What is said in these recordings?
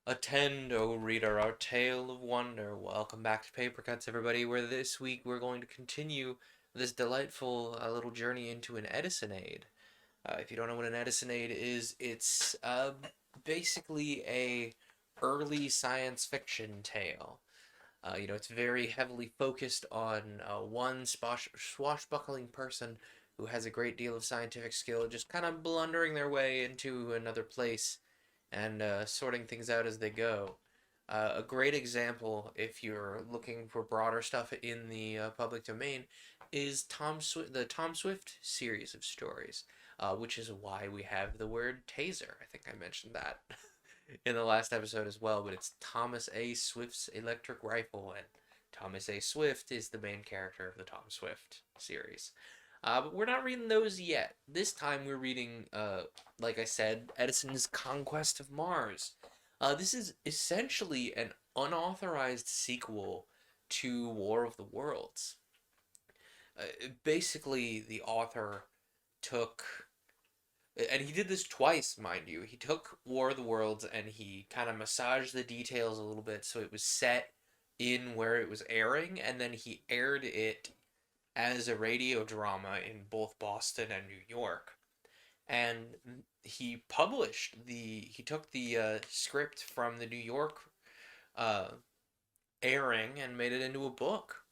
Attend, O reader, our tale of wonder. Welcome back to Paper Cuts, everybody, where this week we're going to continue this delightful little journey into an Edisonade. If you don't know what an Edisonade is, it's basically a early science fiction tale. It's very heavily focused on one swashbuckling person who has a great deal of scientific skill, just kind of blundering their way into another place and sorting things out as they go. A great example, if you're looking for broader stuff in the public domain, is the Tom Swift series of stories, which is why we have the word taser. I think I mentioned that in the last episode as well, but it's Thomas A. Swift's electric rifle, and Thomas A. Swift is the main character of the Tom Swift series. But we're not reading those yet. This time we're reading, like I said, Edison's Conquest of Mars. This is essentially an unauthorized sequel to War of the Worlds. Basically, the author took, and he did this twice, mind you. He took War of the Worlds and he kind of massaged the details a little bit so it was set in where it was airing, and then he aired it as a radio drama in both Boston and New York. And he took the script from the New York uh, airing and made it into a book.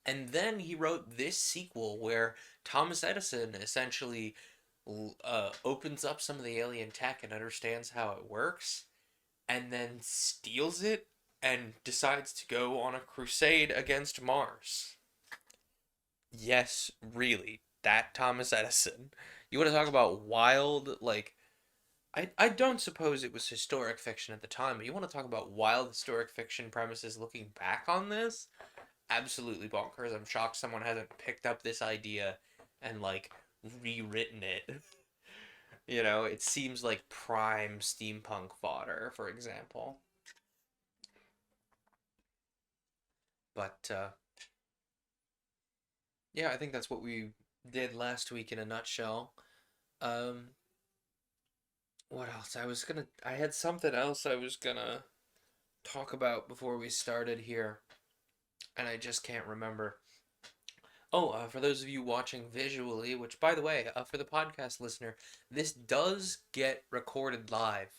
And then he wrote this sequel where Thomas Edison essentially opens up some of the alien tech and understands how it works, and then steals it and decides to go on a crusade against Mars. Yes, really, that Thomas Edison. You want to talk about wild, like, I don't suppose it was historic fiction at the time, but you want to talk about wild historic fiction premises looking back on this? Absolutely bonkers. I'm shocked someone hasn't picked up this idea and, like, rewritten it. It seems like prime steampunk fodder, for example. But, yeah, I think that's what we did last week in a nutshell. Um, what else? I had something else I was gonna talk about before we started here, and I just can't remember. Oh, for those of you watching visually, which by the way, for the podcast listener, this does get recorded live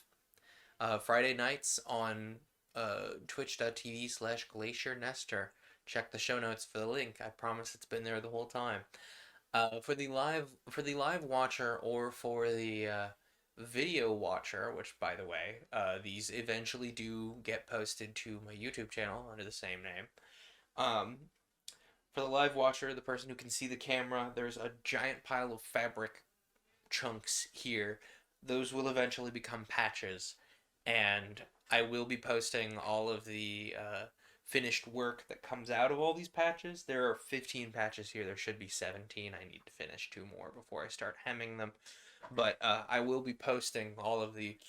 Friday nights on twitch.tv/Glacier Nestor. Check the show notes for the link. I promise it's been there the whole time. For the live watcher or for the video watcher, which by the way, these eventually do get posted to my YouTube channel under the same name. Um, for the live watcher, the person who can see the camera, there's a giant pile of fabric chunks here. Those will eventually become patches, and I will be posting all of the finished work that comes out of all these patches. There are 15 patches here. There should be 17. I need to finish 2 more before I start hemming them. But I will be posting all of the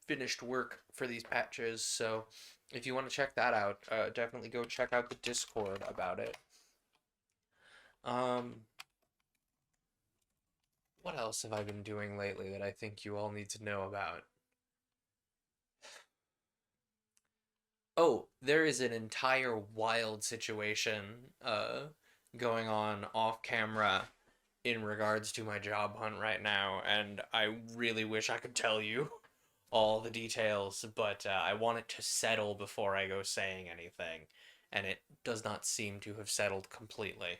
finished work for these patches. So if you want to check that out, definitely go check out the Discord about it. Um, what else have I been doing lately that I think you all need to know about? Oh, there is an entire wild situation going on off camera in regards to my job hunt right now, and I really wish I could tell you all the details, but I want it to settle before I go saying anything, and it does not seem to have settled completely.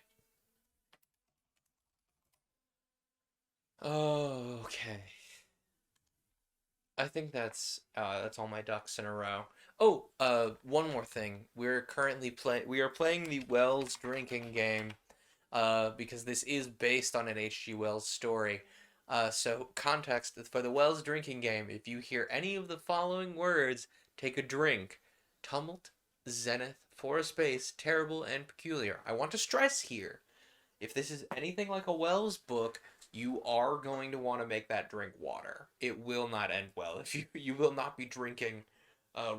Oh, okay. I think that's all my ducks in a row. Oh, one more thing. We are playing the Wells drinking game, because this is based on an H.G. Wells story. So context for the Wells drinking game, if you hear any of the following words, take a drink. Tumult, zenith, for a space, terrible and peculiar. I want to stress here, if this is anything like a Wells book, you are going to want to make that drink water. It will not end well if you will not be drinking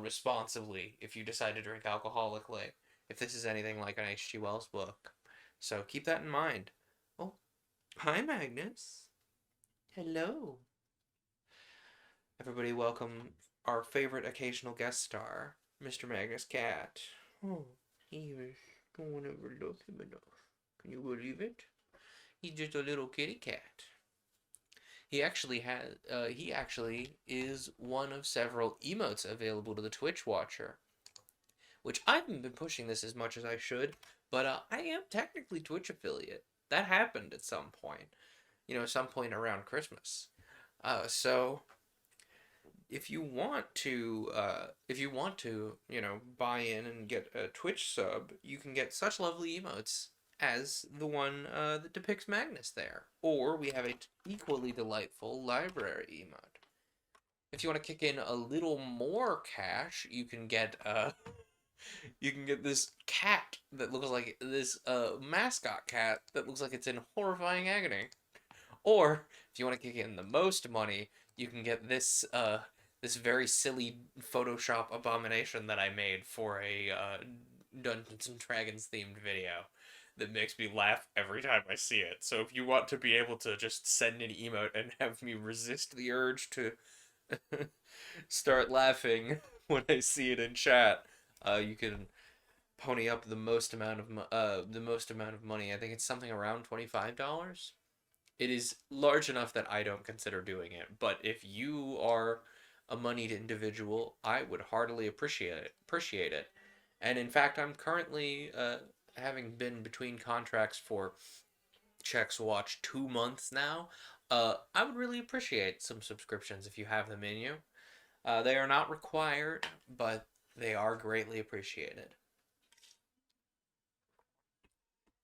responsibly if you decide to drink alcoholically. If this is anything like an H.G. Wells book, so keep that in mind. Oh, hi Magnus. Hello. Everybody, welcome. our favorite occasional guest star, Mr. Magnus Cat. Oh, he was going over love him enough. Can you believe it? He's just a little kitty cat. He actually is one of several emotes available to the Twitch watcher, which I haven't been pushing this as much as I should, but I am technically Twitch affiliate. That happened at some point, some point around Christmas. So if you want to, buy in and get a Twitch sub, you can get such lovely emotes as the one that depicts Magnus there. Or we have a equally delightful library emote. If you want to kick in a little more cash, you can get this cat that looks like this mascot cat that looks like it's in horrifying agony. Or if you want to kick in the most money, you can get this very silly Photoshop abomination that I made for a Dungeons and Dragons themed video that makes me laugh every time I see it. So if you want to be able to just send an emote and have me resist the urge to start laughing when I see it in chat, you can pony up the most amount of money. I think it's something around $25. It is large enough that I don't consider doing it, but if you are a moneyed individual, I would heartily appreciate it. And in fact, I'm currently having been between contracts for Checks Watch 2 months now. I would really appreciate some subscriptions if you have them in you. They are not required, but they are greatly appreciated.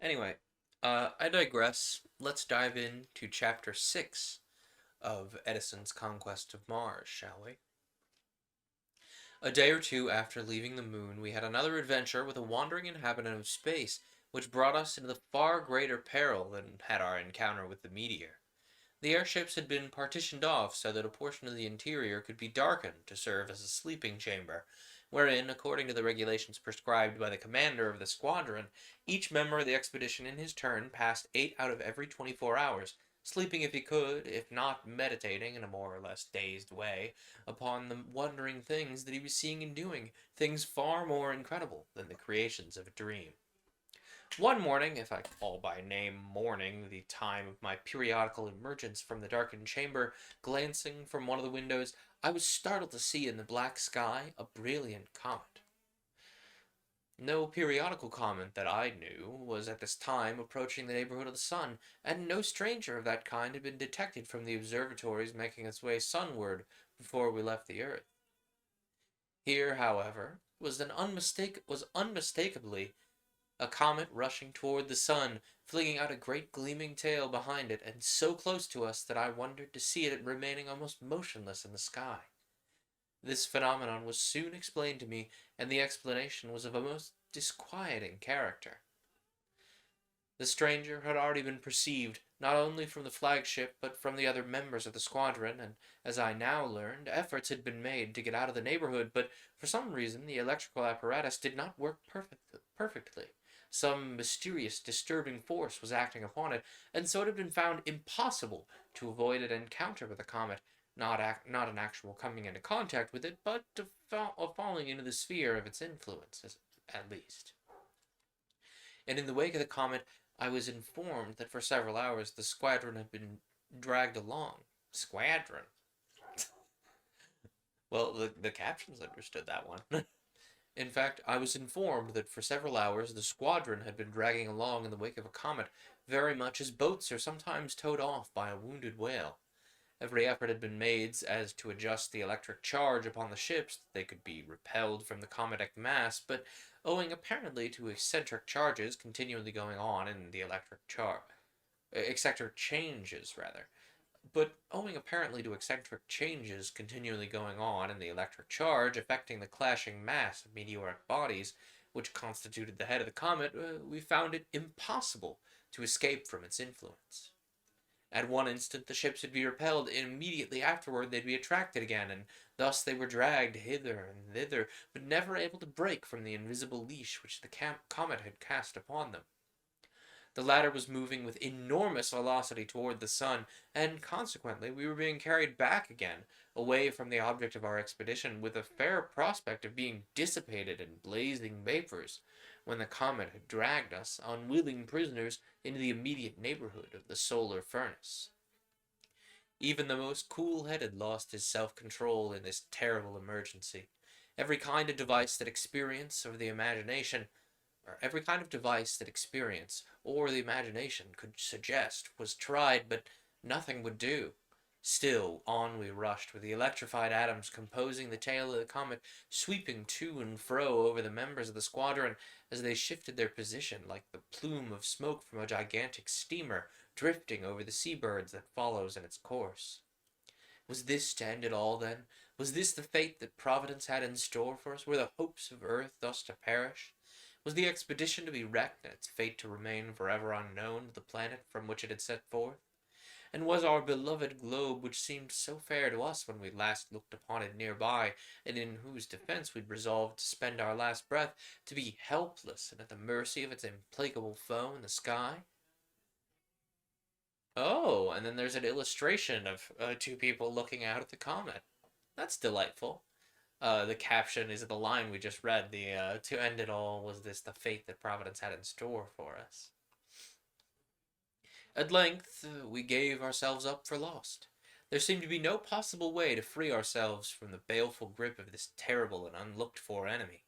Anyway, I digress. Let's dive into Chapter 6 of Edison's Conquest of Mars, shall we? A day or two after leaving the moon, we had another adventure with a wandering inhabitant of space, which brought us into the far greater peril than had our encounter with the meteor. The airships had been partitioned off so that a portion of the interior could be darkened to serve as a sleeping chamber, wherein, according to the regulations prescribed by the commander of the squadron, each member of the expedition in his turn passed 8 out of every 24 hours, sleeping if he could, if not meditating in a more or less dazed way upon the wondering things that he was seeing and doing, things far more incredible than the creations of a dream. One morning, if I call by name morning the time of my periodical emergence from the darkened chamber, glancing from one of the windows, I was startled to see in the black sky a brilliant comet. No periodical comet that I knew was at this time approaching the neighborhood of the sun, and no stranger of that kind had been detected from the observatories making its way sunward before we left the earth. Here, however, was unmistakably a comet rushing toward the sun, flinging out a great gleaming tail behind it, and so close to us that I wondered to see it remaining almost motionless in the sky. This phenomenon was soon explained to me, and the explanation was of a most disquieting character. The stranger had already been perceived, not only from the flagship, but from the other members of the squadron, and, as I now learned, efforts had been made to get out of the neighborhood, but for some reason the electrical apparatus did not work perfectly. Some mysterious, disturbing force was acting upon it, and so it had been found impossible to avoid an encounter with the comet, not an actual coming into contact with it, but falling into the sphere of its influences, at least. And in the wake of the comet, I was informed that for several hours the squadron had been dragged along. Squadron. Well, the captions understood that one. In fact, I was informed that for several hours the squadron had been dragging along in the wake of a comet, very much as boats are sometimes towed off by a wounded whale. Every effort had been made as to adjust the electric charge upon the ships that they could be repelled from the cometic mass, but owing apparently to eccentric charges continually going on in the eccentric changes rather. But owing apparently to eccentric changes continually going on in the electric charge affecting the clashing mass of meteoric bodies, which constituted the head of the comet, we found it impossible to escape from its influence. At one instant the ships would be repelled, and immediately afterward they'd be attracted again, and thus they were dragged hither and thither, but never able to break from the invisible leash which the comet had cast upon them. The latter was moving with enormous velocity toward the sun, and consequently we were being carried back again, away from the object of our expedition, with a fair prospect of being dissipated in blazing vapors, when the comet had dragged us, unwilling prisoners, into the immediate neighborhood of the solar furnace. Even the most cool-headed lost his self-control in this terrible emergency. Every kind of device that experience or the imagination Every kind of device that experience or the imagination could suggest was tried, but nothing would do. Still, on we rushed, with the electrified atoms composing the tail of the comet, sweeping to and fro over the members of the squadron as they shifted their position like the plume of smoke from a gigantic steamer drifting over the seabirds that follows in its course. Was this to end it all, then? Was this the fate that Providence had in store for us? Were the hopes of Earth thus to perish? Was the expedition to be wrecked and its fate to remain forever unknown to the planet from which it had set forth? And was our beloved globe, which seemed so fair to us when we last looked upon it nearby, and in whose defense we'd resolved to spend our last breath, to be helpless and at the mercy of its implacable foe in the sky? Oh, and then there's an illustration of two people looking out at the comet. That's delightful. The caption is the line we just read. The to end it all was this the fate that Providence had in store for us. At length, we gave ourselves up for lost. There seemed to be no possible way to free ourselves from the baleful grip of this terrible and unlooked-for enemy.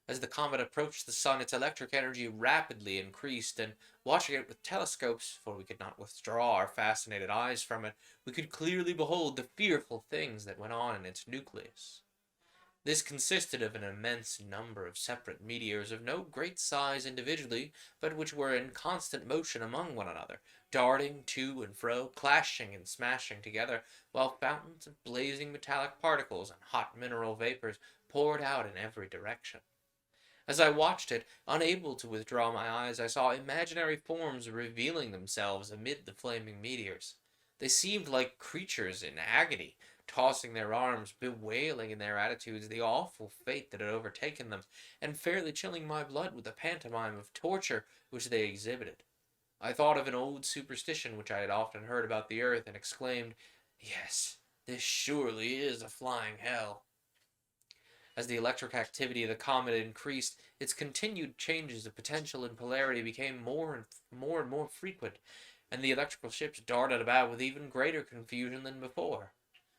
As the comet approached the sun, its electric energy rapidly increased, and watching it with telescopes, for we could not withdraw our fascinated eyes from it, we could clearly behold the fearful things that went on in its nucleus. This consisted of an immense number of separate meteors of no great size individually, but which were in constant motion among one another, darting to and fro, clashing and smashing together, while fountains of blazing metallic particles and hot mineral vapors poured out in every direction. As I watched it, unable to withdraw my eyes, I saw imaginary forms revealing themselves amid the flaming meteors. They seemed like creatures in agony, tossing their arms, bewailing in their attitudes the awful fate that had overtaken them, and fairly chilling my blood with the pantomime of torture which they exhibited. I thought of an old superstition which I had often heard about the earth, and exclaimed, "Yes, this surely is a flying hell." As the electric activity of the comet increased, its continued changes of potential and polarity became more frequent, and the electrical ships darted about with even greater confusion than before.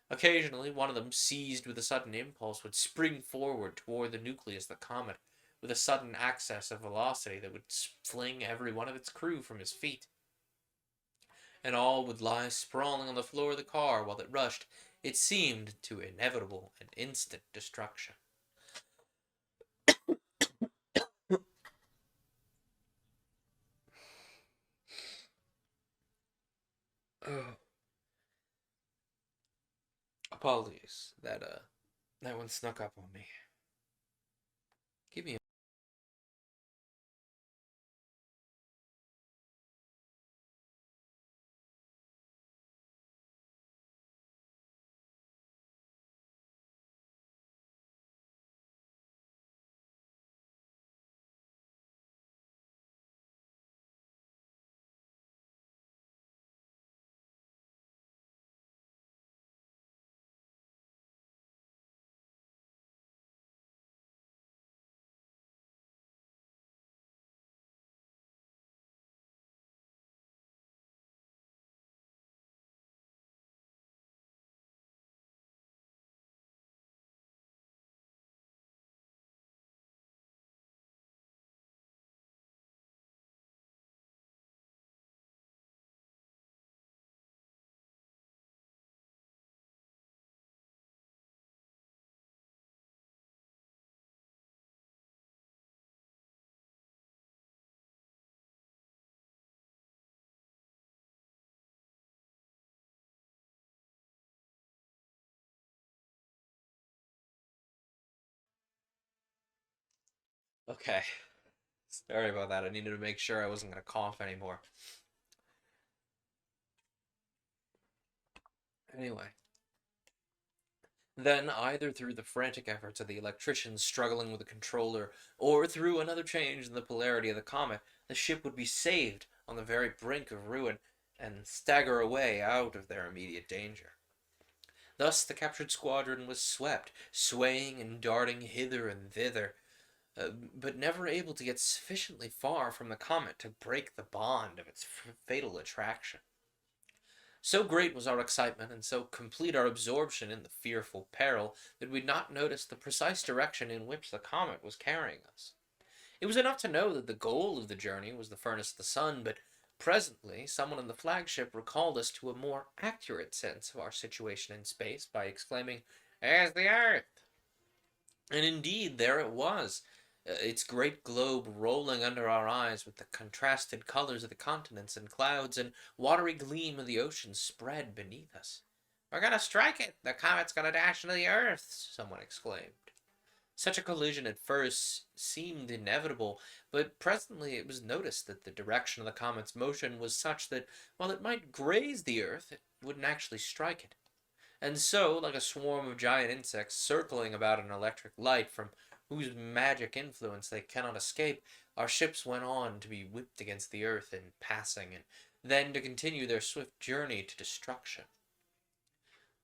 Occasionally, one of them, seized with a sudden impulse, would spring forward toward the nucleus of the comet with a sudden access of velocity that would fling every one of its crew from his feet, and all would lie sprawling on the floor of the car while it rushed, it seemed, to inevitable and instant destruction. Oh, apologies. That one snuck up on me. Give me Okay. Sorry about that. I needed to make sure I wasn't going to cough anymore. Anyway, Then, either through the frantic efforts of the electricians struggling with the controller, or through another change in the polarity of the comet, the ship would be saved on the very brink of ruin, and stagger away out of their immediate danger. Thus the captured squadron was swept, swaying and darting hither and thither, but never able to get sufficiently far from the comet to break the bond of its fatal attraction. So great was our excitement, and so complete our absorption in the fearful peril, that we'd not noticed the precise direction in which the comet was carrying us. It was enough to know that the goal of the journey was the furnace of the sun, but presently someone in the flagship recalled us to a more accurate sense of our situation in space by exclaiming, "There's the Earth!" And indeed, there it was, its great globe rolling under our eyes with the contrasted colors of the continents and clouds and watery gleam of the ocean spread beneath us. "We're gonna strike it! The comet's gonna dash into the Earth!" someone exclaimed. Such a collision at first seemed inevitable, but presently it was noticed that the direction of the comet's motion was such that, while it might graze the Earth, it wouldn't actually strike it. And so, like a swarm of giant insects circling about an electric light from whose magic influence they cannot escape, our ships went on to be whipped against the earth in passing, and then to continue their swift journey to destruction.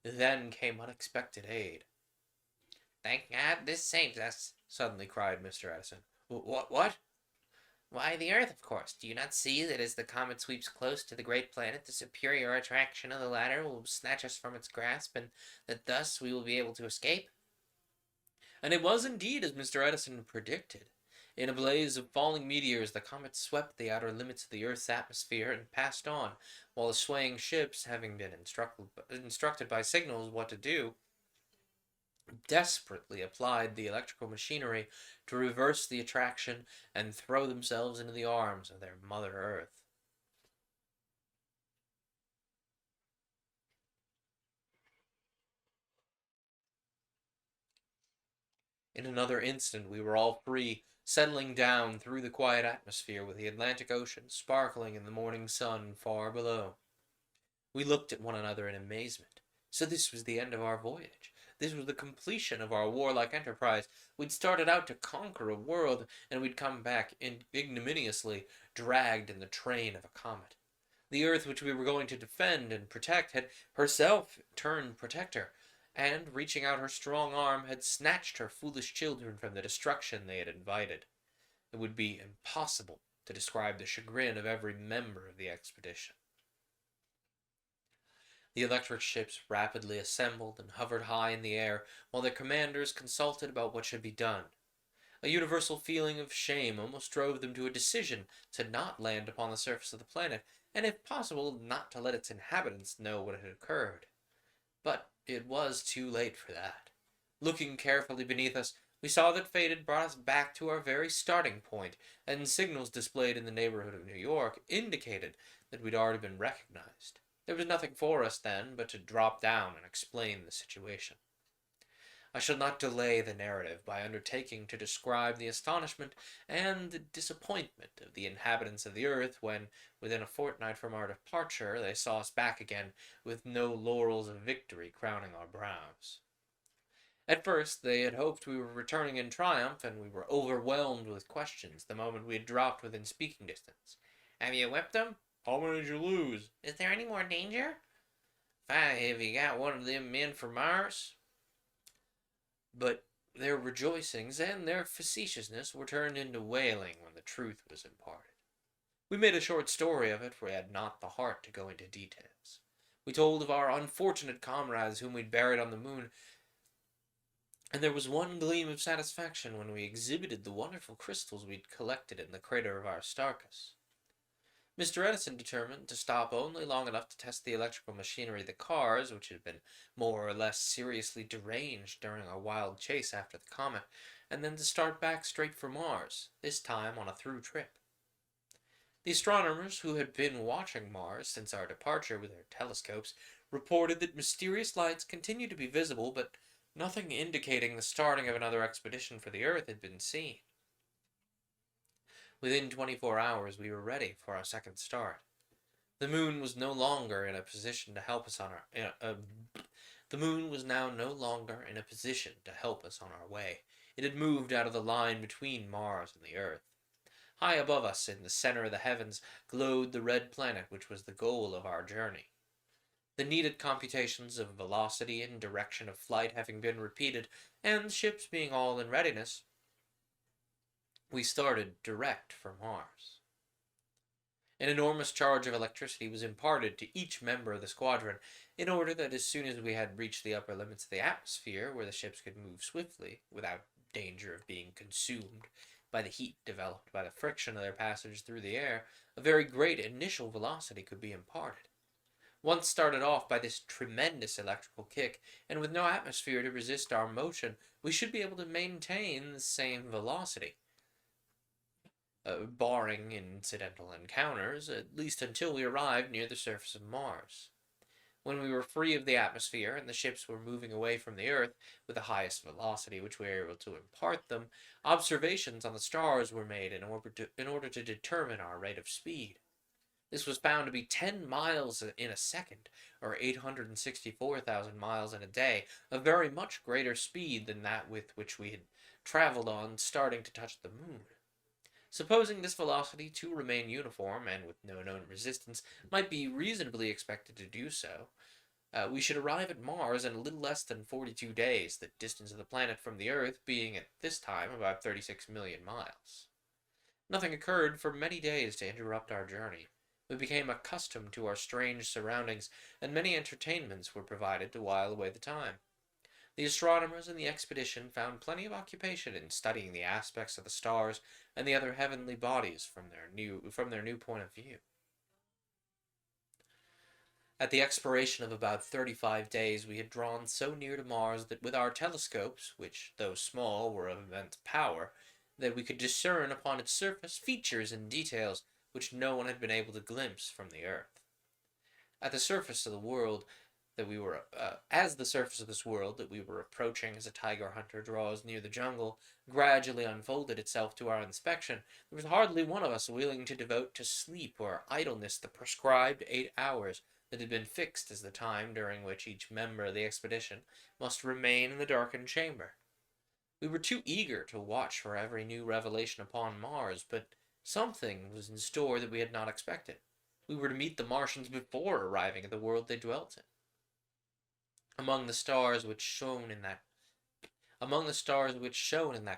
Then came unexpected aid. "Thank God this saves us!" suddenly cried Mr. Edison. What? "Why, the Earth, of course. Do you not see that as the comet sweeps close to the great planet, the superior attraction of the latter will snatch us from its grasp, and that thus we will be able to escape?" And it was indeed as Mr. Edison predicted. In a blaze of falling meteors, the comet swept the outer limits of the Earth's atmosphere and passed on, while the swaying ships, having been instructed by signals what to do, desperately applied the electrical machinery to reverse the attraction and throw themselves into the arms of their Mother Earth. In another instant we were all free, settling down through the quiet atmosphere with the Atlantic Ocean sparkling in the morning sun far below. We looked at one another in amazement. So this was the end of our voyage. This was the completion of our warlike enterprise. We'd started out to conquer a world, and we'd come back ignominiously, dragged in the train of a comet. The Earth which we were going to defend and protect had herself turned protector, and, reaching out her strong arm, had snatched her foolish children from the destruction they had invited. It would be impossible to describe the chagrin of every member of the expedition. The electric ships rapidly assembled and hovered high in the air, while their commanders consulted about what should be done. A universal feeling of shame almost drove them to a decision to not land upon the surface of the planet, and if possible not to let its inhabitants know what had occurred. But it was too late for that. Looking carefully beneath us, we saw that fate had brought us back to our very starting point, and signals displayed in the neighborhood of New York indicated that we'd already been recognized. There was nothing for us then but to drop down and explain the situation. I shall not delay the narrative by undertaking to describe the astonishment and the disappointment of the inhabitants of the earth when, within a fortnight from our departure, they saw us back again, with no laurels of victory crowning our brows. At first, they had hoped we were returning in triumph, and we were overwhelmed with questions the moment we had dropped within speaking distance. "Have you whipped them?" "How many did you lose?" "Is there any more danger?" "Have you got one of them men from Mars?" But their rejoicings and their facetiousness were turned into wailing when the truth was imparted. We made a short story of it, for we had not the heart to go into details. We told of our unfortunate comrades whom we'd buried on the moon, and there was one gleam of satisfaction when we exhibited the wonderful crystals we'd collected in the crater of Aristarchus. Mr. Edison determined to stop only long enough to test the electrical machinery of the cars, which had been more or less seriously deranged during our wild chase after the comet, and then to start back straight for Mars, this time on a through trip. The astronomers who had been watching Mars since our departure with their telescopes reported that mysterious lights continued to be visible, but nothing indicating the starting of another expedition for the Earth had been seen. Within 24 hours we were ready for our second start. The moon was no longer in a position to help us on our The moon was now no longer in a position to help us on our way. It had moved out of the line between Mars and the Earth. High above us, in the center of the heavens, glowed the red planet which was the goal of our journey. The needed computations of velocity and direction of flight having been repeated, and the ships being all in readiness, we started direct for Mars. An enormous charge of electricity was imparted to each member of the squadron in order that as soon as we had reached the upper limits of the atmosphere, where the ships could move swiftly without danger of being consumed by the heat developed by the friction of their passage through the air, a very great initial velocity could be imparted. Once started off by this tremendous electrical kick, and with no atmosphere to resist our motion, we should be able to maintain the same velocity, barring incidental encounters, at least until we arrived near the surface of Mars. When we were free of the atmosphere and the ships were moving away from the Earth with the highest velocity which we were able to impart them, observations on the stars were made in order to determine our rate of speed. This was found to be 10 miles in a second, or 864,000 miles in a day, a very much greater speed than that with which we had traveled on starting to touch the moon. Supposing this velocity to remain uniform, and with no known resistance, might be reasonably expected to do so, we should arrive at Mars in a little less than 42 days, the distance of the planet from the Earth being at this time about 36 million miles. Nothing occurred for many days to interrupt our journey. We became accustomed to our strange surroundings, and many entertainments were provided to while away the time. The astronomers in the expedition found plenty of occupation in studying the aspects of the stars and the other heavenly bodies from their new point of view. At the expiration of about 35 days, we had drawn so near to Mars that with our telescopes, which, though small, were of immense power, that we could discern upon its surface features and details which no one had been able to glimpse from the Earth. At the surface of the world that we were, as the surface of this world that we were approaching as a tiger hunter draws near the jungle gradually unfolded itself to our inspection, there was hardly one of us willing to devote to sleep or idleness the prescribed 8 hours that had been fixed as the time during which each member of the expedition must remain in the darkened chamber. We were too eager to watch for every new revelation upon Mars, but something was in store that we had not expected. We were to meet the Martians before arriving at the world they dwelt in. Among the stars which shone in that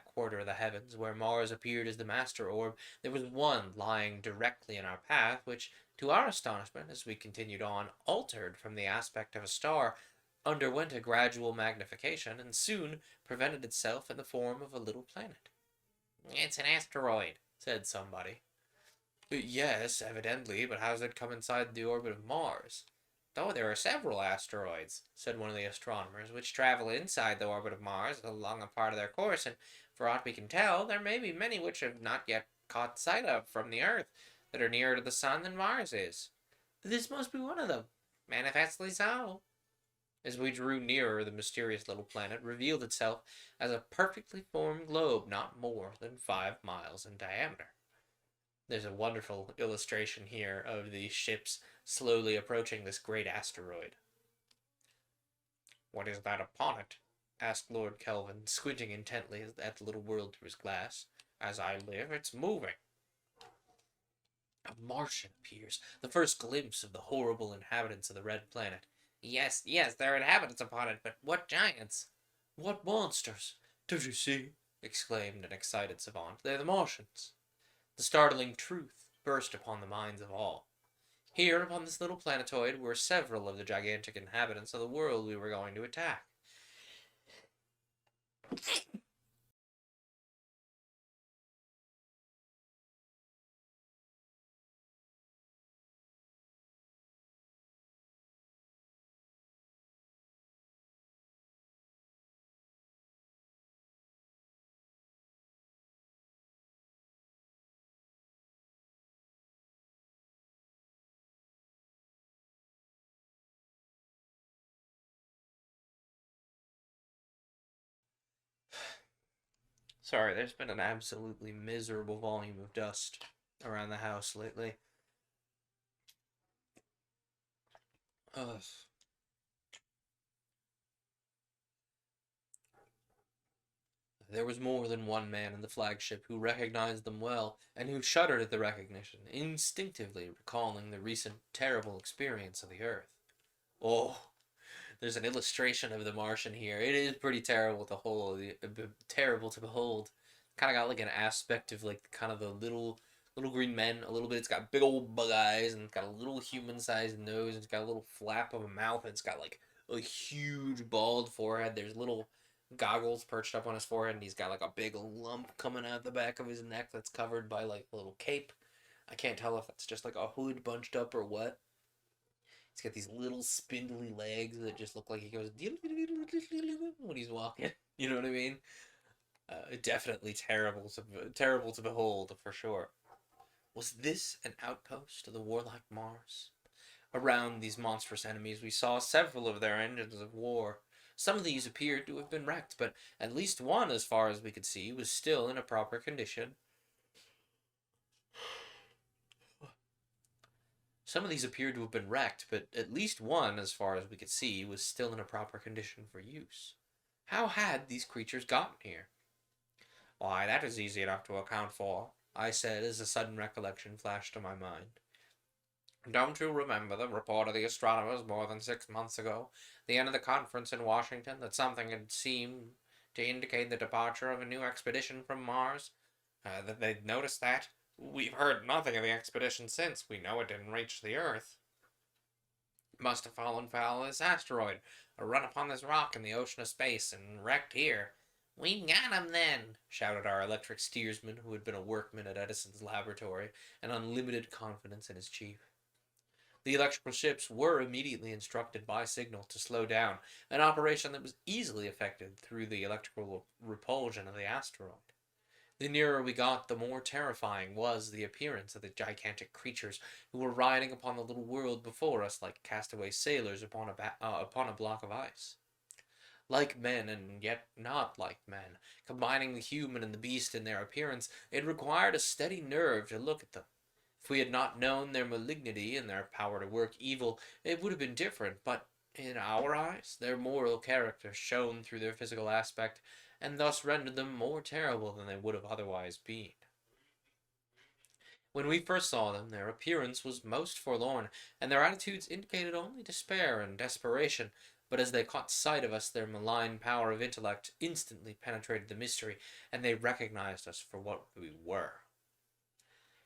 quarter of the heavens where Mars appeared as the master orb, there was one lying directly in our path, which, to our astonishment, as we continued on, altered from the aspect of a star, underwent a gradual magnification, and soon presented itself in the form of a little planet. "It's an asteroid," said somebody. "Yes, evidently, but how does it come inside the orbit of Mars?" "Oh, there are several asteroids," said one of the astronomers, "which travel inside the orbit of Mars along a part of their course, and for aught we can tell, there may be many which have not yet caught sight of from the Earth, that are nearer to the Sun than Mars is." "This must be one of them." "Manifestly so." As we drew nearer, the mysterious little planet revealed itself as a perfectly formed globe not more than 5 miles in diameter. There's a wonderful illustration here of the ships slowly approaching this great asteroid. "What is that upon it?" asked Lord Kelvin, squinting intently at the little world through his glass. "As I live, it's moving." "A Martian appears, the first glimpse of the horrible inhabitants of the red planet." Yes, there are inhabitants upon it, but what giants!" "What monsters! Don't you see?" exclaimed an excited savant. "They're the Martians." The startling truth burst upon the minds of all. Here, upon this little planetoid, were several of the gigantic inhabitants of the world we were going to attack. Sorry, there's been an absolutely miserable volume of dust around the house lately. Ugh. There was more than one man in the flagship who recognized them well, and who shuddered at the recognition, instinctively recalling the recent terrible experience of the Earth. Oh, there's an illustration of the Martian here. It is pretty terrible to hold, terrible to behold. Kind of got like an aspect of like kind of the little green men a little bit. It's got big old bug eyes and it's got a little human-sized nose. And it's got a little flap of a mouth and it's got like a huge bald forehead. There's little goggles perched up on his forehead and he's got like a big lump coming out the back of his neck that's covered by like a little cape. I can't tell if that's just like a hood bunched up or what. He's got these little spindly legs that just look like he goes when he's walking. You know what I mean? Definitely terrible to behold for sure. Was this an outpost of the warlike Mars? Around these monstrous enemies, we saw several of their engines of war. Some of these appeared to have been wrecked, but at least one, as far as we could see, was still in a proper condition. Some of these appeared to have been wrecked, but at least one, as far as we could see, was still in a proper condition for use. How had these creatures gotten here? Why, that is easy enough to account for, I said as a sudden recollection flashed to my mind. Don't you remember the report of the astronomers more than 6 months ago, the end of the conference in Washington, that something had seemed to indicate the departure of a new expedition from Mars? That they'd noticed that? We've heard nothing of the expedition since. We know it didn't reach the Earth. It must have fallen foul of this asteroid, or run upon this rock in the ocean of space, and wrecked here. We got him then, shouted our electric steersman, who had been a workman at Edison's laboratory, and unlimited confidence in his chief. The electrical ships were immediately instructed by signal to slow down, an operation that was easily effected through the electrical repulsion of the asteroid. The nearer we got, the more terrifying was the appearance of the gigantic creatures who were riding upon the little world before us like castaway sailors upon a block of ice. Like men, and yet not like men, combining the human and the beast in their appearance, it required a steady nerve to look at them. If we had not known their malignity and their power to work evil, it would have been different, but in our eyes, their moral character shone through their physical aspect, and thus rendered them more terrible than they would have otherwise been. When we first saw them, their appearance was most forlorn, and their attitudes indicated only despair and desperation, but as they caught sight of us, their malign power of intellect instantly penetrated the mystery, and they recognized us for what we were.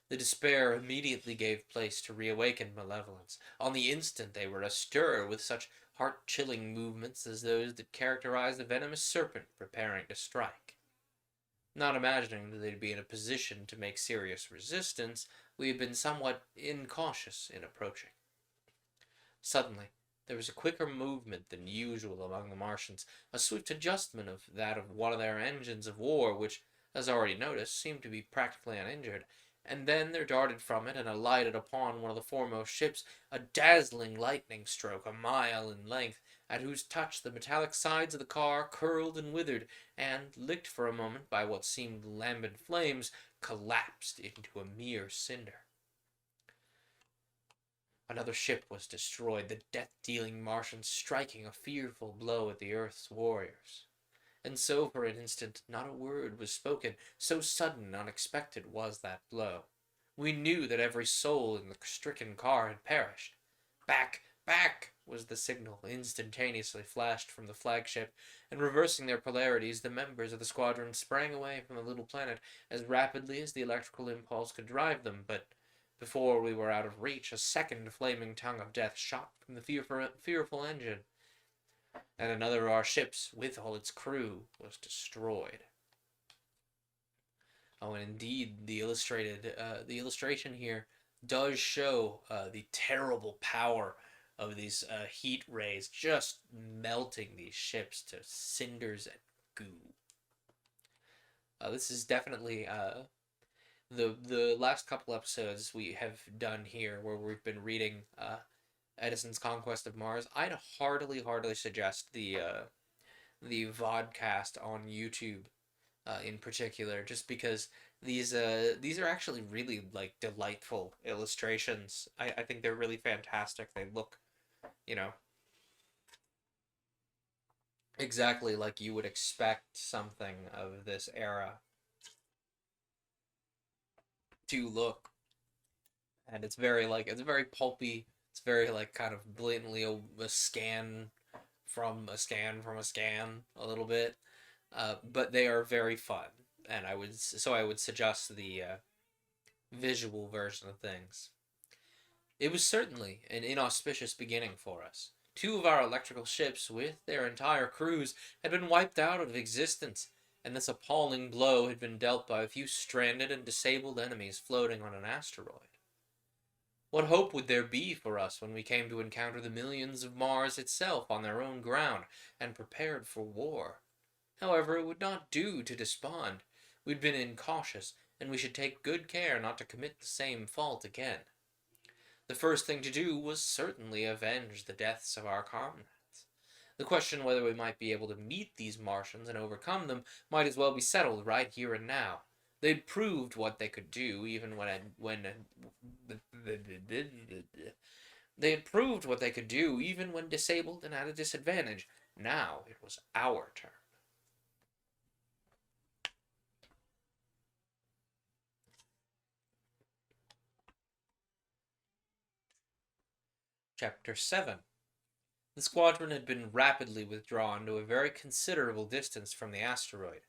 The despair immediately gave place to reawakened malevolence. On the instant they were astir with such heart-chilling movements as those that characterize the venomous serpent preparing to strike. Not imagining that they'd be in a position to make serious resistance, we had been somewhat incautious in approaching. Suddenly, there was a quicker movement than usual among the Martians, a swift adjustment of that of one of their engines of war, which, as already noticed, seemed to be practically uninjured, and then there darted from it and alighted upon one of the foremost ships a dazzling lightning stroke a mile in length, at whose touch the metallic sides of the car curled and withered, and, licked for a moment by what seemed lambent flames, collapsed into a mere cinder. Another ship was destroyed, the death-dealing Martians striking a fearful blow at the Earth's warriors. And so, for an instant, not a word was spoken, so sudden and unexpected was that blow. We knew that every soul in the stricken car had perished. Back, back, was the signal, instantaneously flashed from the flagship, and reversing their polarities, the members of the squadron sprang away from the little planet as rapidly as the electrical impulse could drive them, but before we were out of reach, a second flaming tongue of death shot from the fearful engine, and another of our ships, with all its crew, was destroyed. Oh, and indeed, the illustration here does show the terrible power of these heat rays, just melting these ships to cinders and goo. This is definitely the last couple episodes we have done here, where we've been reading Edison's Conquest of Mars. I'd heartily suggest the vodcast on YouTube in particular, just because these are actually really like delightful illustrations. I think they're really fantastic. They look, you know, exactly like you would expect something of this era to look. And it's very like it's very pulpy. It's very like kind of blatantly a scan from a scan from a scan a little bit. But they are very fun, and I would suggest the visual version of things. It was certainly an inauspicious beginning for us. Two of our electrical ships, with their entire crews, had been wiped out of existence, and this appalling blow had been dealt by a few stranded and disabled enemies floating on an asteroid. What hope would there be for us when we came to encounter the millions of Mars itself on their own ground and prepared for war? However, it would not do to despond. We'd been incautious, and we should take good care not to commit the same fault again. The first thing to do was certainly avenge the deaths of our comrades. The question whether we might be able to meet these Martians and overcome them might as well be settled right here and now. They'd proved what they could do even they had proved what they could do even when disabled and at a disadvantage. Now it was our turn. Chapter 7. The squadron had been rapidly withdrawn to a very considerable distance from the asteroid.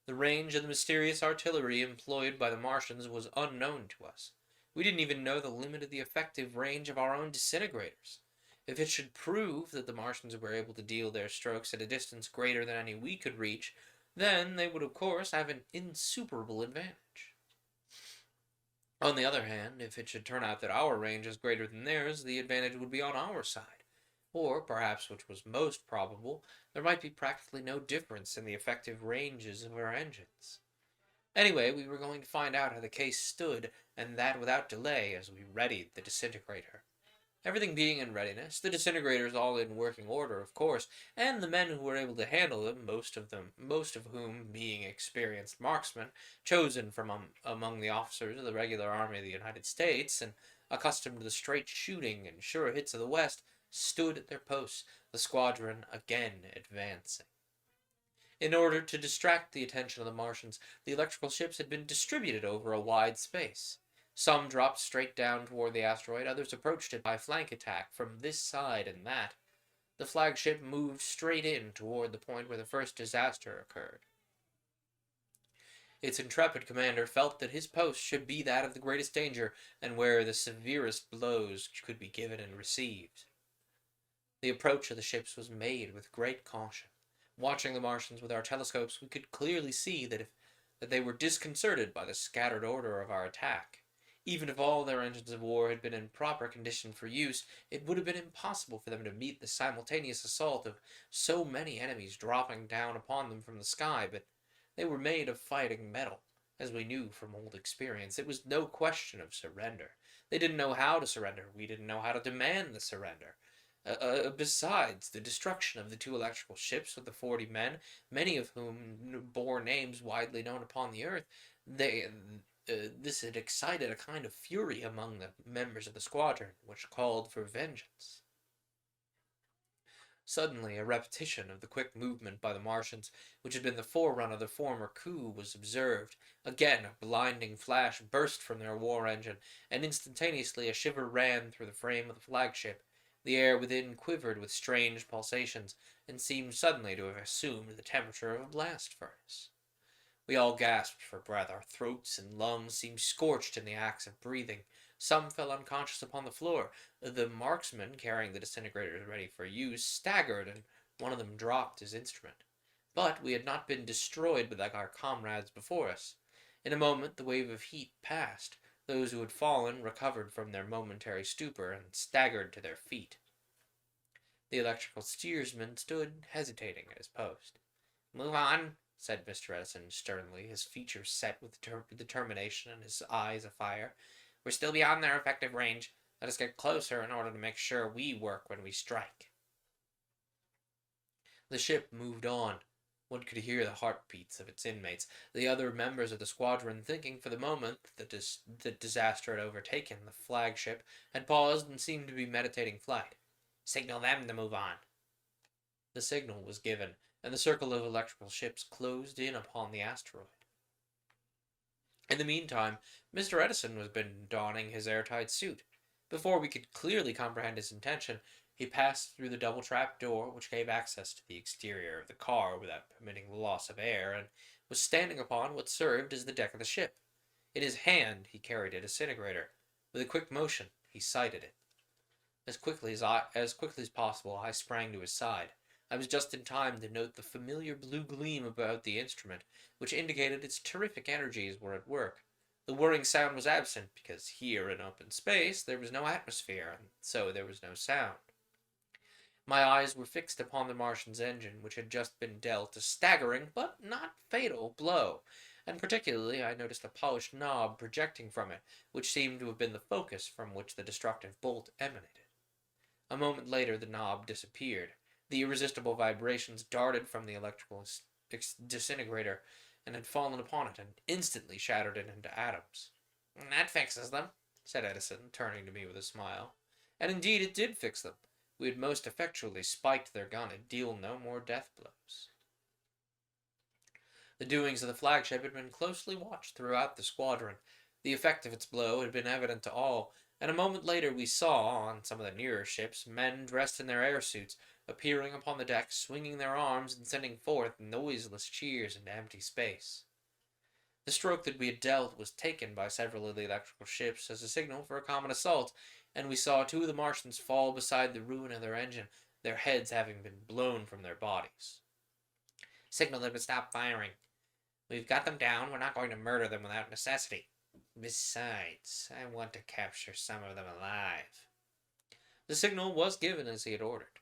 The range of the mysterious artillery employed by the Martians was unknown to us. We didn't even know the limit of the effective range of our own disintegrators. If it should prove that the Martians were able to deal their strokes at a distance greater than any we could reach, then they would of course have an insuperable advantage. On the other hand, if it should turn out that our range is greater than theirs, the advantage would be on our side. Or, perhaps, which was most probable, there might be practically no difference in the effective ranges of our engines. Anyway, we were going to find out how the case stood, and that without delay, as we readied the disintegrator. Everything being in readiness, the disintegrators all in working order, of course, and the men who were able to handle them, most of whom being experienced marksmen, chosen from among the officers of the regular army of the United States, and accustomed to the straight shooting and sure hits of the West, stood at their posts, the squadron again advancing. In order to distract the attention of the Martians, the electrical ships had been distributed over a wide space. Some dropped straight down toward the asteroid, others approached it by flank attack from this side and that. The flagship moved straight in toward the point where the first disaster occurred. Its intrepid commander felt that his post should be that of the greatest danger, and where the severest blows could be given and received. The approach of the ships was made with great caution. Watching the Martians with our telescopes, we could clearly see that they were disconcerted by the scattered order of our attack. Even if all their engines of war had been in proper condition for use, it would have been impossible for them to meet the simultaneous assault of so many enemies dropping down upon them from the sky, but they were made of fighting metal. As we knew from old experience, it was no question of surrender. They didn't know how to surrender. We didn't know how to demand the surrender. Besides the destruction of the two electrical ships with the 40 men, many of whom bore names widely known upon the earth, this had excited a kind of fury among the members of the squadron, which called for vengeance. Suddenly, a repetition of the quick movement by the Martians, which had been the forerunner of the former coup, was observed. Again, a blinding flash burst from their war engine, and instantaneously a shiver ran through the frame of the flagship. The air within quivered with strange pulsations, and seemed suddenly to have assumed the temperature of a blast furnace. We all gasped for breath. Our throats and lungs seemed scorched in the acts of breathing. Some fell unconscious upon the floor. The marksman, carrying the disintegrators ready for use, staggered, and one of them dropped his instrument. But we had not been destroyed like our comrades before us. In a moment the wave of heat passed. Those who had fallen recovered from their momentary stupor and staggered to their feet. The electrical steersman stood hesitating at his post. "Move on," said Mr. Edison sternly, his features set with determination and his eyes afire. "We're still beyond their effective range. Let us get closer in order to make sure we work when we strike." The ship moved on. One could hear the heartbeats of its inmates, the other members of the squadron thinking for the moment that the disaster had overtaken the flagship, had paused and seemed to be meditating flight. "Signal them to move on." The signal was given, and the circle of electrical ships closed in upon the asteroid. In the meantime, Mr. Edison was been donning his airtight suit. Before we could clearly comprehend his intention, he passed through the double trap door which gave access to the exterior of the car without permitting the loss of air, and was standing upon what served as the deck of the ship. In his hand he carried a disintegrator. With a quick motion, he sighted it. As quickly as possible, I sprang to his side. I was just in time to note the familiar blue gleam about the instrument, which indicated its terrific energies were at work. The whirring sound was absent, because here in open space there was no atmosphere, and so there was no sound. My eyes were fixed upon the Martian's engine, which had just been dealt a staggering, but not fatal, blow, and particularly I noticed a polished knob projecting from it, which seemed to have been the focus from which the destructive bolt emanated. A moment later the knob disappeared. The irresistible vibrations darted from the electrical disintegrator and had fallen upon it and instantly shattered it into atoms. "That fixes them," said Edison, turning to me with a smile. And indeed it did fix them. We had most effectually spiked their gun and deal no more death blows. The doings of the flagship had been closely watched throughout the squadron. The effect of its blow had been evident to all, and a moment later we saw, on some of the nearer ships, men dressed in their air suits, appearing upon the deck, swinging their arms and sending forth noiseless cheers into empty space. The stroke that we had dealt was taken by several of the electrical ships as a signal for a common assault, and we saw two of the Martians fall beside the ruin of their engine, their heads having been blown from their bodies. "Signal them to stop firing. We've got them down. We're not going to murder them without necessity. Besides, I want to capture some of them alive." The signal was given as he had ordered.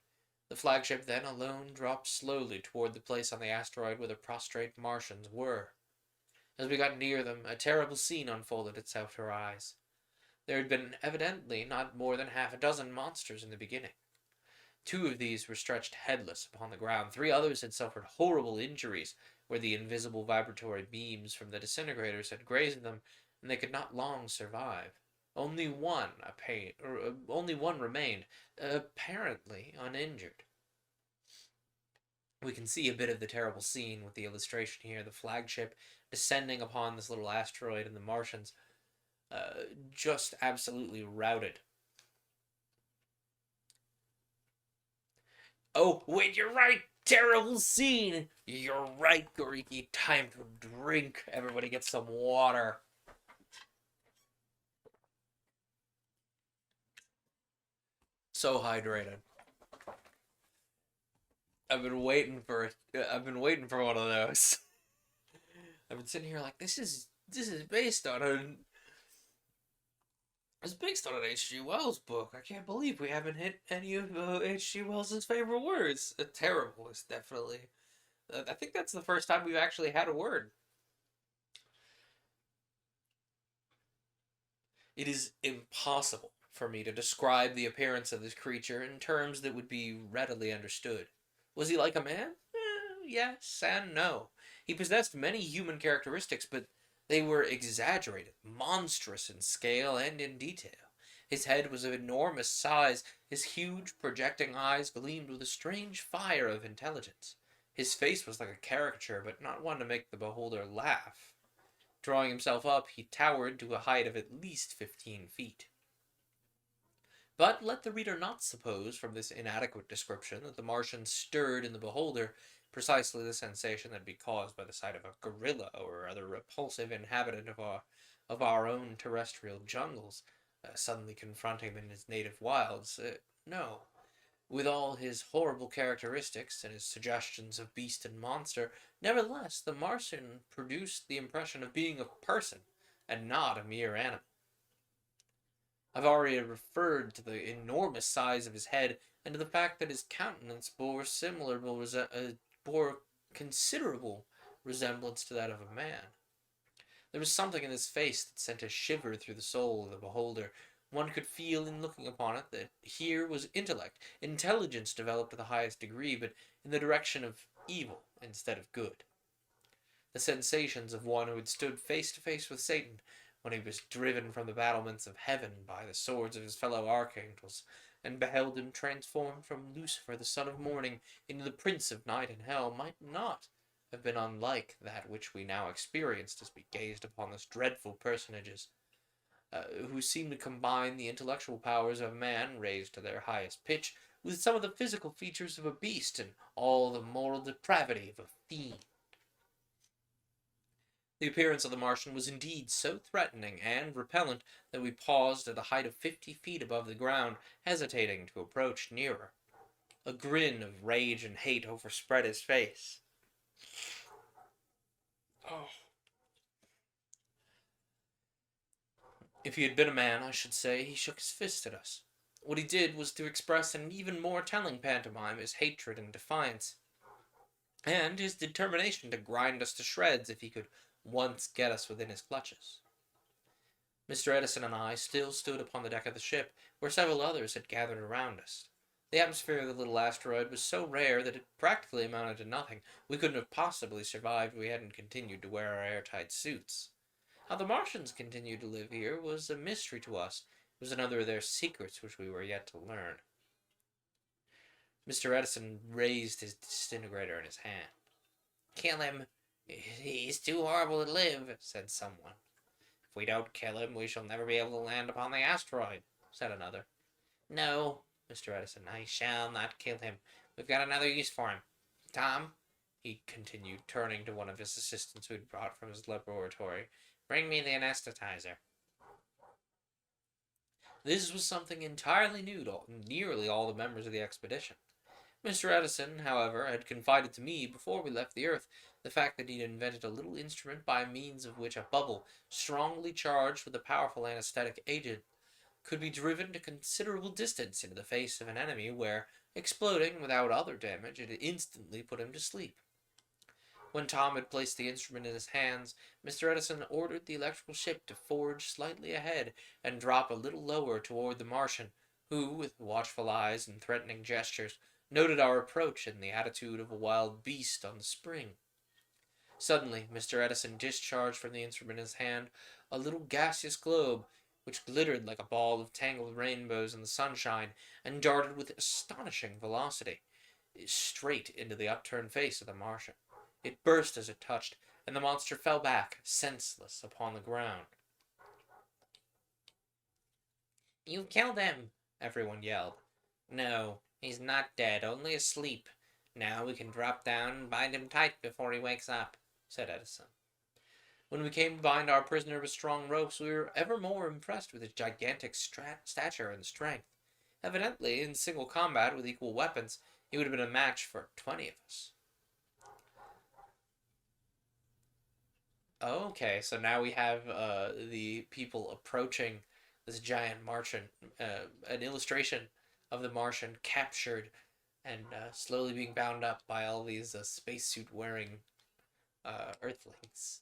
The flagship then alone dropped slowly toward the place on the asteroid where the prostrate Martians were. As we got near them, a terrible scene unfolded itself to our eyes. There had been evidently not more than half a dozen monsters in the beginning. Two of these were stretched headless upon the ground. Three others had suffered horrible injuries where the invisible vibratory beams from the disintegrators had grazed them, and they could not long survive. Only one remained, apparently uninjured. We can see a bit of the terrible scene with the illustration here, the flagship descending upon this little asteroid and the Martians just absolutely routed. "Oh, wait, you're right! Terrible scene! You're right, Goriki. Time to drink. Everybody get some water." So hydrated. I've been waiting for one of those. I've been sitting here like this is based on it's based on an H.G. Wells book. I can't believe we haven't hit any of H.G. Wells' favorite words. Terrible is definitely. I think that's the first time we've actually had a word. It is impossible for me to describe the appearance of this creature in terms that would be readily understood. Was he like a man? Yes and no. He possessed many human characteristics, but they were exaggerated, monstrous in scale and in detail. His head was of enormous size. His huge, projecting eyes gleamed with a strange fire of intelligence. His face was like a caricature, but not one to make the beholder laugh. Drawing himself up, he towered to a height of at least 15 feet. But let the reader not suppose from this inadequate description that the Martian stirred in the beholder precisely the sensation that would be caused by the sight of a gorilla or other repulsive inhabitant of our own terrestrial jungles, suddenly confronting him in his native wilds. No. With all his horrible characteristics and his suggestions of beast and monster, nevertheless the Martian produced the impression of being a person, and not a mere animal. I've already referred to the enormous size of his head, and to the fact that his countenance bore considerable resemblance to that of a man. There was something in his face that sent a shiver through the soul of the beholder. One could feel in looking upon it that here was intelligence developed to the highest degree, but in the direction of evil instead of good. The sensations of one who had stood face to face with Satan when he was driven from the battlements of heaven by the swords of his fellow archangels, and beheld him transformed from Lucifer, the son of morning, into the prince of night and hell, might not have been unlike that which we now experienced as we gazed upon those dreadful personages, who seemed to combine the intellectual powers of man, raised to their highest pitch, with some of the physical features of a beast and all the moral depravity of a fiend. The appearance of the Martian was indeed so threatening and repellent that we paused at a height of 50 feet above the ground, hesitating to approach nearer. A grin of rage and hate overspread his face. Oh. If he had been a man, I should say, he shook his fist at us. What he did was to express in an even more telling pantomime his hatred and defiance, and his determination to grind us to shreds if he could once get us within his clutches. Mr. Edison and I still stood upon the deck of the ship, where several others had gathered around us. The atmosphere of the little asteroid was so rare that it practically amounted to nothing. We couldn't have possibly survived if we hadn't continued to wear our airtight suits. How the Martians continued to live here was a mystery to us. It was another of their secrets which we were yet to learn. Mr. Edison raised his disintegrator in his hand. "Kill him. He's too horrible to live," said someone. "If we don't kill him, we shall never be able to land upon the asteroid," said another. "No, Mr. Edison, I shall not kill him. We've got another use for him. Tom," he continued, turning to one of his assistants who had brought from his laboratory, "bring me the anesthetizer." This was something entirely new to nearly all the members of the expedition. Mr. Edison, however, had confided to me, before we left the earth, the fact that he had invented a little instrument by means of which a bubble, strongly charged with a powerful anesthetic agent, could be driven to considerable distance into the face of an enemy, where, exploding without other damage, it instantly put him to sleep. When Tom had placed the instrument in his hands, Mr. Edison ordered the electrical ship to forge slightly ahead and drop a little lower toward the Martian, who, with watchful eyes and threatening gestures, noted our approach in the attitude of a wild beast on the spring. Suddenly, Mr. Edison discharged from the instrument in his hand a little gaseous globe, which glittered like a ball of tangled rainbows in the sunshine, and darted with astonishing velocity straight into the upturned face of the Martian. It burst as it touched, and the monster fell back, senseless, upon the ground. "You killed him!" everyone yelled. "No, he's not dead, only asleep. Now we can drop down and bind him tight before he wakes up," said Edison. When we came to bind our prisoner with strong ropes, we were ever more impressed with his gigantic stature and strength. Evidently, in single combat with equal weapons, he would have been a match for 20 of us. Okay, so now we have the people approaching this giant Martian, an illustration of the Martian captured and slowly being bound up by all these spacesuit-wearing Earthlings.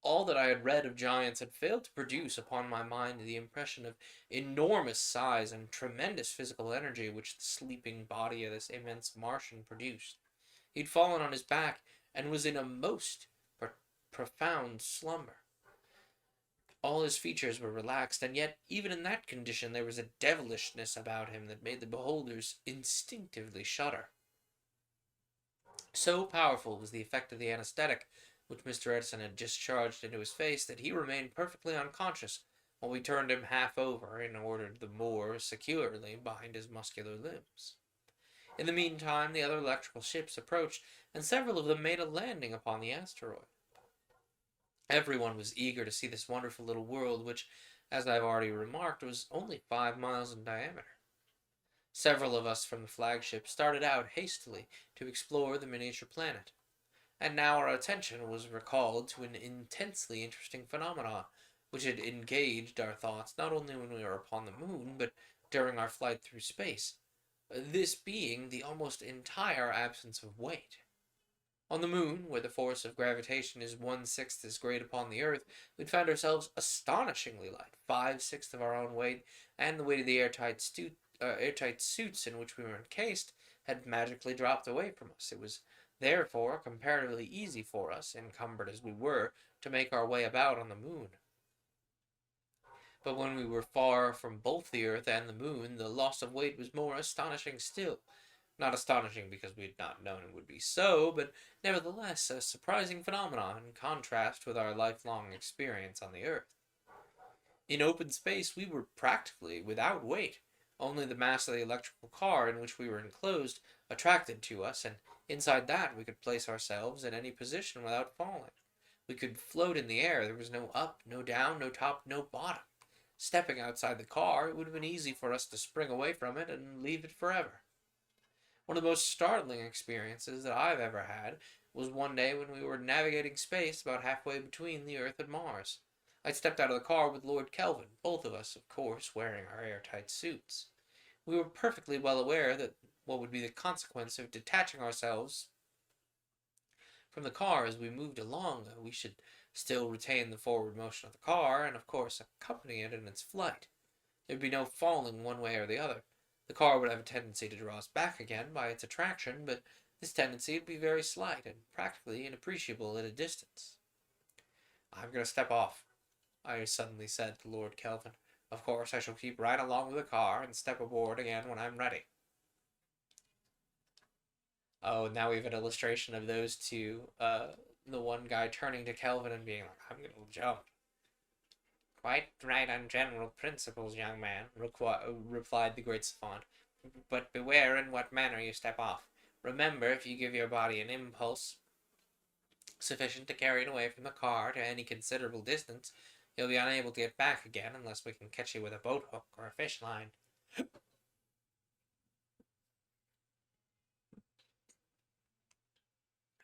All that I had read of giants had failed to produce upon my mind the impression of enormous size and tremendous physical energy which the sleeping body of this immense Martian produced. He'd fallen on his back and was in a most profound slumber. All his features were relaxed, and yet, even in that condition, there was a devilishness about him that made the beholders instinctively shudder. So powerful was the effect of the anesthetic which Mr. Edison had discharged into his face that he remained perfectly unconscious while we turned him half over in order to more securely bind his muscular limbs. In the meantime, the other electrical ships approached, and several of them made a landing upon the asteroid. Everyone was eager to see this wonderful little world, which, as I have already remarked, was only 5 miles in diameter. Several of us from the flagship started out hastily to explore the miniature planet, and now our attention was recalled to an intensely interesting phenomenon, which had engaged our thoughts not only when we were upon the moon, but during our flight through space, this being the almost entire absence of weight. On the moon, where the force of gravitation is 1/6 as great upon the earth, we found ourselves astonishingly light, 5/6 of our own weight, and the weight of the airtight suits in which we were encased had magically dropped away from us. It was therefore comparatively easy for us, encumbered as we were, to make our way about on the moon. But when we were far from both the Earth and the Moon, the loss of weight was more astonishing still. Not astonishing because we had not known it would be so, but nevertheless a surprising phenomenon in contrast with our lifelong experience on the Earth. In open space, we were practically without weight. Only the mass of the electrical car in which we were enclosed attracted to us, and inside that we could place ourselves in any position without falling. We could float in the air. There was no up, no down, no top, no bottom. Stepping outside the car, it would have been easy for us to spring away from it and leave it forever. One of the most startling experiences that I've ever had was one day when we were navigating space about halfway between the Earth and Mars. I stepped out of the car with Lord Kelvin, both of us, of course, wearing our airtight suits. We were perfectly well aware that what would be the consequence of detaching ourselves from the car as we moved along. We should still retain the forward motion of the car and, of course, accompany it in its flight. There would be no falling one way or the other. The car would have a tendency to draw us back again by its attraction, but this tendency would be very slight and practically inappreciable at a distance. "I'm going to step off," I suddenly said to Lord Kelvin. "Of course, I shall keep right along with the car and step aboard again when I'm ready." Oh, now we have an illustration of those two. The one guy turning to Kelvin and being like, "I'm going to jump." "Quite right on general principles, young man," replied the great savant. "But beware in what manner you step off. Remember, if you give your body an impulse sufficient to carry it away from the car to any considerable distance, you'll be unable to get back again unless we can catch you with a boat hook or a fish line.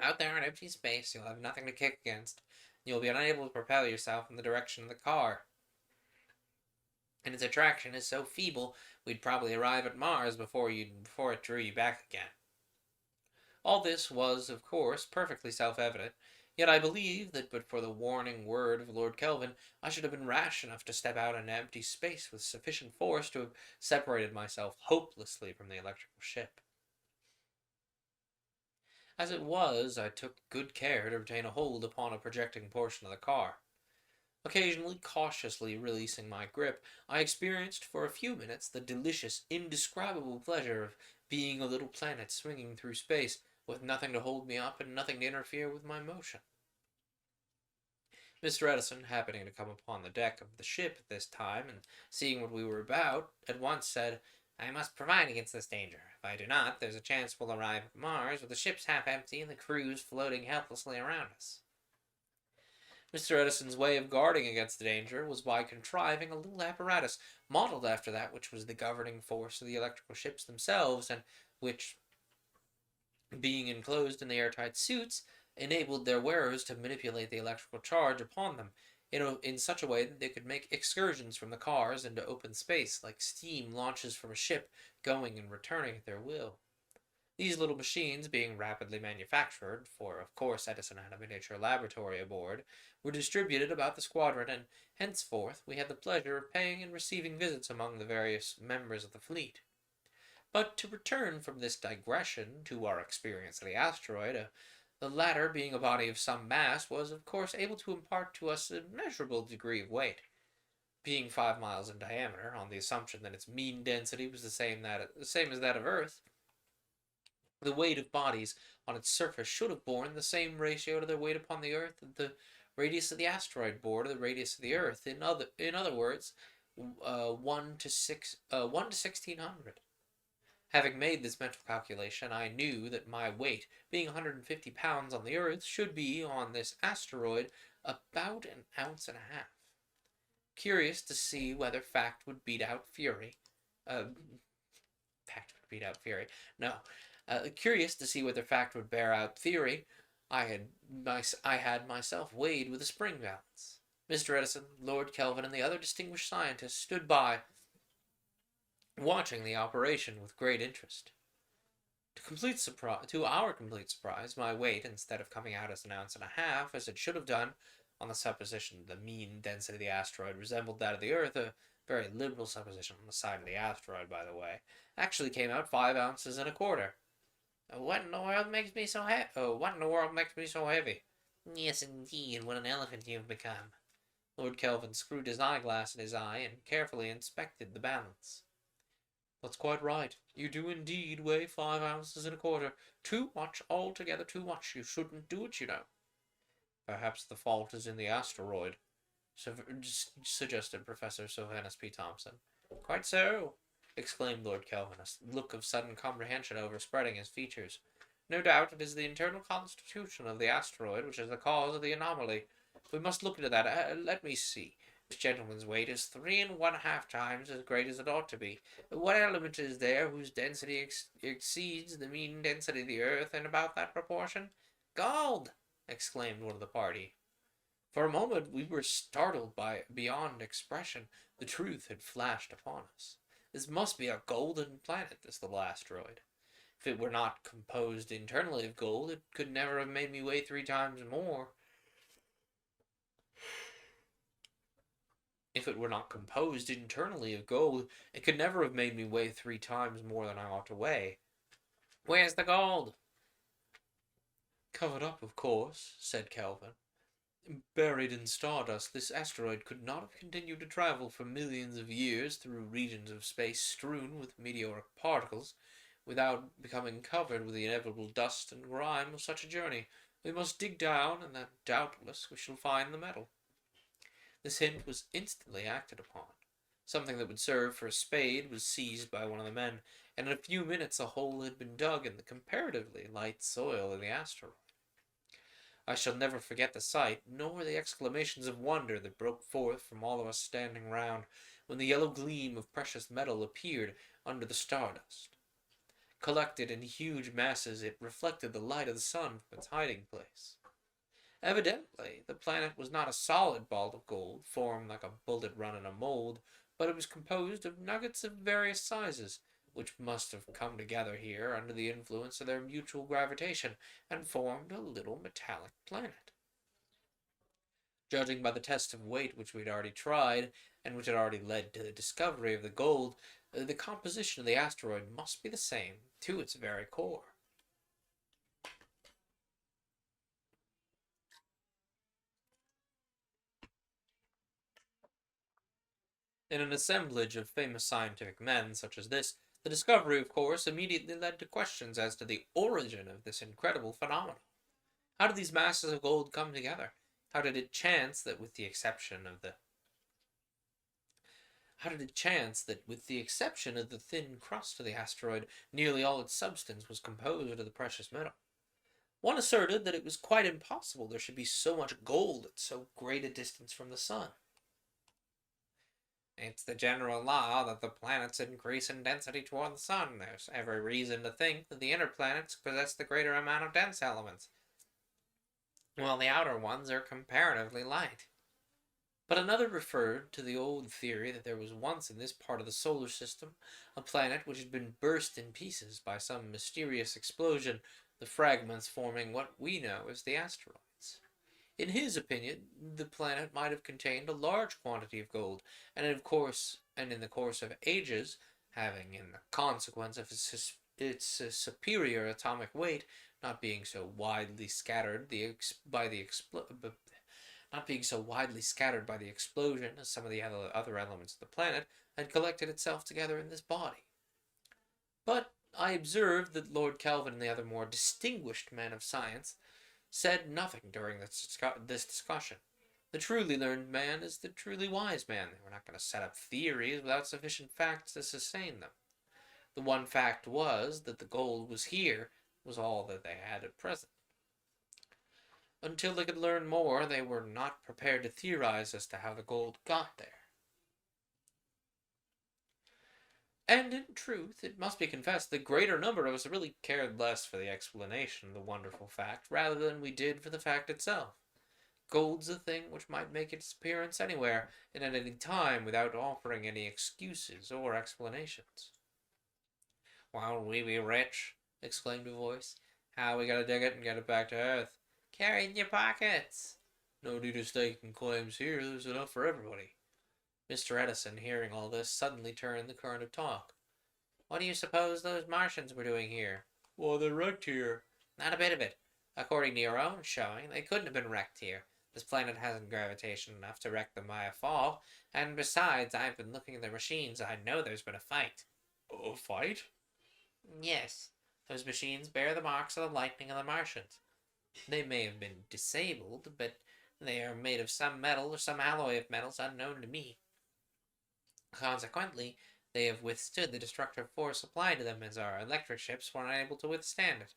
Out there in empty space, you'll have nothing to kick against. You'll be unable to propel yourself in the direction of the car. And its attraction is so feeble, we'd probably arrive at Mars before it drew you back again." All this was, of course, perfectly self-evident, yet I believe that but for the warning word of Lord Kelvin, I should have been rash enough to step out into empty space with sufficient force to have separated myself hopelessly from the electrical ship. As it was, I took good care to retain a hold upon a projecting portion of the car. Occasionally cautiously releasing my grip, I experienced for a few minutes the delicious, indescribable pleasure of being a little planet swinging through space, with nothing to hold me up and nothing to interfere with my motion. Mr. Edison, happening to come upon the deck of the ship at this time, and seeing what we were about, at once said, "I must provide against this danger. If I do not, there's a chance we'll arrive at Mars with the ships half empty and the crews floating helplessly around us." Mr. Edison's way of guarding against the danger was by contriving a little apparatus modeled after that which was the governing force of the electrical ships themselves, and which, being enclosed in the airtight suits, enabled their wearers to manipulate the electrical charge upon them in such a way that they could make excursions from the cars into open space, like steam launches from a ship going and returning at their will. These little machines, being rapidly manufactured, for of course Edison had a miniature laboratory aboard, were distributed about the squadron, and henceforth we had the pleasure of paying and receiving visits among the various members of the fleet. But to return from this digression to our experience of the asteroid, the latter, being a body of some mass, was of course able to impart to us a measurable degree of weight. Being 5 miles in diameter, on the assumption that its mean density was the same as that of Earth, the weight of bodies on its surface should have borne the same ratio to their weight upon the Earth that the radius of the asteroid bore to the radius of the Earth. In other words, 1 to 1600. Having made this mental calculation, I knew that my weight, being 150 pounds on the Earth, should be, on this asteroid, about an ounce and a half. Curious to see whether fact would beat out fury. Fact would beat out fury. No. Curious to see whether fact would bear out theory, I had myself weighed with a spring balance. Mr. Edison, Lord Kelvin, and the other distinguished scientists stood by, watching the operation with great interest. To our complete surprise, my weight, instead of coming out as an ounce and a half, as it should have done, on the supposition the mean density of the asteroid resembled that of the Earth, a very liberal supposition on the side of the asteroid, by the way, actually came out 5 ounces and a quarter. "What in the world makes me so heavy? What in the world makes me so heavy?" "Yes, indeed, what an elephant you've become." Lord Kelvin screwed his eyeglass in his eye and carefully inspected the balance. That's quite right. You do indeed weigh 5 ounces and a quarter. Too much, altogether too much. You shouldn't do it, you know. Perhaps the fault is in the asteroid, suggested Professor Sylvanus P. Thompson. Quite so, exclaimed Lord Kelvin, a look of sudden comprehension overspreading his features. No doubt it is the internal constitution of the asteroid which is the cause of the anomaly. We must look into that. Let me see. This gentleman's weight is 3½ times as great as it ought to be. What element is there whose density exceeds the mean density of the Earth in about that proportion? Gold! Exclaimed one of the party. For a moment we were startled beyond expression. The truth had flashed upon us. This must be a golden planet, this little asteroid. If it were not composed internally of gold, it could never have made me weigh 3 times more. If it were not composed internally of gold, it could never have made me weigh 3 times more than I ought to weigh. Where's the gold? Covered up, of course, said Kelvin. Buried in stardust, this asteroid could not have continued to travel for millions of years through regions of space strewn with meteoric particles without becoming covered with the inevitable dust and grime of such a journey. We must dig down, and then doubtless we shall find the metal. This hint was instantly acted upon. Something that would serve for a spade was seized by one of the men, and in a few minutes a hole had been dug in the comparatively light soil of the asteroid. I shall never forget the sight, nor the exclamations of wonder that broke forth from all of us standing round when the yellow gleam of precious metal appeared under the stardust. Collected in huge masses, it reflected the light of the sun from its hiding place. Evidently, the planet was not a solid ball of gold, formed like a bullet run in a mold, but it was composed of nuggets of various sizes, which must have come together here under the influence of their mutual gravitation, and formed a little metallic planet. Judging by the test of weight which we had already tried, and which had already led to the discovery of the gold, the composition of the asteroid must be the same to its very core. In an assemblage of famous scientific men such as this, the discovery, of course, immediately led to questions as to the origin of this incredible phenomenon. How did these masses of gold come together? How did it chance that with the exception of the thin crust of the asteroid, nearly all its substance was composed of the precious metal? One asserted that it was quite impossible there should be so much gold at so great a distance from the sun. It's the general law that the planets increase in density toward the sun. There's every reason to think that the inner planets possess the greater amount of dense elements, while the outer ones are comparatively light. But another referred to the old theory that there was once in this part of the solar system a planet which had been burst in pieces by some mysterious explosion, the fragments forming what we know as the asteroids. In his opinion, the planet might have contained a large quantity of gold, and in the course of ages, having, in consequence of its superior atomic weight, not being so widely scattered by the explosion as some of the other elements of the planet, had collected itself together in this body. But I observed that Lord Kelvin and the other more distinguished men of science said nothing during this discussion. The truly learned man is the truly wise man. They were not going to set up theories without sufficient facts to sustain them. The one fact was that the gold was here, was all that they had at present. Until they could learn more, they were not prepared to theorize as to how the gold got there. And in truth, it must be confessed, the greater number of us really cared less for the explanation of the wonderful fact, rather than we did for the fact itself. Gold's a thing which might make its appearance anywhere, and at any time, without offering any excuses or explanations. "Won't we be rich?" exclaimed a voice. "How we gotta dig it and get it back to Earth?" "Carry it in your pockets." "No need of staking claims here, there's enough for everybody." Mr. Edison, hearing all this, suddenly turned the current of talk. "What do you suppose those Martians were doing here?" "Well, they're wrecked here." "Not a bit of it. According to your own showing, they couldn't have been wrecked here. This planet hasn't gravitation enough to wreck them by a fall, and besides, I've been looking at the machines. I know there's been a fight. A fight? Yes, those machines bear the marks of the lightning of the Martians. They may have been disabled, but they are made of some metal or some alloy of metals unknown to me. Consequently, they have withstood the destructive force applied to them as our electric ships were unable to withstand it.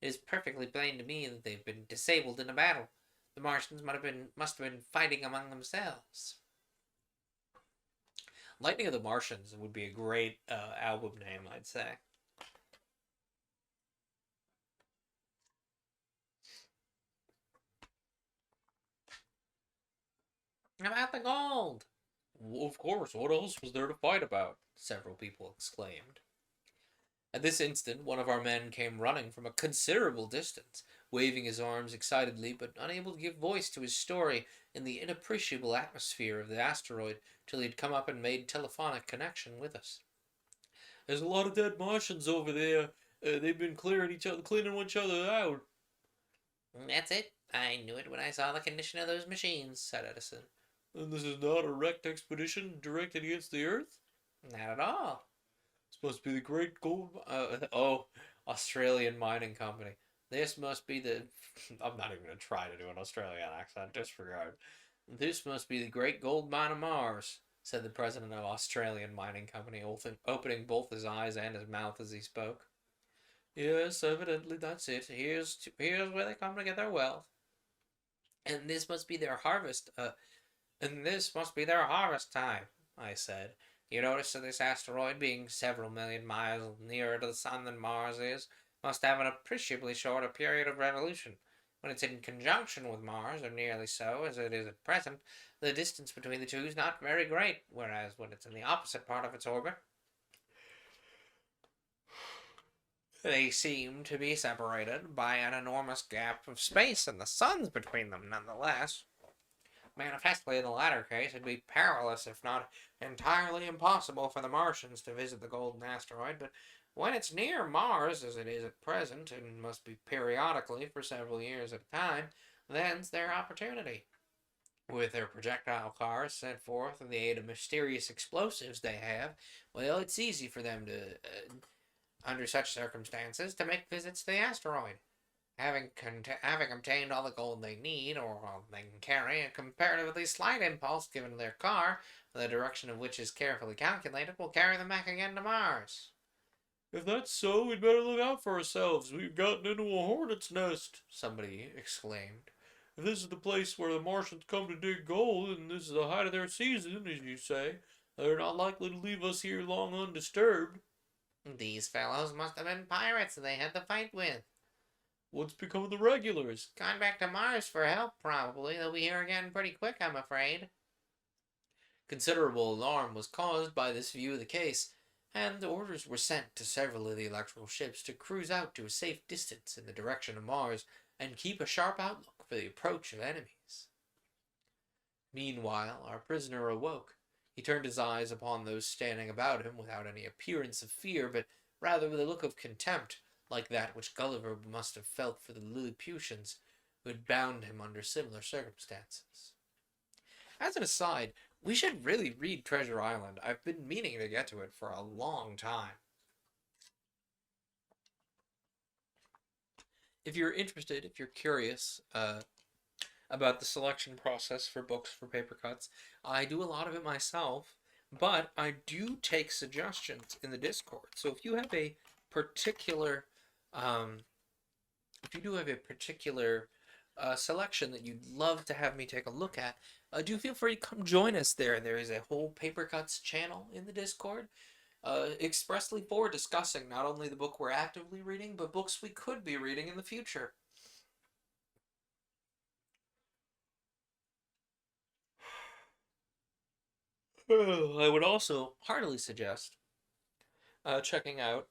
It is perfectly plain to me that they've been disabled in a battle. The Martians must have been fighting among themselves. Lightning of the Martians would be a great album name, I'd say. About the gold! Well, of course, what else was there to fight about? Several people exclaimed. At this instant, one of our men came running from a considerable distance, waving his arms excitedly, but unable to give voice to his story in the inappreciable atmosphere of the asteroid till he had come up and made telephonic connection with us. There's a lot of dead Martians over there. They've been cleaning each other out. That's it. I knew it when I saw the condition of those machines, said Edison. And this is not a wrecked expedition directed against the Earth? Not at all. This must be the great gold. Australian mining company. This must be the. I'm not even going to try to do an Australian accent. Disregard. This must be the great gold mine of Mars, said the president of Australian Mining Company, opening both his eyes and his mouth as he spoke. Yes, evidently that's it. Here's where they come to get their wealth. And this must be their harvest. And this must be their harvest time, I said. You notice that this asteroid, being several million miles nearer to the sun than Mars is, must have an appreciably shorter period of revolution. When it's in conjunction with Mars, or nearly so, as it is at present, the distance between the two is not very great, whereas when it's in the opposite part of its orbit, they seem to be separated by an enormous gap of space, and the sun's between them nonetheless. Manifestly, in the latter case, it'd be perilous, if not entirely impossible, for the Martians to visit the golden asteroid, but when it's near Mars, as it is at present, and must be periodically for several years at a time, then's their opportunity. With their projectile cars sent forth and the aid of mysterious explosives they have, well, it's easy for them to, under such circumstances, to make visits to the asteroid. Having obtained all the gold they need, or all they can carry, a comparatively slight impulse given to their car, the direction of which is carefully calculated, will carry them back again to Mars. If that's so, we'd better look out for ourselves. We've gotten into a hornet's nest, somebody exclaimed. If this is the place where the Martians come to dig gold, and this is the height of their season, as you say, they're not likely to leave us here long undisturbed. These fellows must have been pirates they had to fight with. What's become of the regulars? Gone back to Mars for help, probably. They'll be here again pretty quick, I'm afraid. Considerable alarm was caused by this view of the case, and orders were sent to several of the electrical ships to cruise out to a safe distance in the direction of Mars and keep a sharp outlook for the approach of enemies. Meanwhile, our prisoner awoke. He turned his eyes upon those standing about him without any appearance of fear, but rather with a look of contempt, like that which Gulliver must have felt for the Lilliputians who had bound him under similar circumstances. As an aside, we should really read Treasure Island. I've been meaning to get to it for a long time. If you're interested, if you're curious about the selection process for books for paper cuts, I do a lot of it myself, but I do take suggestions in the Discord. So if you have a particular selection that you'd love to have me take a look at, do feel free to come join us there. There is a whole Paper Cuts channel in the Discord, expressly for discussing not only the book we're actively reading, but books we could be reading in the future. I would also heartily suggest checking out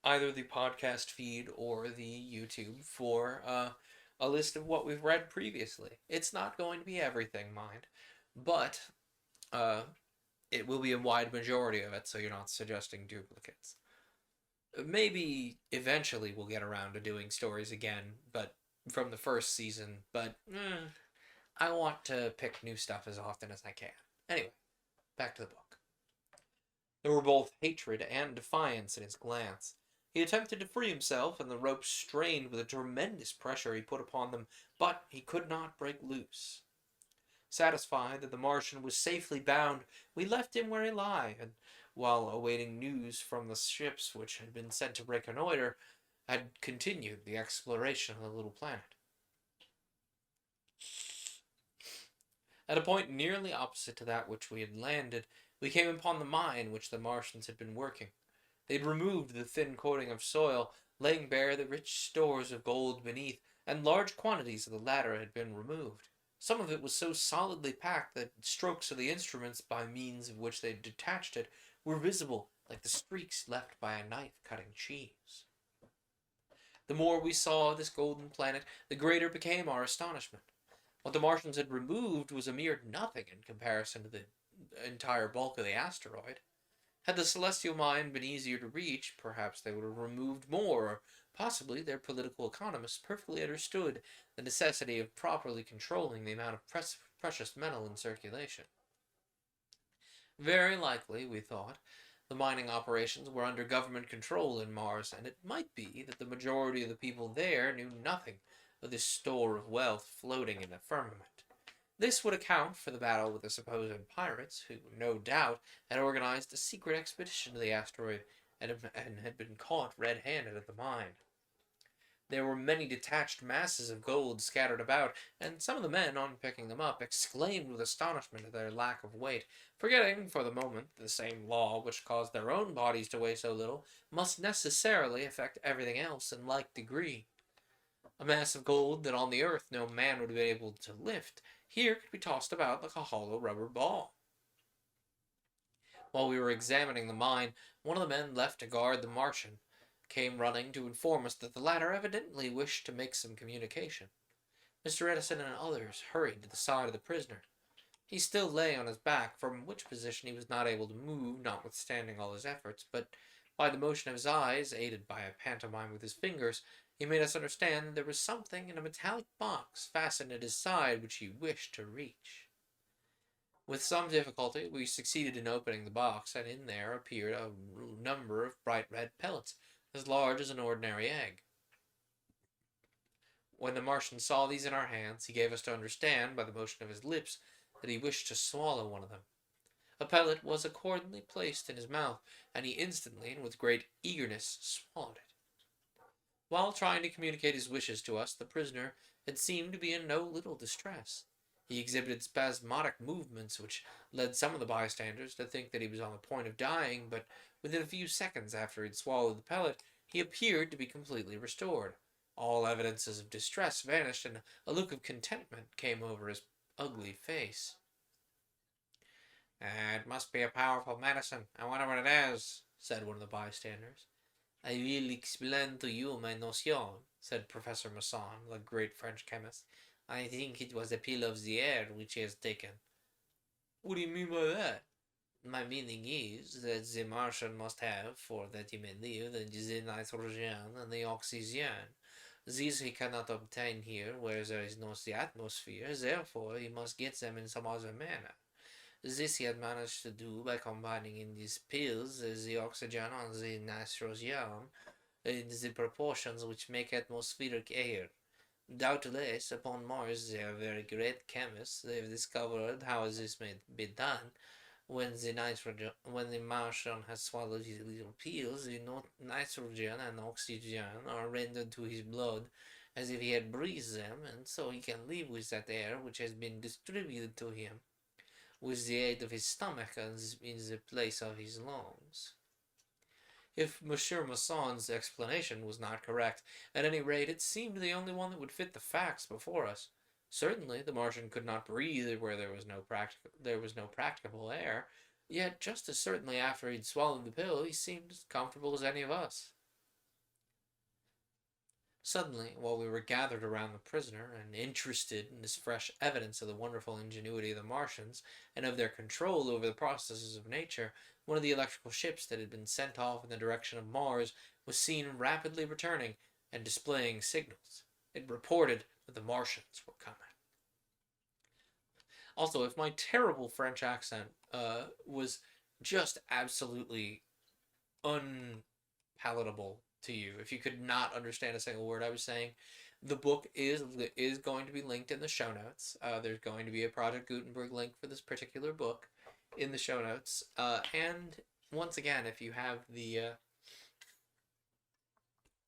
either the podcast feed or the YouTube for a list of what we've read previously. It's not going to be everything, mind, but it will be a wide majority of it, so you're not suggesting duplicates. Maybe eventually we'll get around to doing stories again, but from the first season, but I want to pick new stuff as often as I can. Anyway, back to the book. There were both hatred and defiance in his glance. He attempted to free himself, and the ropes strained with a tremendous pressure he put upon them, but he could not break loose. Satisfied that the Martian was safely bound, we left him where he lay, and while awaiting news from the ships which had been sent to reconnoiter, had continued the exploration of the little planet. At a point nearly opposite to that which we had landed, we came upon the mine which the Martians had been working. They had removed the thin coating of soil, laying bare the rich stores of gold beneath, and large quantities of the latter had been removed. Some of it was so solidly packed that strokes of the instruments by means of which they had detached it were visible like the streaks left by a knife cutting cheese. The more we saw of this golden planet, the greater became our astonishment. What the Martians had removed was a mere nothing in comparison to the entire bulk of the asteroid. Had the celestial mind been easier to reach, perhaps they would have removed more, or possibly their political economists perfectly understood the necessity of properly controlling the amount of precious metal in circulation. Very likely, we thought, the mining operations were under government control in Mars, and it might be that the majority of the people there knew nothing of this store of wealth floating in the firmament. This would account for the battle with the supposed pirates, who, no doubt, had organized a secret expedition to the asteroid and had been caught red-handed at the mine. There were many detached masses of gold scattered about, and some of the men, on picking them up, exclaimed with astonishment at their lack of weight, forgetting for the moment that the same law which caused their own bodies to weigh so little must necessarily affect everything else in like degree. A mass of gold that on the earth no man would have been able to lift, here could be tossed about like a hollow rubber ball. While we were examining the mine, one of the men left to guard the Martian came running to inform us that the latter evidently wished to make some communication. Mr. Edison and others hurried to the side of the prisoner. He still lay on his back, from which position he was not able to move, notwithstanding all his efforts, but by the motion of his eyes, aided by a pantomime with his fingers, he made us understand that there was something in a metallic box fastened at his side which he wished to reach. With some difficulty, we succeeded in opening the box, and in there appeared a number of bright red pellets, as large as an ordinary egg. When the Martian saw these in our hands, he gave us to understand, by the motion of his lips, that he wished to swallow one of them. A pellet was accordingly placed in his mouth, and he instantly and with great eagerness swallowed it. While trying to communicate his wishes to us, the prisoner had seemed to be in no little distress. He exhibited spasmodic movements which led some of the bystanders to think that he was on the point of dying, but within a few seconds after he had swallowed the pellet, he appeared to be completely restored. All evidences of distress vanished, and a look of contentment came over his ugly face. It must be a powerful medicine. I wonder what it is, said one of the bystanders. I will explain to you my notion, said Professor Masson, the great French chemist. I think it was a pill of the air which he has taken. What do you mean by that? My meaning is that the Martian must have, for that he may live, the nitrogen and the oxygen. These he cannot obtain here, where there is no atmosphere, therefore he must get them in some other manner. This he had managed to do by combining in these pills the oxygen and the nitrogen in the proportions which make atmospheric air. Doubtless, upon Mars they are very great chemists. They have discovered how this may be done. When the Martian has swallowed his little pills, the nitrogen and oxygen are rendered to his blood as if he had breathed them, and so he can live with that air which has been distributed to him, with the aid of his stomach as in the place of his lungs. If Monsieur Masson's explanation was not correct, at any rate it seemed the only one that would fit the facts before us. Certainly the Martian could not breathe where there was no practicable air, yet just as certainly after he'd swallowed the pill he seemed as comfortable as any of us. Suddenly, while we were gathered around the prisoner, and interested in this fresh evidence of the wonderful ingenuity of the Martians, and of their control over the processes of nature, one of the electrical ships that had been sent off in the direction of Mars was seen rapidly returning and displaying signals. It reported that the Martians were coming. Also, if my terrible French accent was just absolutely unpalatable to you, if you could not understand a single word I was saying, the book is going to be linked in the show notes. There's going to be a Project Gutenberg link for this particular book in the show notes. And once again, if you have the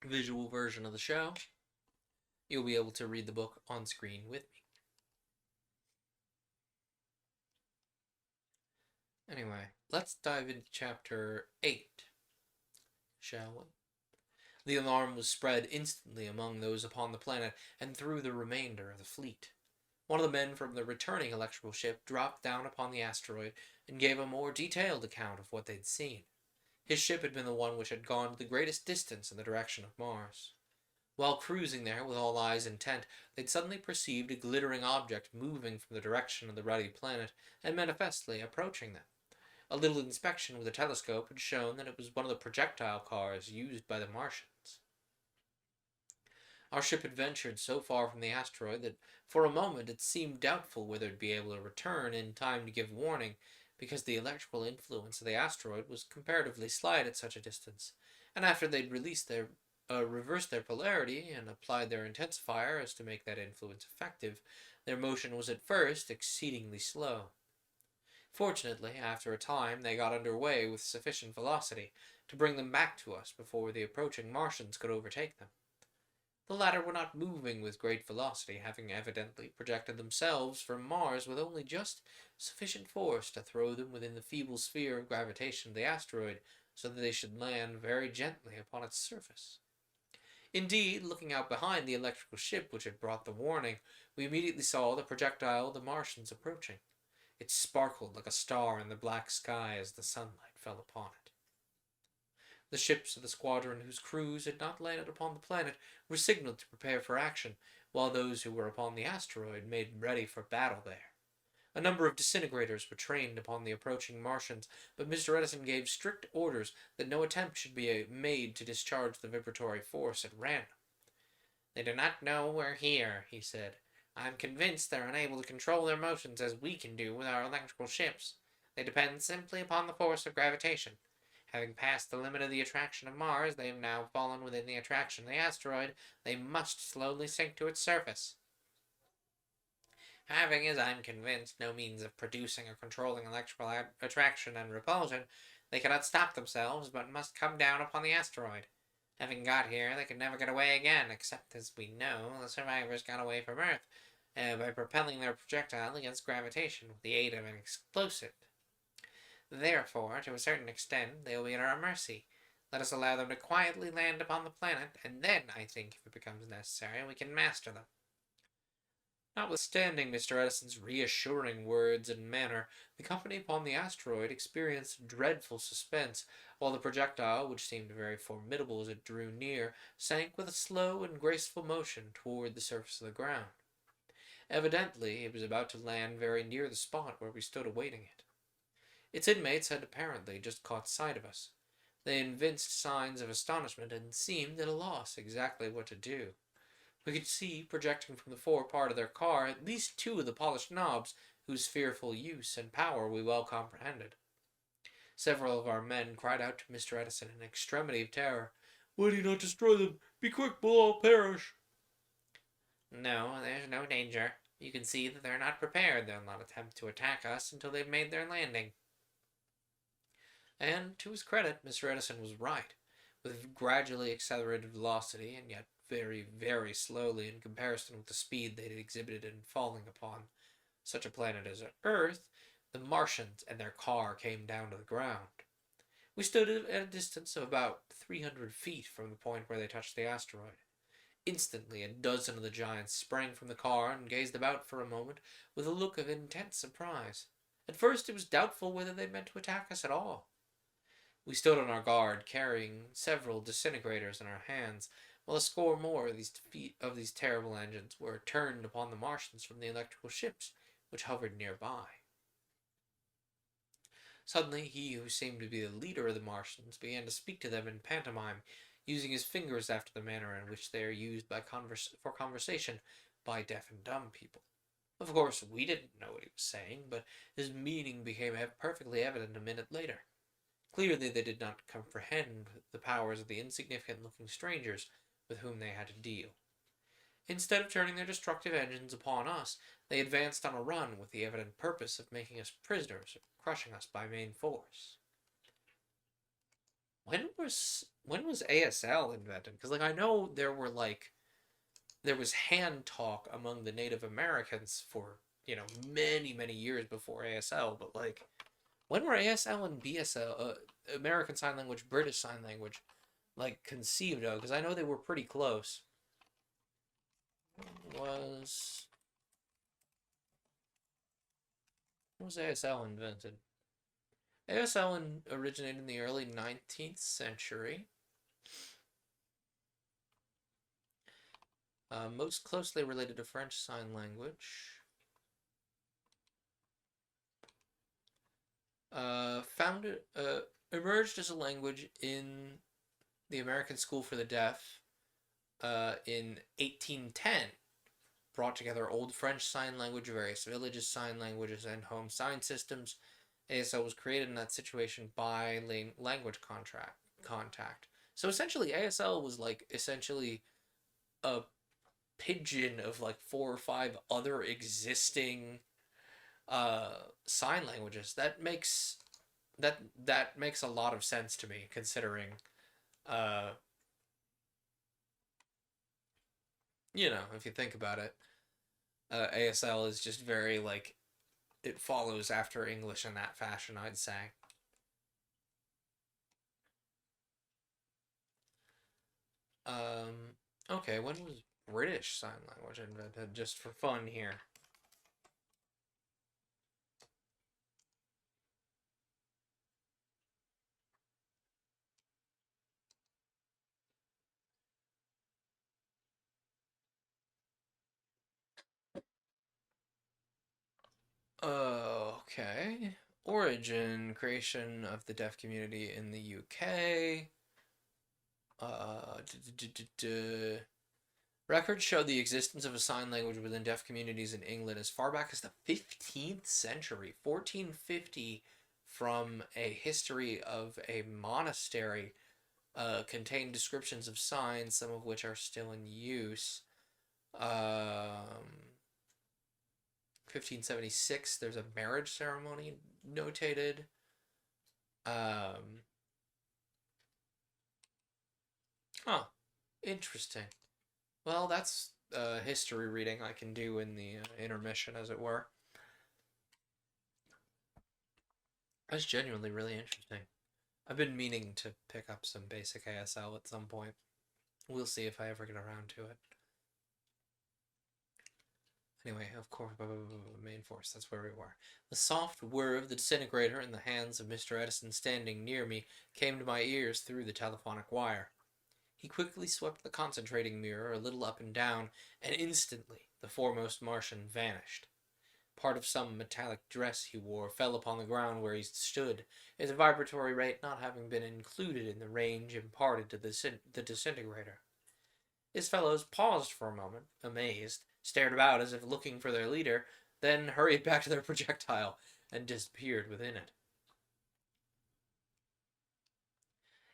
visual version of the show, you'll be able to read the book on screen with me. Anyway, let's dive into chapter 8, shall we? The alarm was spread instantly among those upon the planet and through the remainder of the fleet. One of the men from the returning electrical ship dropped down upon the asteroid and gave a more detailed account of what they'd seen. His ship had been the one which had gone the greatest distance in the direction of Mars. While cruising there with all eyes intent, they'd suddenly perceived a glittering object moving from the direction of the ruddy planet and manifestly approaching them. A little inspection with a telescope had shown that it was one of the projectile cars used by the Martians. Our ship had ventured so far from the asteroid that for a moment it seemed doubtful whether it would be able to return in time to give warning, because the electrical influence of the asteroid was comparatively slight at such a distance, and after they'd reversed their polarity and applied their intensifier as to make that influence effective, their motion was at first exceedingly slow. Fortunately, after a time, they got under way with sufficient velocity to bring them back to us before the approaching Martians could overtake them. The latter were not moving with great velocity, having evidently projected themselves from Mars with only just sufficient force to throw them within the feeble sphere of gravitation of the asteroid, so that they should land very gently upon its surface. Indeed, looking out behind the electrical ship which had brought the warning, we immediately saw the projectile of the Martians approaching. It sparkled like a star in the black sky as the sunlight fell upon it. The ships of the squadron whose crews had not landed upon the planet were signaled to prepare for action, while those who were upon the asteroid made ready for battle there. A number of disintegrators were trained upon the approaching Martians, but Mr. Edison gave strict orders that no attempt should be made to discharge the vibratory force at random. "They do not know we're here," he said. "I'm convinced they're unable to control their motions as we can do with our electrical ships. They depend simply upon the force of gravitation. Having passed the limit of the attraction of Mars, they have now fallen within the attraction of the asteroid. They must slowly sink to its surface. Having, as I'm convinced, no means of producing or controlling electrical attraction and repulsion, they cannot stop themselves, but must come down upon the asteroid. Having got here, they can never get away again, except, as we know, the survivors got away from Earth by propelling their projectile against gravitation with the aid of an explosive. Therefore, to a certain extent, they will be at our mercy. Let us allow them to quietly land upon the planet, and then, I think, if it becomes necessary, we can master them." Notwithstanding Mr. Edison's reassuring words and manner, the company upon the asteroid experienced dreadful suspense, while the projectile, which seemed very formidable as it drew near, sank with a slow and graceful motion toward the surface of the ground. Evidently, it was about to land very near the spot where we stood awaiting it. Its inmates had apparently just caught sight of us. They evinced signs of astonishment and seemed at a loss exactly what to do. We could see, projecting from the fore part of their car, at least two of the polished knobs, whose fearful use and power we well comprehended. Several of our men cried out to Mr. Edison in an extremity of terror, "Why do you not destroy them? Be quick, we'll all perish." "No, there's no danger. You can see that they're not prepared. They'll not attempt to attack us until they've made their landing." And, to his credit, Mr. Edison was right. With gradually accelerated velocity, and yet very, very slowly in comparison with the speed they had exhibited in falling upon such a planet as Earth, the Martians and their car came down to the ground. We stood at a distance of about 300 feet from the point where they touched the asteroid. Instantly, a dozen of the giants sprang from the car and gazed about for a moment with a look of intense surprise. At first, it was doubtful whether they meant to attack us at all. We stood on our guard, carrying several disintegrators in our hands, while a score more of these terrible engines were turned upon the Martians from the electrical ships which hovered nearby. Suddenly, he who seemed to be the leader of the Martians began to speak to them in pantomime, using his fingers after the manner in which they are used for conversation by deaf and dumb people. Of course, we didn't know what he was saying, but his meaning became perfectly evident a minute later. Clearly, they did not comprehend the powers of the insignificant-looking strangers with whom they had to deal. Instead of turning their destructive engines upon us, they advanced on a run with the evident purpose of making us prisoners or crushing us by main force. When was ASL invented? Because I know there was hand talk among the Native Americans for many years before ASL, but when were ASL and BSL, American Sign Language, British Sign Language, conceived of? Because I know they were pretty close. Was when was ASL invented? ASL originated in the early 19th century. Most closely related to French Sign Language. Founded, emerged as a language in the American School for the Deaf in 1810. Brought together Old French Sign Language, various villages sign languages, and home sign systems. ASL was created in that situation by language contact. So essentially, ASL was essentially a pigeon of 4 or 5 other existing sign languages. That makes a lot of sense to me, considering uh if you think about it, ASL is just very it follows after English in that fashion, I'd say. Okay, when was British Sign Language invented? Just for fun here. Okay. Origin, creation of the deaf community in the UK. Uh, Records show the existence of a sign language within deaf communities in England as far back as the 15th century, 1450, from a history of a monastery contained descriptions of signs, some of which are still in use. 1576, there's a marriage ceremony notated. Um, huh, interesting. Well, that's history reading I can do in the intermission, as it were. That's genuinely really interesting. I've been meaning to pick up some basic ASL at some point. We'll see if I ever get around to it. Anyway, of course, main force, that's where we were. The soft whir of the disintegrator in the hands of Mr. Edison standing near me came to my ears through the telephonic wire. He quickly swept the concentrating mirror a little up and down, and instantly the foremost Martian vanished. Part of some metallic dress he wore fell upon the ground where he stood, his vibratory rate not having been included in the range imparted to the disintegrator. His fellows paused for a moment, amazed, stared about as if looking for their leader, then hurried back to their projectile and disappeared within it.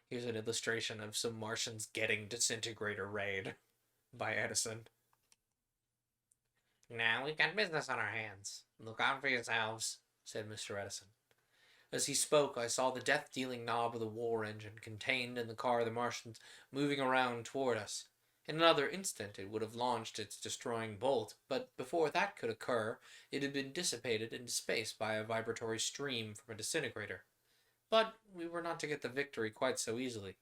Here's an illustration of some Martians getting disintegrator raid by Edison. Now we've got business on our hands. Look out for yourselves, said Mr. Edison. As he spoke, I saw the death-dealing knob of the war engine contained in the car of the Martians moving around toward us. In another instant it would have launched its destroying bolt, but before that could occur, it had been dissipated into space by a vibratory stream from a disintegrator. But we were not to get the victory quite so easily.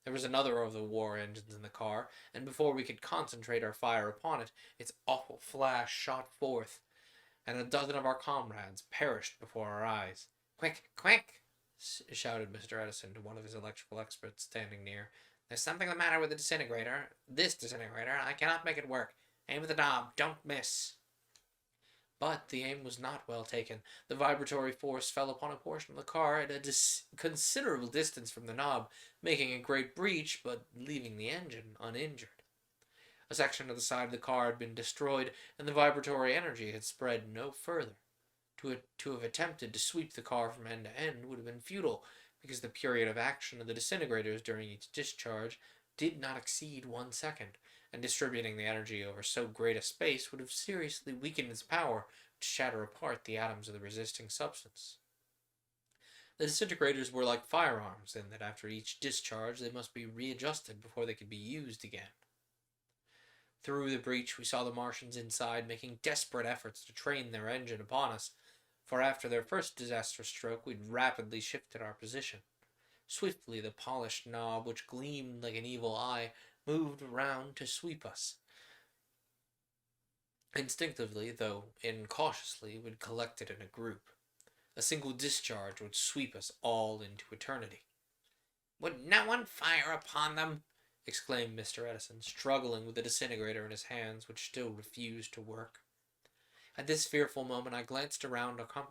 There was another of the war engines in the car, and before we could concentrate our fire upon it, its awful flash shot forth, and a dozen of our comrades perished before our eyes. "Quick, quick!" shouted Mr. Edison to one of his electrical experts standing near. "There's something the matter with the disintegrator. This disintegrator. I cannot make it work. Aim at the knob. Don't miss." But the aim was not well taken. The vibratory force fell upon a portion of the car at a considerable distance from the knob, making a great breach, but leaving the engine uninjured. A section of the side of the car had been destroyed, and the vibratory energy had spread no further. To have attempted to sweep the car from end to end would have been futile, because the period of action of the disintegrators during each discharge did not exceed 1 second, and distributing the energy over so great a space would have seriously weakened its power to shatter apart the atoms of the resisting substance. The disintegrators were like firearms, in that after each discharge they must be readjusted before they could be used again. Through the breach we saw the Martians inside making desperate efforts to train their engine upon us, for after their first disastrous stroke we'd rapidly shifted our position. Swiftly the polished knob, which gleamed like an evil eye, moved round to sweep us. Instinctively, though incautiously, we'd collected in a group. A single discharge would sweep us all into eternity. "Would no one fire upon them?" exclaimed Mr. Edison, struggling with the disintegrator in his hands, which still refused to work. At this fearful moment I glanced around upon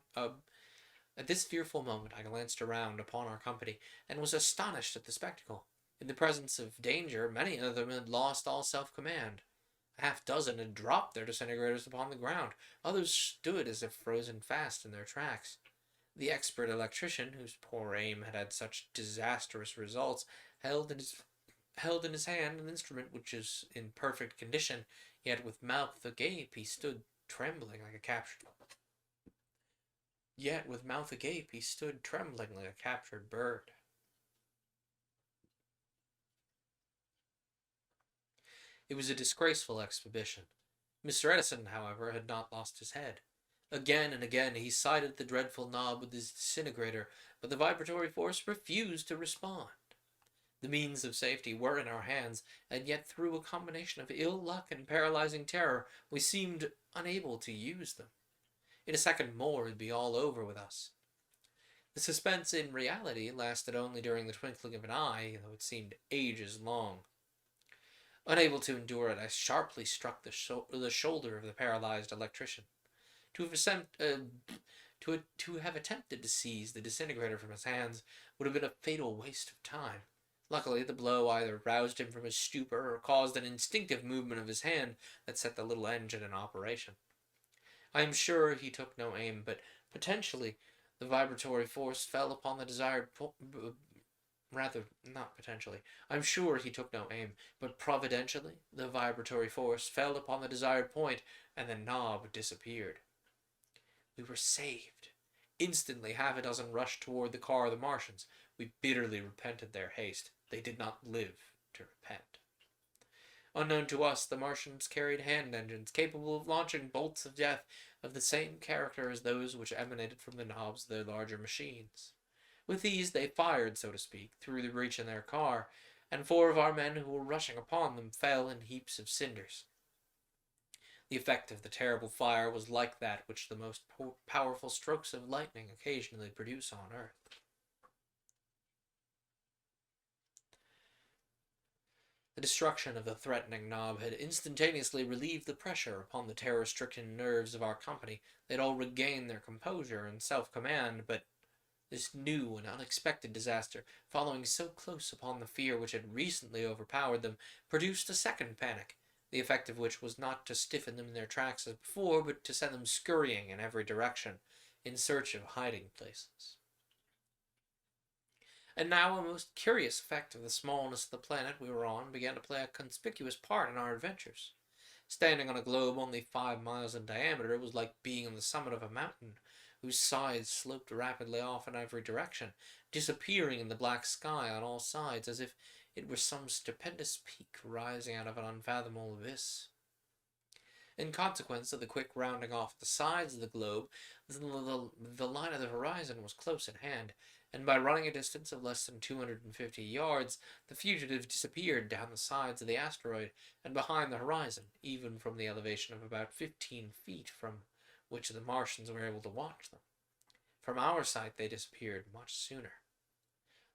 our company, and was astonished at the spectacle. In the presence of danger, many of them had lost all self-command. A half-dozen had dropped their disintegrators upon the ground. Others stood as if frozen fast in their tracks. The expert electrician, whose poor aim had had such disastrous results, held in his hand an instrument which was in perfect condition, yet with mouth agape he stood trembling like a captured bird. It was a disgraceful exhibition. Mr. Edison, however, had not lost his head. Again and again he sighted the dreadful knob with his disintegrator, but the vibratory force refused to respond. The means of safety were in our hands, and yet through a combination of ill luck and paralyzing terror, we seemed unable to use them. In a second more it would be all over with us. The suspense in reality lasted only during the twinkling of an eye, though it seemed ages long. Unable to endure it, I sharply struck the shoulder of the paralyzed electrician. To have attempted to seize the disintegrator from his hands would have been a fatal waste of time. Luckily, the blow either roused him from his stupor or caused an instinctive movement of his hand that set the little engine in operation. I am sure he took no aim, but potentially the vibratory force fell upon the desired not potentially. I'm sure he took no aim, but providentially the vibratory force fell upon the desired point, and the knob disappeared. We were saved. Instantly, half a dozen rushed toward the car of the Martians. We bitterly repented their haste. They did not live to repent. Unknown to us, the Martians carried hand engines capable of launching bolts of death of the same character as those which emanated from the knobs of their larger machines. With these they fired, so to speak, through the breach in their car, and 4 of our men who were rushing upon them fell in heaps of cinders. The effect of the terrible fire was like that which the most powerful strokes of lightning occasionally produce on earth. The destruction of the threatening knob had instantaneously relieved the pressure upon the terror-stricken nerves of our company. They had all regained their composure and self-command, but this new and unexpected disaster, following so close upon the fear which had recently overpowered them, produced a second panic, the effect of which was not to stiffen them in their tracks as before, but to send them scurrying in every direction, in search of hiding places. And now a most curious effect of the smallness of the planet we were on began to play a conspicuous part in our adventures. Standing on a globe only 5 miles in diameter was like being on the summit of a mountain, whose sides sloped rapidly off in every direction, disappearing in the black sky on all sides, as if it were some stupendous peak rising out of an unfathomable abyss. In consequence of the quick rounding off the sides of the globe, the line of the horizon was close at hand, and by running a distance of less than 250 yards, the fugitive disappeared down the sides of the asteroid and behind the horizon, even from the elevation of about 15 feet from which the Martians were able to watch them. From our sight they disappeared much sooner.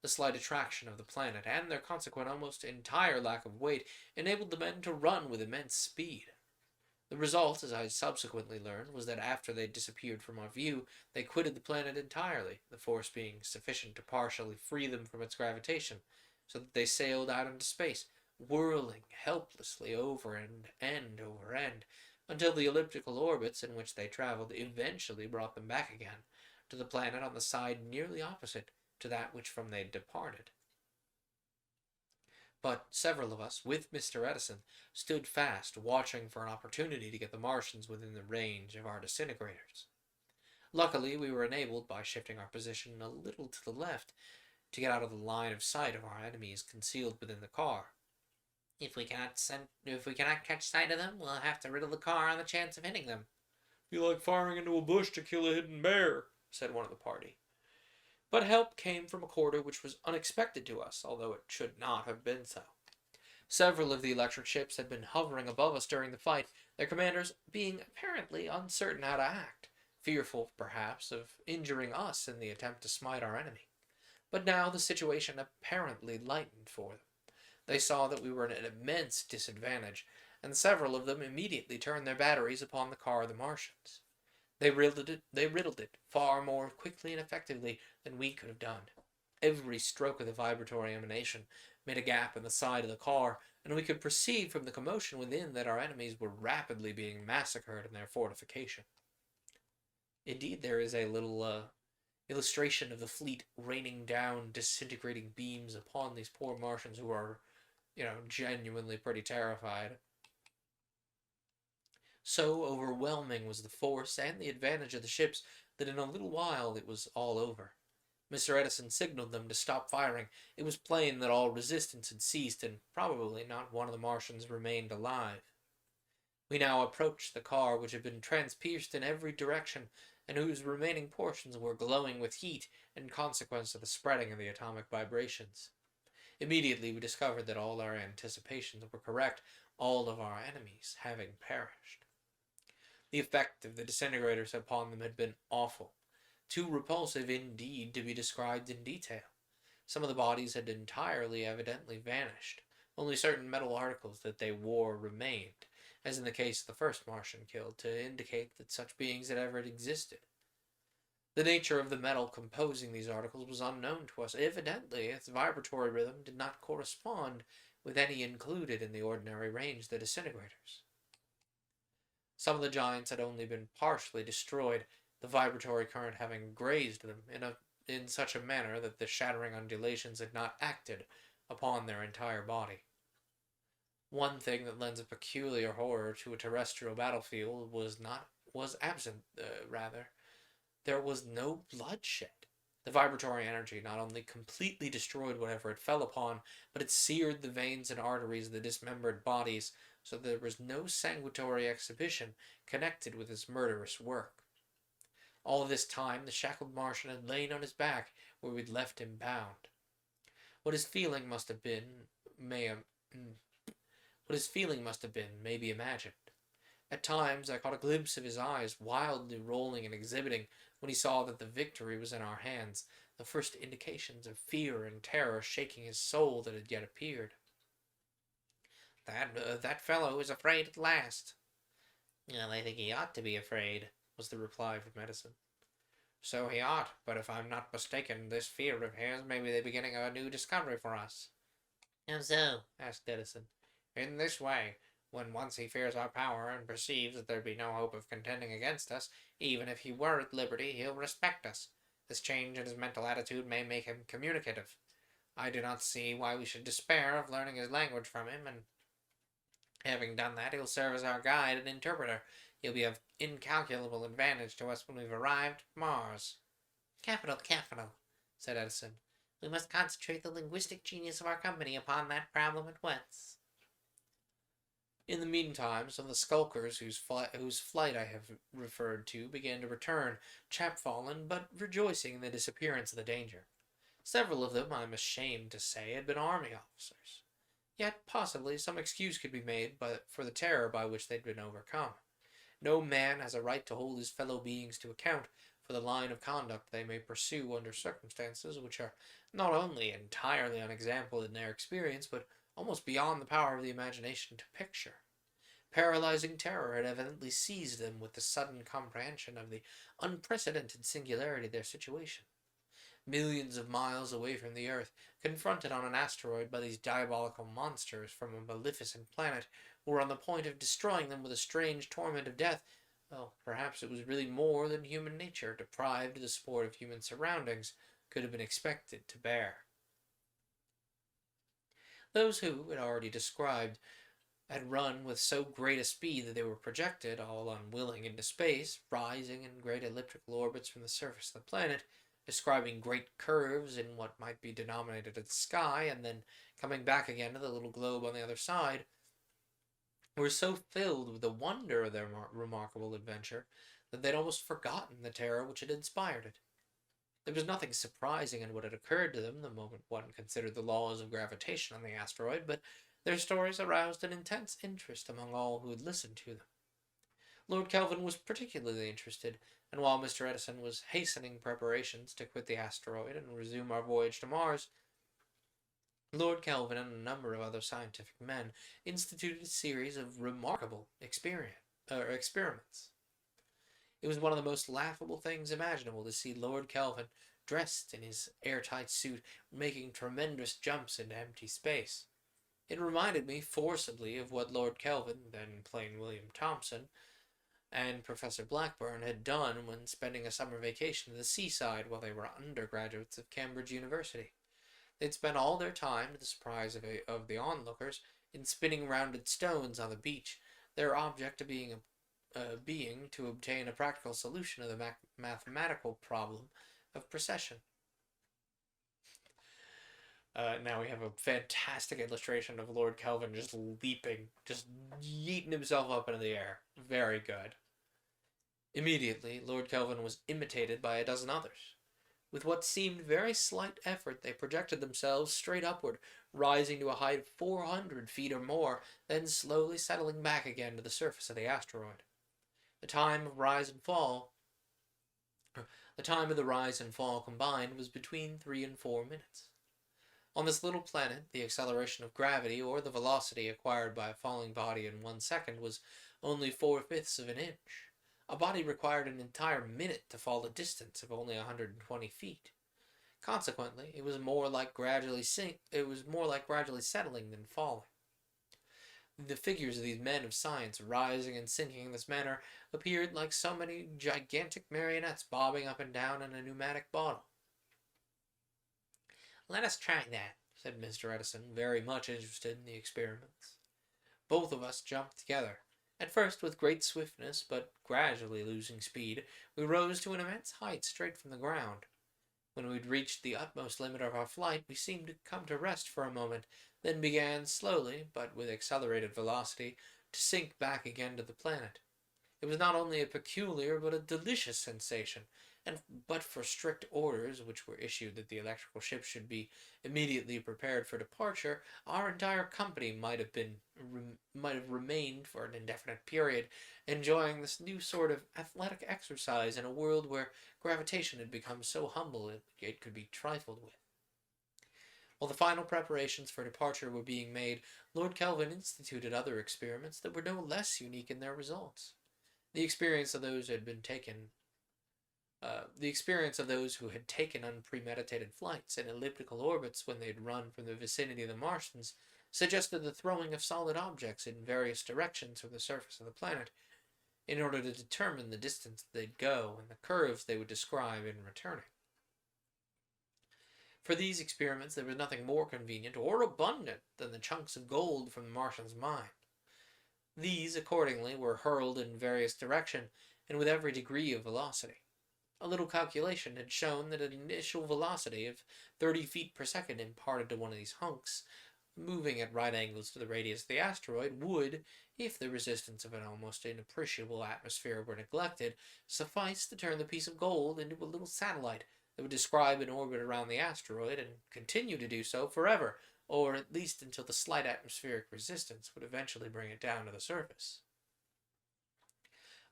The slight attraction of the planet and their consequent almost entire lack of weight enabled the men to run with immense speed. The result, as I subsequently learned, was that after they disappeared from our view, they quitted the planet entirely, the force being sufficient to partially free them from its gravitation, so that they sailed out into space, whirling helplessly over end over end, until the elliptical orbits in which they traveled eventually brought them back again to the planet on the side nearly opposite to that which from they departed. But several of us, with Mr. Edison, stood fast, watching for an opportunity to get the Martians within the range of our disintegrators. Luckily, we were enabled, by shifting our position a little to the left, to get out of the line of sight of our enemies concealed within the car. If we cannot catch sight of them, we'll have to riddle the car on the chance of hitting them. "Be like firing into a bush to kill a hidden bear," said one of the party. But help came from a quarter which was unexpected to us, although it should not have been so. Several of the electric ships had been hovering above us during the fight, their commanders being apparently uncertain how to act, fearful, perhaps, of injuring us in the attempt to smite our enemy. But now the situation apparently lightened for them. They saw that we were at an immense disadvantage, and several of them immediately turned their batteries upon the car of the Martians. They riddled it far more quickly and effectively than we could have done. Every stroke of the vibratory emanation made a gap in the side of the car, and we could perceive from the commotion within that our enemies were rapidly being massacred in their fortification. Indeed, there is a little illustration of the fleet raining down disintegrating beams upon these poor Martians who are, genuinely pretty terrified. So overwhelming was the force and the advantage of the ships that in a little while it was all over. Mr. Edison signaled them to stop firing. It was plain that all resistance had ceased, and probably not one of the Martians remained alive. We now approached the car, which had been transpierced in every direction, and whose remaining portions were glowing with heat in consequence of the spreading of the atomic vibrations. Immediately we discovered that all our anticipations were correct, all of our enemies having perished. The effect of the disintegrators upon them had been awful, too repulsive indeed to be described in detail. Some of the bodies had entirely evidently vanished. Only certain metal articles that they wore remained, as in the case of the first Martian killed, to indicate that such beings had ever existed. The nature of the metal composing these articles was unknown to us. Evidently, its vibratory rhythm did not correspond with any included in the ordinary range of the disintegrators. Some of the giants had only been partially destroyed, the vibratory current having grazed them in such a manner that the shattering undulations had not acted upon their entire body. One thing that lends a peculiar horror to a terrestrial battlefield was absent. There was no bloodshed. The vibratory energy not only completely destroyed whatever it fell upon, but it seared the veins and arteries of the dismembered bodies, so that there was no sanguinary exhibition connected with his murderous work. All this time the shackled Martian had lain on his back where we'd left him bound. What his feeling must have been may be imagined. At times I caught a glimpse of his eyes wildly rolling and exhibiting when he saw that the victory was in our hands, the first indications of fear and terror shaking his soul that had yet appeared. That fellow is afraid at last. Well, I think he ought to be afraid, was the reply from Edison. So he ought, but if I'm not mistaken, this fear of his may be the beginning of a new discovery for us. How so? Asked Edison. In this way, when once he fears our power and perceives that there be no hope of contending against us, even if he were at liberty, he'll respect us. This change in his mental attitude may make him communicative. I do not see why we should despair of learning his language from him, and having done that, he'll serve as our guide and interpreter. He'll be of incalculable advantage to us when we've arrived at Mars. Capital, said Edison. We must concentrate the linguistic genius of our company upon that problem at once. In the meantime, some of the skulkers whose flight I have referred to began to return, chapfallen, but rejoicing in the disappearance of the danger. Several of them, I'm ashamed to say, had been army officers. Yet possibly some excuse could be made for the terror by which they'd been overcome. No man has a right to hold his fellow beings to account for the line of conduct they may pursue under circumstances which are not only entirely unexampled in their experience, but almost beyond the power of the imagination to picture. Paralyzing terror had evidently seized them with the sudden comprehension of the unprecedented singularity of their situation. millions of miles away from the Earth, confronted on an asteroid by these diabolical monsters from a maleficent planet who were on the point of destroying them with a strange torment of death, well, perhaps it was really more than human nature, deprived of the support of human surroundings, could have been expected to bear. Those who, it already described, had run with so great a speed that they were projected, all unwilling, into space, rising in great elliptical orbits from the surface of the planet, describing great curves in what might be denominated as the sky, and then coming back again to the little globe on the other side, were so filled with the wonder of their remarkable adventure that they'd almost forgotten the terror which had inspired it. There was nothing surprising in what had occurred to them the moment one considered the laws of gravitation on the asteroid, but their stories aroused an intense interest among all who had listened to them. Lord Kelvin was particularly interested, and while Mr. Edison was hastening preparations to quit the asteroid and resume our voyage to Mars, Lord Kelvin and a number of other scientific men instituted a series of remarkable experiments. It was one of the most laughable things imaginable to see Lord Kelvin, dressed in his airtight suit, making tremendous jumps into empty space. It reminded me forcibly of what Lord Kelvin, then plain William Thomson, and Professor Blackburn had done when spending a summer vacation at the seaside while they were undergraduates of Cambridge University. They'd spent all their time, to the surprise of the onlookers, in spinning rounded stones on the beach, their object being to obtain a practical solution of the mathematical problem of precession. Now we have a fantastic illustration of Lord Kelvin just leaping, just yeeting himself up into the air. Very good. Immediately, Lord Kelvin was imitated by a dozen others. With what seemed very slight effort, they projected themselves straight upward, rising to a height of 400 feet or more, then slowly settling back again to the surface of the asteroid. The time of the rise and fall combined was between 3 and 4 minutes. On this little planet, the acceleration of gravity, or the velocity acquired by a falling body in 1 second, was only 4/5 of an inch. A body required an entire minute to fall a distance of only 120 feet. Consequently, it was more like gradually settling than falling. The figures of these men of science, rising and sinking in this manner, appeared like so many gigantic marionettes bobbing up and down in a pneumatic bottle. "Let us try that," said Mr. Edison, very much interested in the experiments. Both of us jumped together. At first with great swiftness, but gradually losing speed, we rose to an immense height straight from the ground. When we'd reached the utmost limit of our flight, we seemed to come to rest for a moment, then began slowly, but with accelerated velocity, to sink back again to the planet. It was not only a peculiar but a delicious sensation, and but for strict orders which were issued that the electrical ship should be immediately prepared for departure, our entire company might have remained for an indefinite period, enjoying this new sort of athletic exercise in a world where gravitation had become so humble it could be trifled with. While the final preparations for departure were being made, Lord Kelvin instituted other experiments that were no less unique in their results. The experience of those who had taken unpremeditated flights in elliptical orbits when they had run from the vicinity of the Martians suggested the throwing of solid objects in various directions from the surface of the planet, in order to determine the distance they'd go and the curves they would describe in returning. For these experiments there was nothing more convenient or abundant than the chunks of gold from the Martian's mine. These, accordingly, were hurled in various directions and with every degree of velocity. A little calculation had shown that an initial velocity of 30 feet per second imparted to one of these hunks, moving at right angles to the radius of the asteroid, would, if the resistance of an almost inappreciable atmosphere were neglected, suffice to turn the piece of gold into a little satellite that would describe an orbit around the asteroid and continue to do so forever, or at least until the slight atmospheric resistance would eventually bring it down to the surface.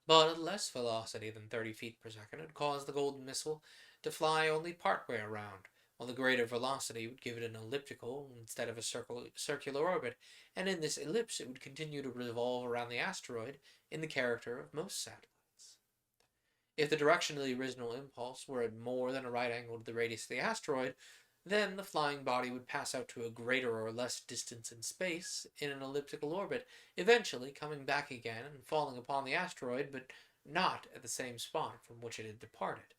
But less velocity than 30 feet per second had caused the golden missile to fly only partway around, while the greater velocity would give it an elliptical instead of a circular orbit, and in this ellipse it would continue to revolve around the asteroid in the character of most satellites. If the direction of the original impulse were at more than a right angle to the radius of the asteroid, then the flying body would pass out to a greater or less distance in space in an elliptical orbit, eventually coming back again and falling upon the asteroid, but not at the same spot from which it had departed.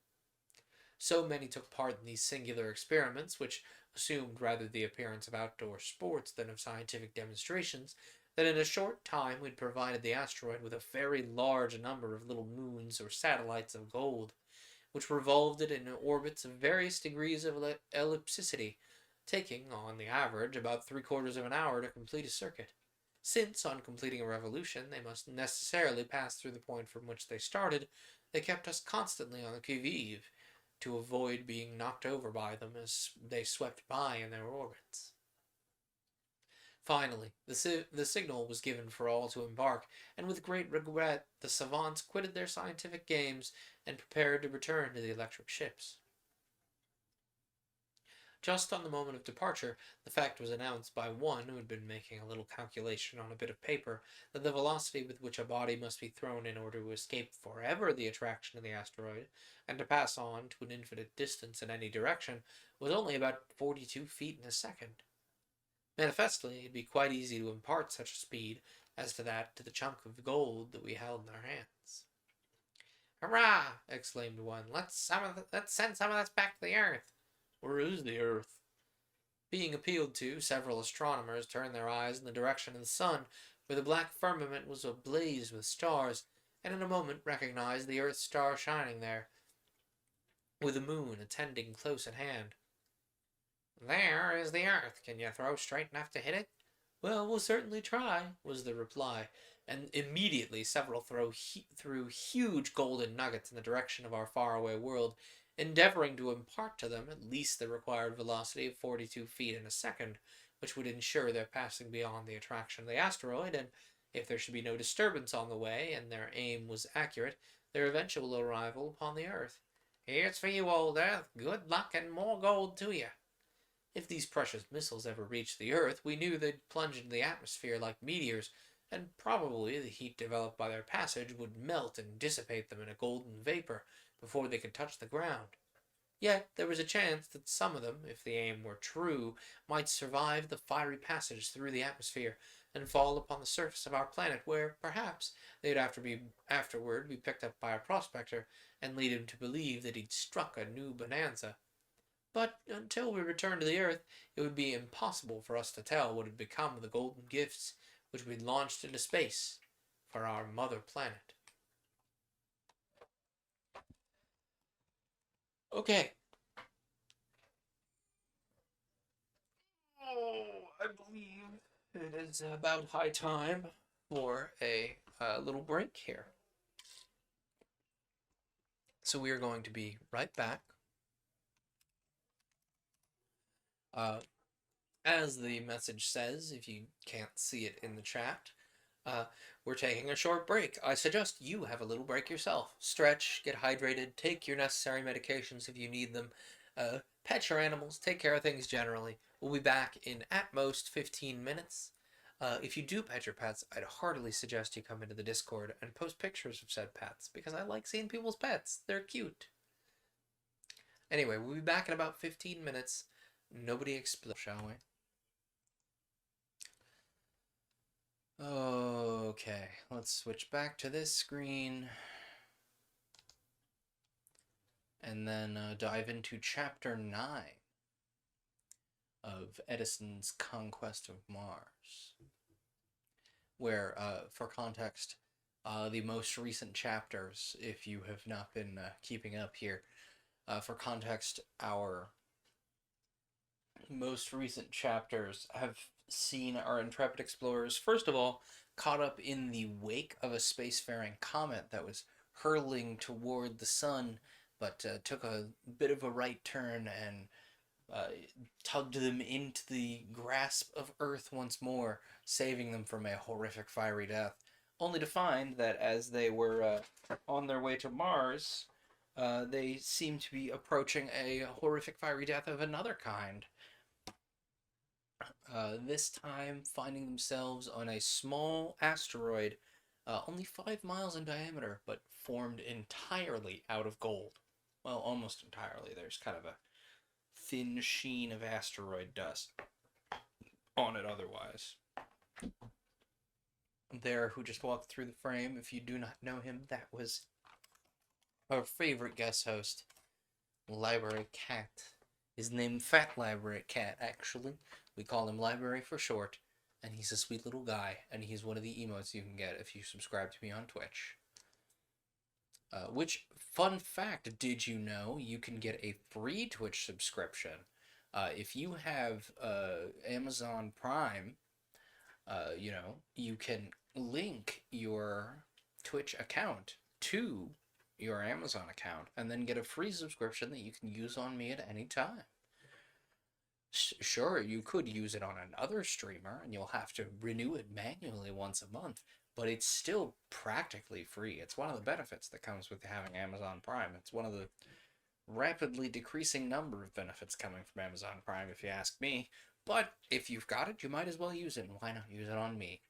So many took part in these singular experiments, which assumed rather the appearance of outdoor sports than of scientific demonstrations, that in a short time we'd provided the asteroid with a very large number of little moons or satellites of gold, which revolved it in orbits of various degrees of ellipticity, taking, on the average, about 3/4 of an hour to complete a circuit. Since, on completing a revolution, they must necessarily pass through the point from which they started, they kept us constantly on the qui vive, to avoid being knocked over by them as they swept by in their orbits. Finally, the signal was given for all to embark, and with great regret the savants quitted their scientific games and prepared to return to the electric ships. Just on the moment of departure, the fact was announced by one who had been making a little calculation on a bit of paper that the velocity with which a body must be thrown in order to escape forever the attraction of the asteroid, and to pass on to an infinite distance in any direction, was only about 42 feet in a second. Manifestly, it'd be quite easy to impart such a speed as to that to the chunk of gold that we held in our hands. "Hurrah!" exclaimed one. Let's send some of this back to the Earth." Where is the Earth? Being appealed to, several astronomers turned their eyes in the direction of the sun, where the black firmament was ablaze with stars, and in a moment recognized the Earth's star shining there, with the moon attending close at hand. "There is the Earth. Can you throw straight enough to hit it?" "Well, we'll certainly try," was the reply, and immediately several threw huge golden nuggets in the direction of our faraway world, endeavoring to impart to them at least the required velocity of 42 feet in a second, which would ensure their passing beyond the attraction of the asteroid, and, if there should be no disturbance on the way, and their aim was accurate, their eventual arrival upon the Earth. "Here's for you, old Earth. Good luck and more gold to you." If these precious missiles ever reached the Earth, we knew they'd plunge into the atmosphere like meteors, and probably the heat developed by their passage would melt and dissipate them in a golden vapor before they could touch the ground. Yet there was a chance that some of them, if the aim were true, might survive the fiery passage through the atmosphere and fall upon the surface of our planet, where, perhaps, they'd afterward be picked up by a prospector and lead him to believe that he'd struck a new bonanza. But until we returned to the Earth, it would be impossible for us to tell what had become of the golden gifts which we'd launched into space for our mother planet. Okay. Oh, I believe it is about high time for a little break here. So we are going to be right back. As the message says, if you can't see it in the chat, we're taking a short break. I suggest you have a little break yourself. Stretch, get hydrated, take your necessary medications if you need them, pet your animals, take care of things generally. We'll be back in at most 15 minutes. If you do pet your pets, I'd heartily suggest you come into the Discord and post pictures of said pets, because I like seeing people's pets. They're cute. Anyway, we'll be back in about 15 minutes. Nobody explode, shall we? Okay, let's switch back to this screen. And then dive into Chapter 9 of Edison's Conquest of Mars. Where, for context, the most recent chapters, if you have not been keeping up here, for context, our most recent chapters have seen our intrepid explorers, first of all, caught up in the wake of a spacefaring comet that was hurtling toward the sun, but took a bit of a right turn and tugged them into the grasp of Earth once more, saving them from a horrific fiery death, only to find that as they were on their way to Mars, they seemed to be approaching a horrific fiery death of another kind. This time finding themselves on a small asteroid only 5 miles in diameter, but formed entirely out of gold. Well, almost entirely. There's kind of a thin sheen of asteroid dust on it otherwise. There, who just walked through the frame, if you do not know him, that was our favorite guest host, Library Cat. His name Fat Library Cat, actually. We call him Library for short, and he's a sweet little guy, and he's one of the emotes you can get if you subscribe to me on Twitch. Which, fun fact, did you know you can get a free Twitch subscription? If you have Amazon Prime, you can link your Twitch account to your Amazon account and then get a free subscription that you can use on me at any time. Sure, you could use it on another streamer and you'll have to renew it manually once a month, but it's still practically free. It's one of the benefits that comes with having Amazon Prime. It's one of the rapidly decreasing number of benefits coming from Amazon Prime, if you ask me. But if you've got it, you might as well use it, and why not use it on me?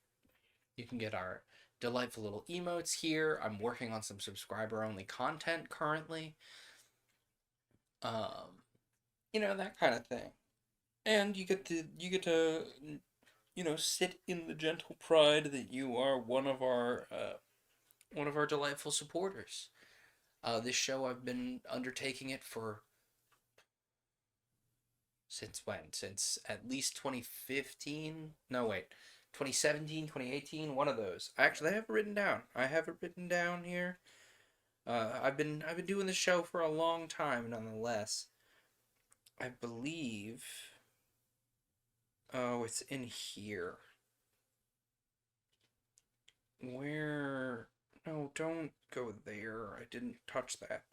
You can get our delightful little emotes here. I'm working on some subscriber-only content currently. That kind of thing. And you get to sit in the gentle pride that you are one of our delightful supporters. This show, I've been undertaking it for since when? Since at least 2015? No, wait. 2017, 2018, one of those. Actually, I have it written down. I have it written down here. I've been doing this show for a long time, nonetheless. I believe. Oh, it's in here. Where? No, don't go there. I didn't touch that.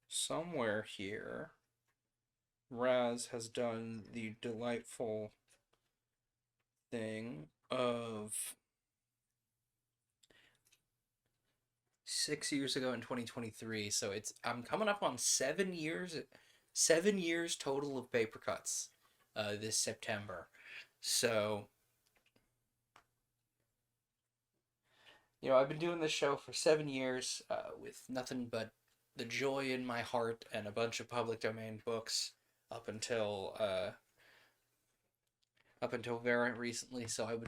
Somewhere here, Raz has done the delightful thing of 6 years ago in 2023. So I'm coming up on 7 years, 7 years total of paper cuts, this September. So, I've been doing this show for 7 years, with nothing but the joy in my heart and a bunch of public domain books up until very recently. So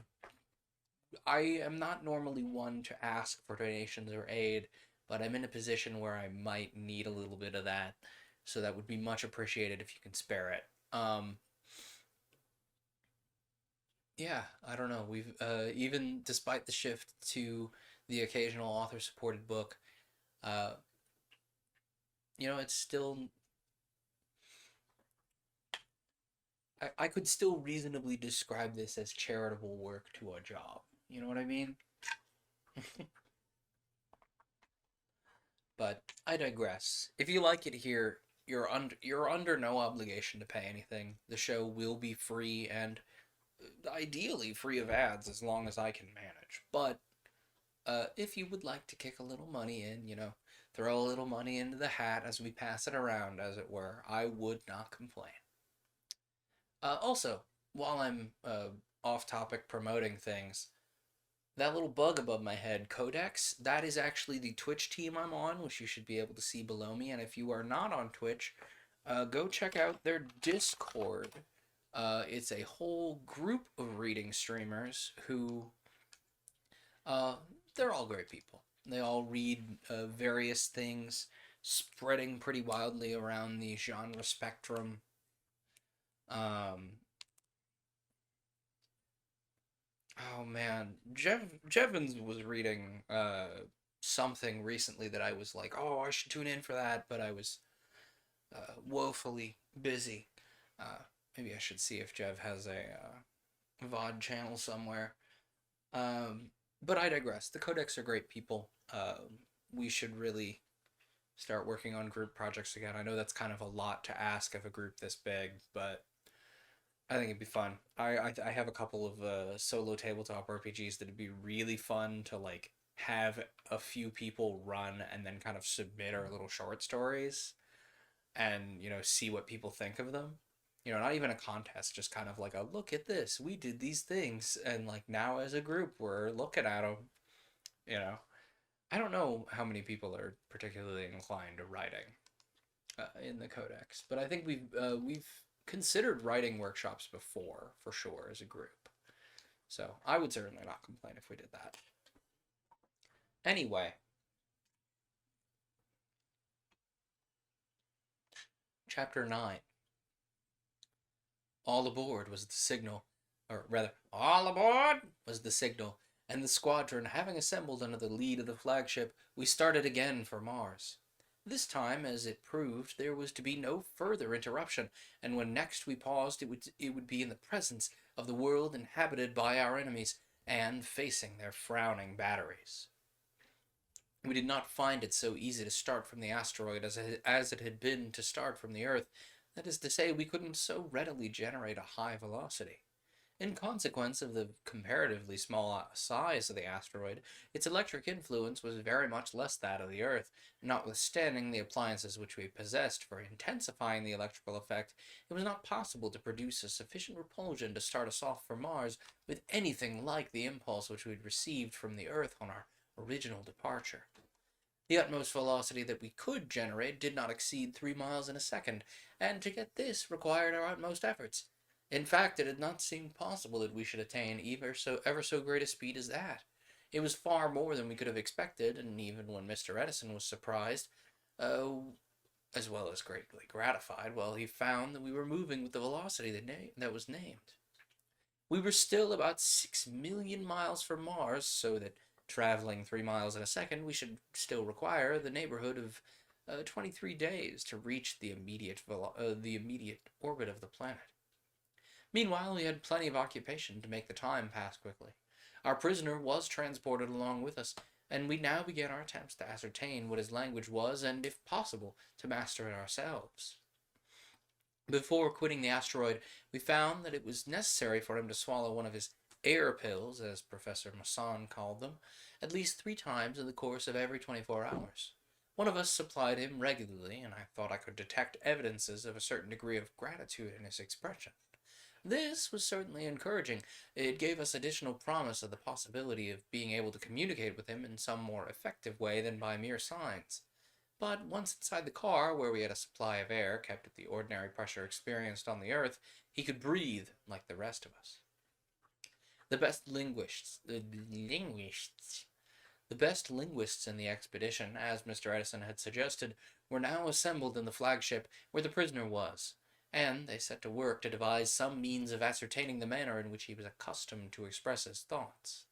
I am not normally one to ask for donations or aid, but I'm in a position where I might need a little bit of that, so that would be much appreciated if you can spare it. Yeah, I don't know. We've even despite the shift to the occasional author-supported book, it's still. I could still reasonably describe this as charitable work to a job. You know what I mean? But I digress. If you like it here, you're under no obligation to pay anything. The show will be free and ideally free of ads as long as I can manage. But if you would like to kick a little money in, throw a little money into the hat as we pass it around, as it were, I would not complain. Also, while I'm off topic promoting things, that little bug above my head, Codex, that is actually the Twitch team I'm on, which you should be able to see below me. And if you are not on Twitch, go check out their Discord. It's a whole group of reading streamers who, they're all great people. They all read various things, spreading pretty wildly around the genre spectrum. Oh man, Jevons was reading something recently that I was like, oh, I should tune in for that, but I was woefully busy. Maybe I should see if Jev has a VOD channel somewhere. But I digress. The Codex are great people. We should really start working on group projects again. I know that's kind of a lot to ask of a group this big, but I think it'd be fun. I have a couple of solo tabletop RPGs that'd be really fun to have a few people run and then kind of submit our little short stories and see what people think of them. You know, not even a contest, just kind of like a look at this. We did these things, and like now as a group, we're looking at them. You know, I don't know how many people are particularly inclined to writing in the codex, but I think we've considered writing workshops before for sure as a group. So I would certainly not complain if we did that. Anyway, chapter 9. All aboard was the signal, or rather, all aboard was the signal, and the squadron, having assembled under the lead of the flagship, we started again for Mars. This time, as it proved, there was to be no further interruption, and when next we paused, it would be in the presence of the world inhabited by our enemies, and facing their frowning batteries. We did not find it so easy to start from the asteroid as it had been to start from the Earth. That is to say, we couldn't so readily generate a high velocity. In consequence of the comparatively small size of the asteroid, its electric influence was very much less that of the Earth. Notwithstanding the appliances which we possessed for intensifying the electrical effect, it was not possible to produce a sufficient repulsion to start us off for Mars with anything like the impulse which we had received from the Earth on our original departure. The utmost velocity that we could generate did not exceed 3 miles in a second, and to get this required our utmost efforts. In fact, it had not seemed possible that we should attain ever so great a speed as that. It was far more than we could have expected, and even when Mr. Edison was surprised, uh, as well as greatly gratified, while he found that we were moving with the velocity that was named. We were still about 6 million miles from Mars, so that traveling 3 miles in a second, we should still require the neighborhood of 23 days to reach the immediate orbit of the planet. Meanwhile, we had plenty of occupation to make the time pass quickly. Our prisoner was transported along with us, and we now began our attempts to ascertain what his language was, and, if possible, to master it ourselves. Before quitting the asteroid, we found that it was necessary for him to swallow one of his air pills, as Professor Masson called them, at least 3 times in the course of every 24 hours. One of us supplied him regularly, and I thought I could detect evidences of a certain degree of gratitude in his expression. This was certainly encouraging. It gave us additional promise of the possibility of being able to communicate with him in some more effective way than by mere signs. But once inside the car, where we had a supply of air kept at the ordinary pressure experienced on the Earth, he could breathe like the rest of us. The best linguists in the expedition, as Mr. Edison had suggested, were now assembled in the flagship where the prisoner was, and they set to work to devise some means of ascertaining the manner in which he was accustomed to express his thoughts.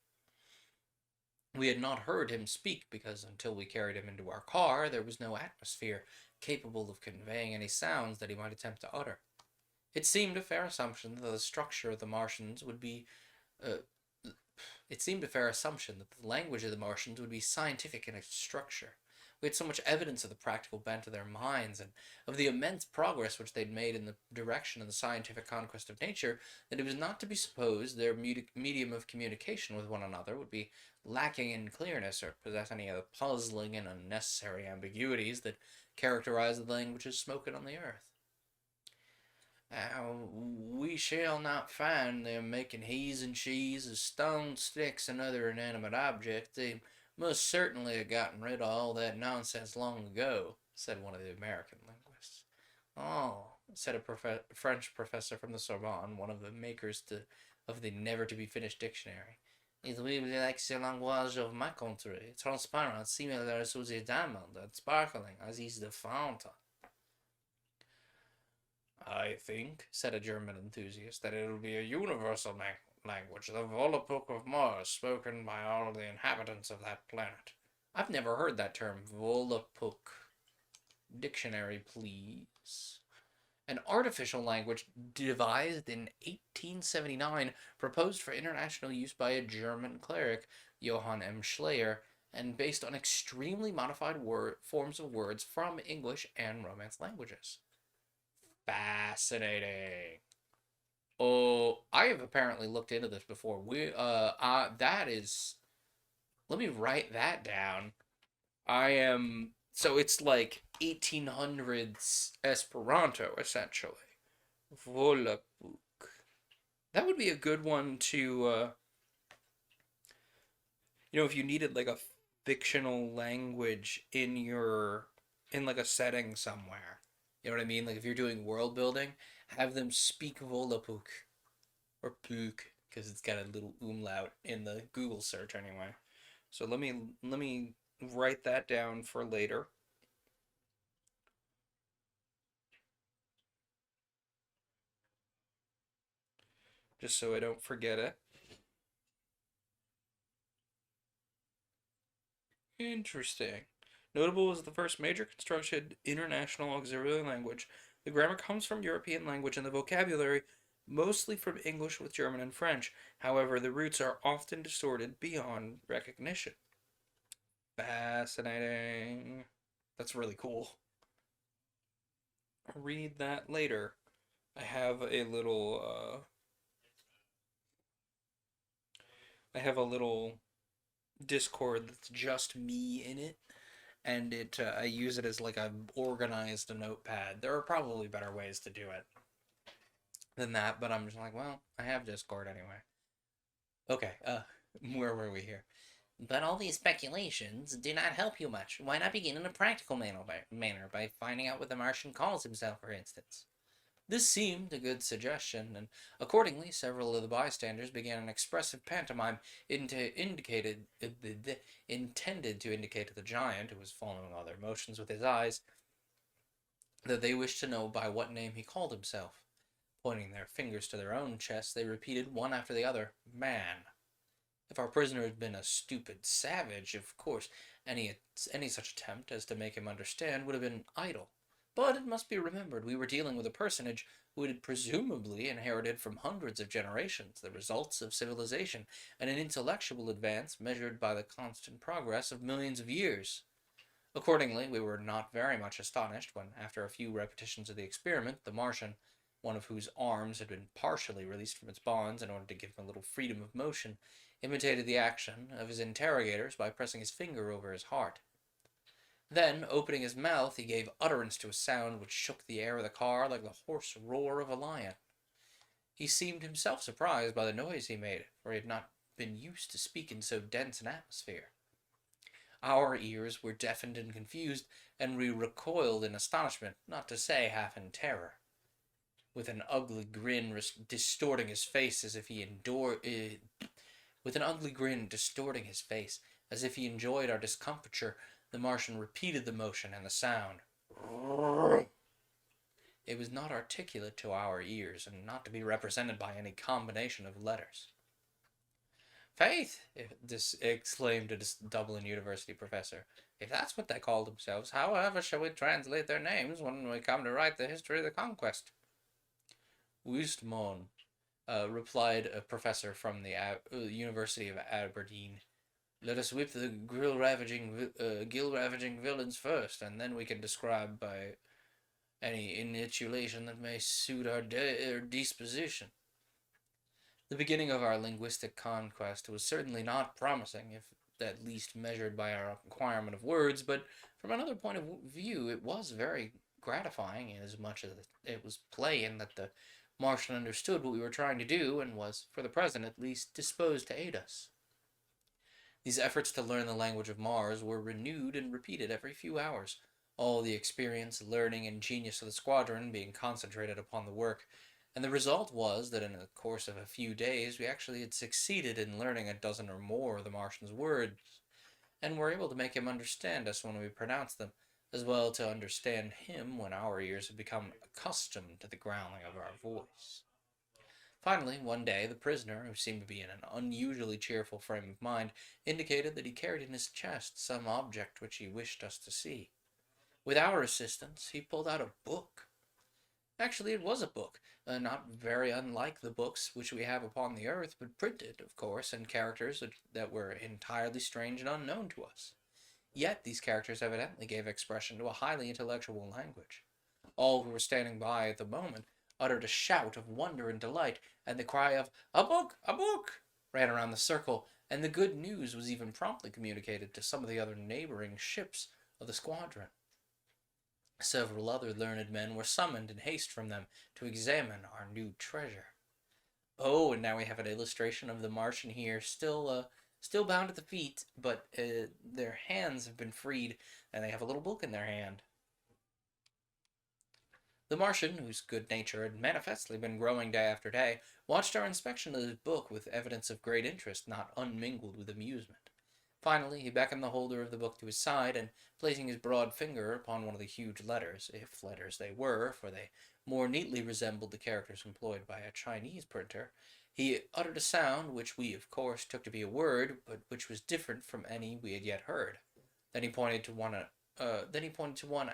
We had not heard him speak because until we carried him into our car, there was no atmosphere capable of conveying any sounds that he might attempt to utter. It seemed a fair assumption that the structure of the Martians would be It seemed a fair assumption that the language of the Martians would be scientific in its structure. We had so much evidence of the practical bent of their minds and of the immense progress which they'd made in the direction of the scientific conquest of nature that it was not to be supposed their medium of communication with one another would be lacking in clearness or possess any of the puzzling and unnecessary ambiguities that characterize the languages spoken on the earth. We shall not find them making he's and she's of stones, sticks, and other inanimate objects. They must certainly have gotten rid of all that nonsense long ago, said one of the American linguists. Oh, said a French professor from the Sorbonne, one of the makers of the never-to-be-finished dictionary. It will be like the language of my country, transparent, similar to the diamond, and sparkling as is the fountain. I think, said a German enthusiast, that it'll be a universal language, the Volapük of Mars, spoken by all the inhabitants of that planet. I've never heard that term, Volapük. Dictionary, please. An artificial language devised in 1879, proposed for international use by a German cleric, Johann M. Schleyer, and based on extremely modified forms of words from English and Romance languages. Fascinating. Oh, I have apparently looked into this before. That is. Let me write that down. So it's like 1800s Esperanto, essentially. Volapük. That would be a good one to, if you needed like a fictional language in like a setting somewhere. You know what I mean? Like if you're doing world building, have them speak Volapük or Puk because it's got a little umlaut in the Google search anyway. So let me write that down for later. Just so I don't forget it. Interesting. Notable was the first major constructed international auxiliary language. The grammar comes from European language and the vocabulary mostly from English with German and French. However, the roots are often distorted beyond recognition. Fascinating. That's really cool. I'll read that later. I have a little Discord that's just me in it, and I use it as like a organized notepad. There are probably better ways to do it than that, but I'm just like, well, I have Discord anyway. Okay, where were we here? But all these speculations do not help you much. Why not begin in a practical manner by finding out what the Martian calls himself, for instance? This seemed a good suggestion, and accordingly several of the bystanders began an expressive pantomime intended to indicate to the giant, who was following all their motions with his eyes, that they wished to know by what name he called himself. Pointing their fingers to their own chests, they repeated one after the other, "Man." If our prisoner had been a stupid savage, of course, any such attempt as to make him understand would have been idle. But it must be remembered we were dealing with a personage who had presumably inherited from hundreds of generations the results of civilization and an intellectual advance measured by the constant progress of millions of years. Accordingly, we were not very much astonished when, after a few repetitions of the experiment, the Martian, one of whose arms had been partially released from its bonds in order to give him a little freedom of motion, imitated the action of his interrogators by pressing his finger over his heart. Then, opening his mouth, he gave utterance to a sound which shook the air of the car like the hoarse roar of a lion. He seemed himself surprised by the noise he made, for he had not been used to speak in so dense an atmosphere. Our ears were deafened and confused, and we recoiled in astonishment, not to say half in terror. With an ugly grin distorting his face as if he enjoyed our discomfiture, the Martian repeated the motion and the sound. It was not articulate to our ears, and not to be represented by any combination of letters. "Faith!" this exclaimed a Dublin University professor. "If that's what they called themselves, however shall we translate their names when we come to write the history of the conquest?" "Wistmon," replied a professor from the University of Aberdeen. "Let us whip the gill-ravaging villains first, and then we can describe by any initiation that may suit our disposition." The beginning of our linguistic conquest was certainly not promising, if at least measured by our acquirement of words, but from another point of view it was very gratifying, inasmuch as it was plain that the Martian understood what we were trying to do, and was, for the present at least, disposed to aid us. These efforts to learn the language of Mars were renewed and repeated every few hours, all the experience, learning, and genius of the squadron being concentrated upon the work, and the result was that in the course of a few days we actually had succeeded in learning a dozen or more of the Martian's words, and were able to make him understand us when we pronounced them, as well to understand him when our ears had become accustomed to the growling of our voice. Finally, one day, the prisoner, who seemed to be in an unusually cheerful frame of mind, indicated that he carried in his chest some object which he wished us to see. With our assistance, he pulled out a book. Actually, it was a book, not very unlike the books which we have upon the earth, but printed, of course, in characters that were entirely strange and unknown to us. Yet these characters evidently gave expression to a highly intellectual language. All who were standing by at the moment uttered a shout of wonder and delight, and the cry of "A book! A book!" ran around the circle, and the good news was even promptly communicated to some of the other neighboring ships of the squadron. Several other learned men were summoned in haste from them to examine our new treasure. Oh, and now we have an illustration of the Martian here, still bound at the feet, but their hands have been freed, and they have a little book in their hand. The Martian, whose good nature had manifestly been growing day after day, watched our inspection of his book with evidence of great interest, not unmingled with amusement. Finally, he beckoned the holder of the book to his side, and placing his broad finger upon one of the huge letters, if letters they were, for they more neatly resembled the characters employed by a Chinese printer, he uttered a sound which we, of course, took to be a word, but which was different from any we had yet heard. Then he pointed to one.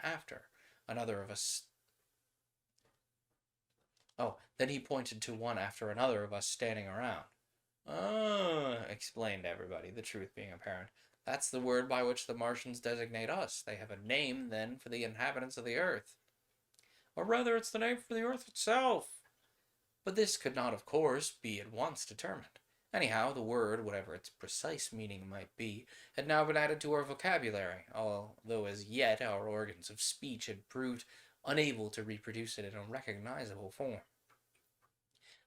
After another of us. Then he pointed to one after another of us standing around. "Ah," explained everybody, the truth being apparent. "That's the word by which the Martians designate us. They have a name, then, for the inhabitants of the earth." "Or rather, it's the name for the earth itself." But this could not, of course, be at once determined. Anyhow, the word, whatever its precise meaning might be, had now been added to our vocabulary, although as yet our organs of speech had proved unable to reproduce it in a recognizable form.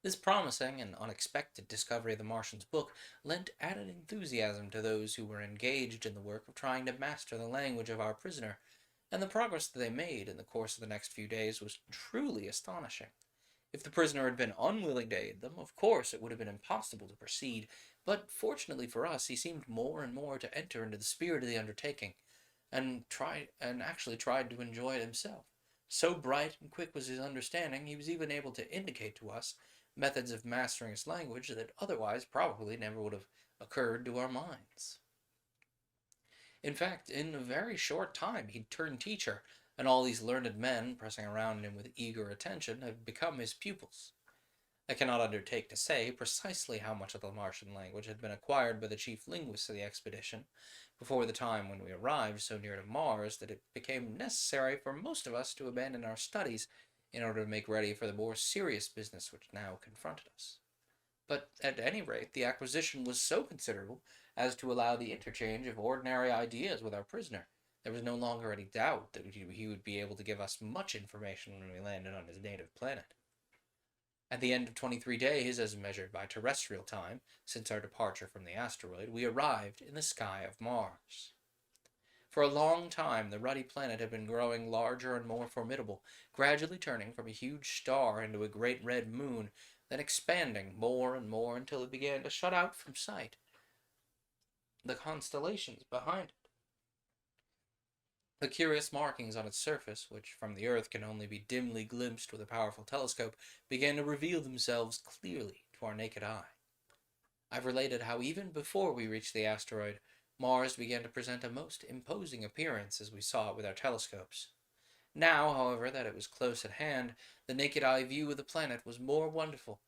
This promising and unexpected discovery of the Martian's book lent added enthusiasm to those who were engaged in the work of trying to master the language of our prisoner, and the progress that they made in the course of the next few days was truly astonishing. If the prisoner had been unwilling to aid them, of course it would have been impossible to proceed, but fortunately for us he seemed more and more to enter into the spirit of the undertaking, and actually tried to enjoy it himself. So bright and quick was his understanding, he was even able to indicate to us methods of mastering his language that otherwise probably never would have occurred to our minds. In fact, in a very short time he'd turned teacher, and all these learned men, pressing around him with eager attention, had become his pupils. I cannot undertake to say precisely how much of the Martian language had been acquired by the chief linguists of the expedition before the time when we arrived so near to Mars that it became necessary for most of us to abandon our studies in order to make ready for the more serious business which now confronted us. But at any rate, the acquisition was so considerable as to allow the interchange of ordinary ideas with our prisoner. There was no longer any doubt that he would be able to give us much information when we landed on his native planet. At the end of 23 days, as measured by terrestrial time, since our departure from the asteroid, we arrived in the sky of Mars. For a long time, the ruddy planet had been growing larger and more formidable, gradually turning from a huge star into a great red moon, then expanding more and more until it began to shut out from sight the constellations behind it. The curious markings on its surface, which from the Earth can only be dimly glimpsed with a powerful telescope, began to reveal themselves clearly to our naked eye. I've related how even before we reached the asteroid, Mars began to present a most imposing appearance as we saw it with our telescopes. Now, however, that it was close at hand, the naked eye view of the planet was more wonderful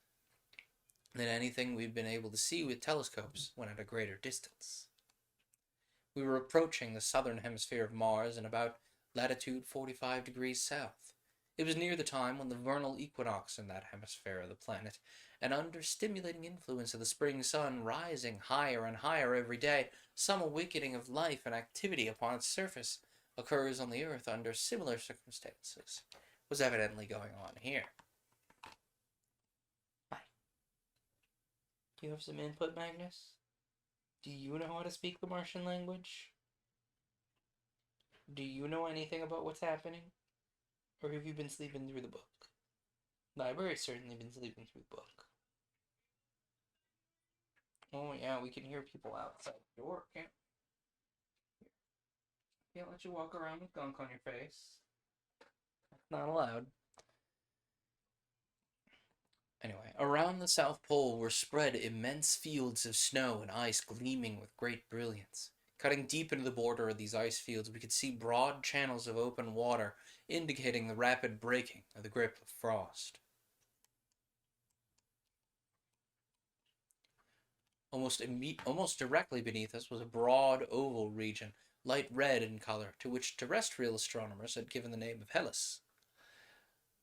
than anything we'd been able to see with telescopes when at a greater distance. We were approaching the southern hemisphere of Mars in about latitude 45 degrees south. It was near the time when the vernal equinox in that hemisphere of the planet, and under stimulating influence of the spring sun rising higher and higher every day, some awakening of life and activity upon its surface occurs on the Earth under similar circumstances, was evidently going on here. Hi. Do you have some input, Magnus? Do you know how to speak the Martian language? Do you know anything about what's happening? Or have you been sleeping through the book? Library's certainly been sleeping through the book. Oh yeah, we can hear people outside the door. Can't let you walk around with gunk on your face. Not allowed. Anyway, around the South Pole were spread immense fields of snow and ice gleaming with great brilliance. Cutting deep into the border of these ice fields, we could see broad channels of open water, indicating the rapid breaking of the grip of frost. Almost directly beneath us was a broad oval region, light red in color, to which terrestrial astronomers had given the name of Hellas.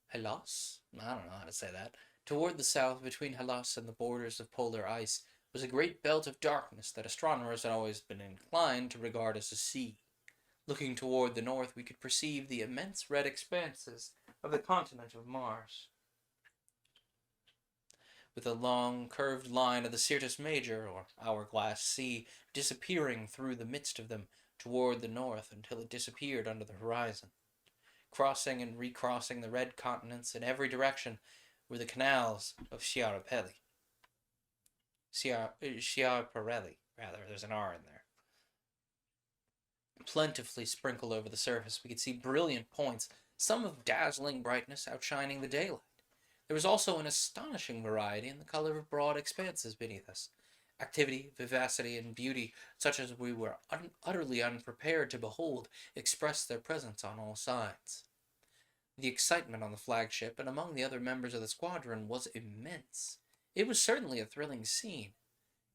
Hellas? I don't know how to say that. Toward the south, between Hellas and the borders of polar ice, was a great belt of darkness that astronomers had always been inclined to regard as a sea. Looking toward the north, we could perceive the immense red expanses of the continent of Mars, with a long, curved line of the Syrtis Major, or Hourglass Sea, disappearing through the midst of them toward the north until it disappeared under the horizon. Crossing and recrossing the red continents in every direction were the canals of Schiaparelli. Schiaparelli, rather, there's an R in there. Plentifully sprinkled over the surface, we could see brilliant points, some of dazzling brightness outshining the daylight. There was also an astonishing variety in the color of broad expanses beneath us. Activity, vivacity, and beauty, such as we were utterly unprepared to behold, expressed their presence on all sides. The excitement on the flagship and among the other members of the squadron was immense. It was certainly a thrilling scene.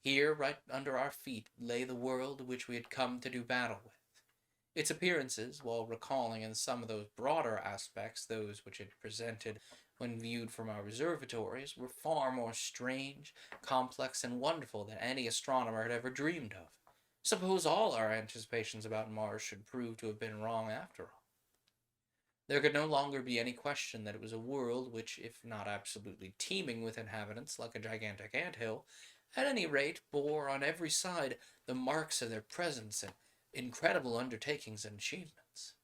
Here, right under our feet, lay the world which we had come to do battle with. Its appearances, while recalling in some of those broader aspects those which it presented when viewed from our observatories, were far more strange, complex, and wonderful than any astronomer had ever dreamed of. Suppose all our anticipations about Mars should prove to have been wrong after all. There could no longer be any question that it was a world which, if not absolutely teeming with inhabitants like a gigantic ant-hill, at any rate bore on every side the marks of their presence and incredible undertakings and achievements.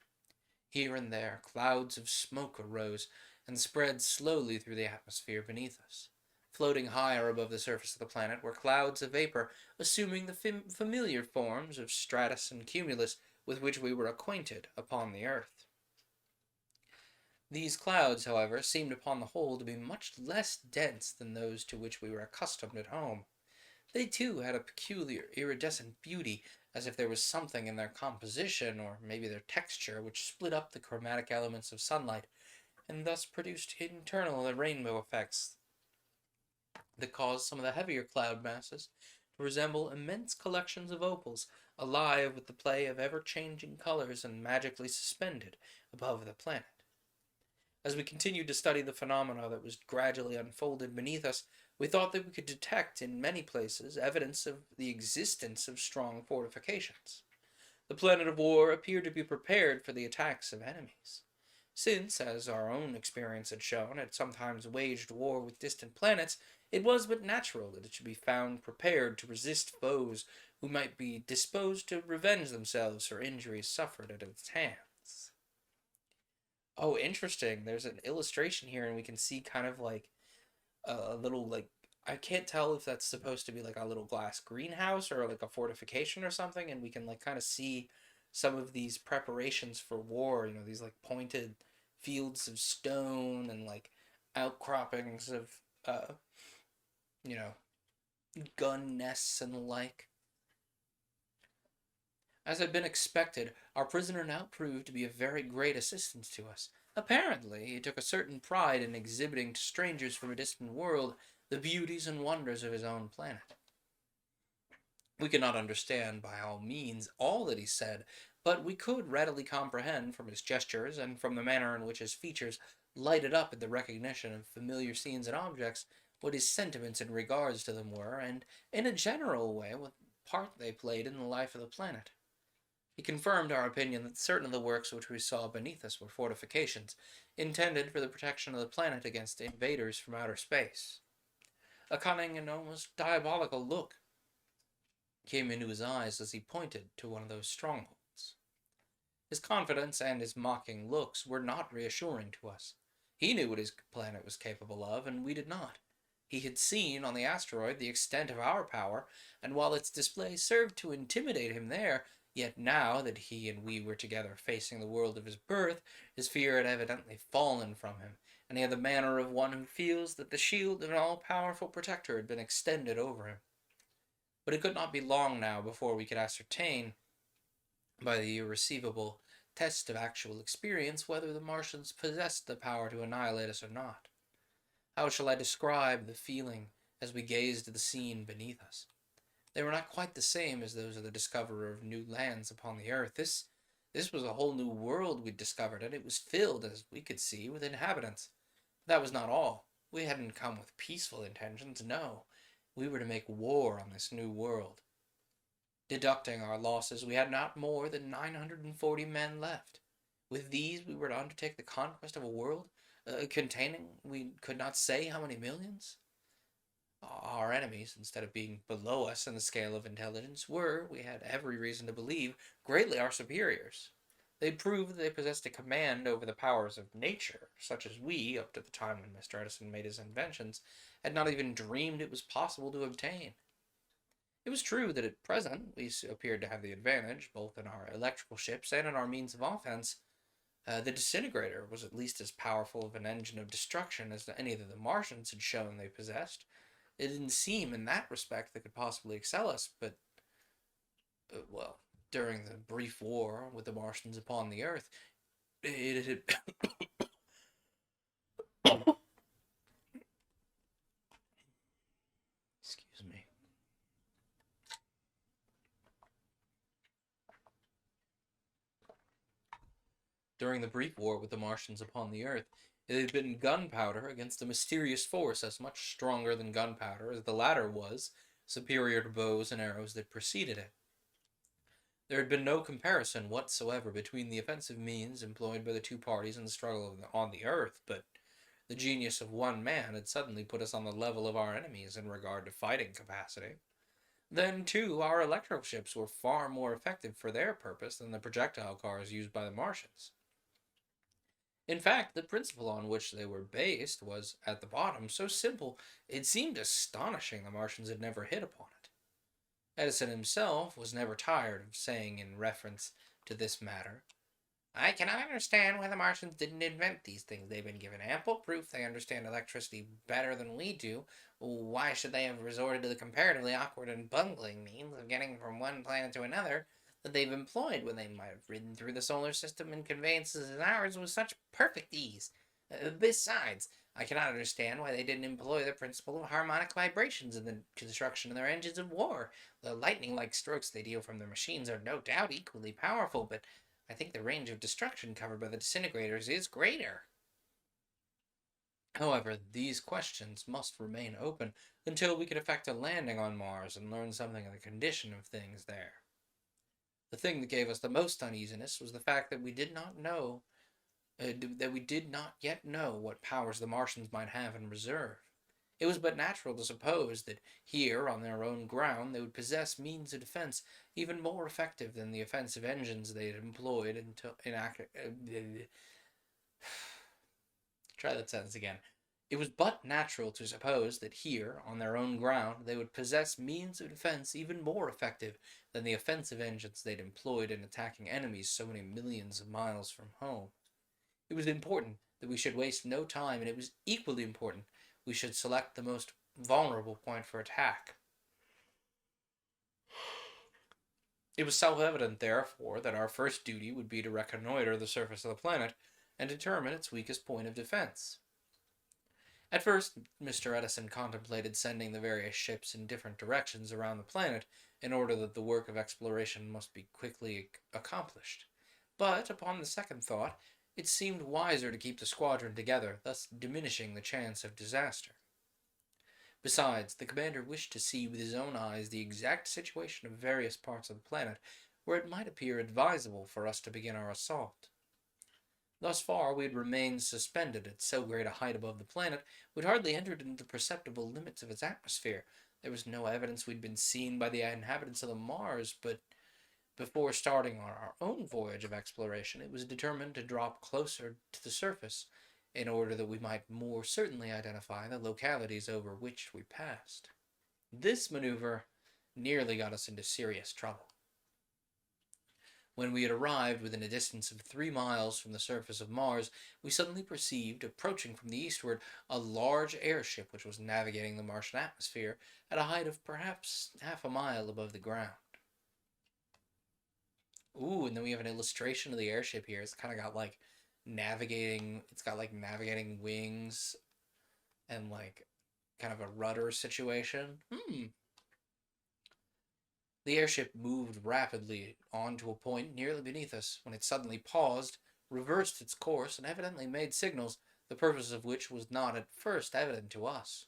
Here and there, clouds of smoke arose and spread slowly through the atmosphere beneath us. Floating higher above the surface of the planet were clouds of vapor, assuming the familiar forms of stratus and cumulus with which we were acquainted upon the earth. These clouds, however, seemed upon the whole to be much less dense than those to which we were accustomed at home. They too had a peculiar iridescent beauty, as if there was something in their composition, or maybe their texture, which split up the chromatic elements of sunlight, and thus produced internal rainbow effects that caused some of the heavier cloud masses to resemble immense collections of opals, alive with the play of ever-changing colors and magically suspended above the planet. As we continued to study the phenomena that was gradually unfolded beneath us, we thought that we could detect in many places evidence of the existence of strong fortifications. The planet of war appeared to be prepared for the attacks of enemies. Since, as our own experience had shown, it sometimes waged war with distant planets, it was but natural that it should be found prepared to resist foes who might be disposed to revenge themselves for injuries suffered at its hands. Oh, interesting. There's an illustration here, and we can see kind of like a little, like, I can't tell if that's supposed to be like a little glass greenhouse or like a fortification or something, and we can like kind of see some of these preparations for war, these like pointed fields of stone and like outcroppings of you know, gun nests and the like. As had been expected, our prisoner now proved to be of very great assistance to us. Apparently, he took a certain pride in exhibiting to strangers from a distant world the beauties and wonders of his own planet. We could not understand, by all means, all that he said, but we could readily comprehend from his gestures and from the manner in which his features lighted up at the recognition of familiar scenes and objects what his sentiments in regards to them were, and, in a general way, what part they played in the life of the planet. He confirmed our opinion that certain of the works which we saw beneath us were fortifications, intended for the protection of the planet against invaders from outer space. A cunning and almost diabolical look came into his eyes as he pointed to one of those strongholds. His confidence and his mocking looks were not reassuring to us. He knew what his planet was capable of, and we did not. He had seen on the asteroid the extent of our power, and while its display served to intimidate him there, yet now that he and we were together facing the world of his birth, his fear had evidently fallen from him, and he had the manner of one who feels that the shield of an all-powerful protector had been extended over him. But it could not be long now before we could ascertain, by the irreceivable test of actual experience, whether the Martians possessed the power to annihilate us or not. How shall I describe the feeling as we gazed at the scene beneath us? They were not quite the same as those of the discoverer of new lands upon the earth. This was a whole new world we'd discovered, and it was filled, as we could see, with inhabitants. But that was not all. We hadn't come with peaceful intentions, no. We were to make war on this new world. Deducting our losses, we had not more than 940 men left. With these, we were to undertake the conquest of a world containing, we could not say how many millions. Our enemies, instead of being below us in the scale of intelligence, were, we had every reason to believe, greatly our superiors. They proved that they possessed a command over the powers of nature, such as we, up to the time when Mr. Edison made his inventions, had not even dreamed it was possible to obtain. It was true that at present we appeared to have the advantage, both in our electrical ships and in our means of offense. The disintegrator was at least as powerful of an engine of destruction as any that the Martians had shown they possessed. It didn't seem in that respect they could possibly excel us, but, well, during the brief war with the Martians upon the Earth, it had. Excuse me. During the brief war with the Martians upon the Earth, it had been gunpowder against a mysterious force as much stronger than gunpowder as the latter was, superior to bows and arrows that preceded it. There had been no comparison whatsoever between the offensive means employed by the two parties in the struggle on the Earth, but the genius of one man had suddenly put us on the level of our enemies in regard to fighting capacity. Then, too, our electrical ships were far more effective for their purpose than the projectile cars used by the Martians. In fact, the principle on which they were based was, at the bottom, so simple it seemed astonishing the Martians had never hit upon it. Edison himself was never tired of saying in reference to this matter, I cannot understand why the Martians didn't invent these things. They've been given ample proof they understand electricity better than we do. Why should they have resorted to the comparatively awkward and bungling means of getting from one planet to another that they've employed when they might have ridden through the solar system in conveyances as ours with such perfect ease? Besides, I cannot understand why they didn't employ the principle of harmonic vibrations in the construction of their engines of war. The lightning-like strokes they deal from their machines are no doubt equally powerful, but I think the range of destruction covered by the disintegrators is greater. However, these questions must remain open until we could effect a landing on Mars and learn something of the condition of things there. The thing that gave us the most uneasiness was the fact that we did not yet know what powers the Martians might have in reserve. It was but natural to suppose that here, on their own ground, they would possess means of defense even more effective than the offensive engines they had employed Try that sentence again. It was but natural to suppose that here, on their own ground, they would possess means of defense even more effective than the offensive engines they'd employed in attacking enemies so many millions of miles from home. It was important that we should waste no time, and it was equally important we should select the most vulnerable point for attack. It was self-evident, therefore, that our first duty would be to reconnoiter the surface of the planet and determine its weakest point of defense. At first, Mr. Edison contemplated sending the various ships in different directions around the planet in order that the work of exploration must be quickly accomplished. But, upon the second thought, it seemed wiser to keep the squadron together, thus diminishing the chance of disaster. Besides, the commander wished to see with his own eyes the exact situation of various parts of the planet where it might appear advisable for us to begin our assault. Thus far, we had remained suspended at so great a height above the planet, we'd hardly entered into the perceptible limits of its atmosphere. There was no evidence we'd been seen by the inhabitants of the Mars, but before starting on our own voyage of exploration, it was determined to drop closer to the surface in order that we might more certainly identify the localities over which we passed. This maneuver nearly got us into serious trouble. When we had arrived within a distance of 3 miles from the surface of Mars, we suddenly perceived, approaching from the eastward, a large airship which was navigating the Martian atmosphere at a height of perhaps half a mile above the ground. Ooh, and then we have an illustration of the airship here. It's kind of got like navigating wings and like kind of a rudder situation. The airship moved rapidly on to a point nearly beneath us, when it suddenly paused, reversed its course, and evidently made signals, the purpose of which was not at first evident to us.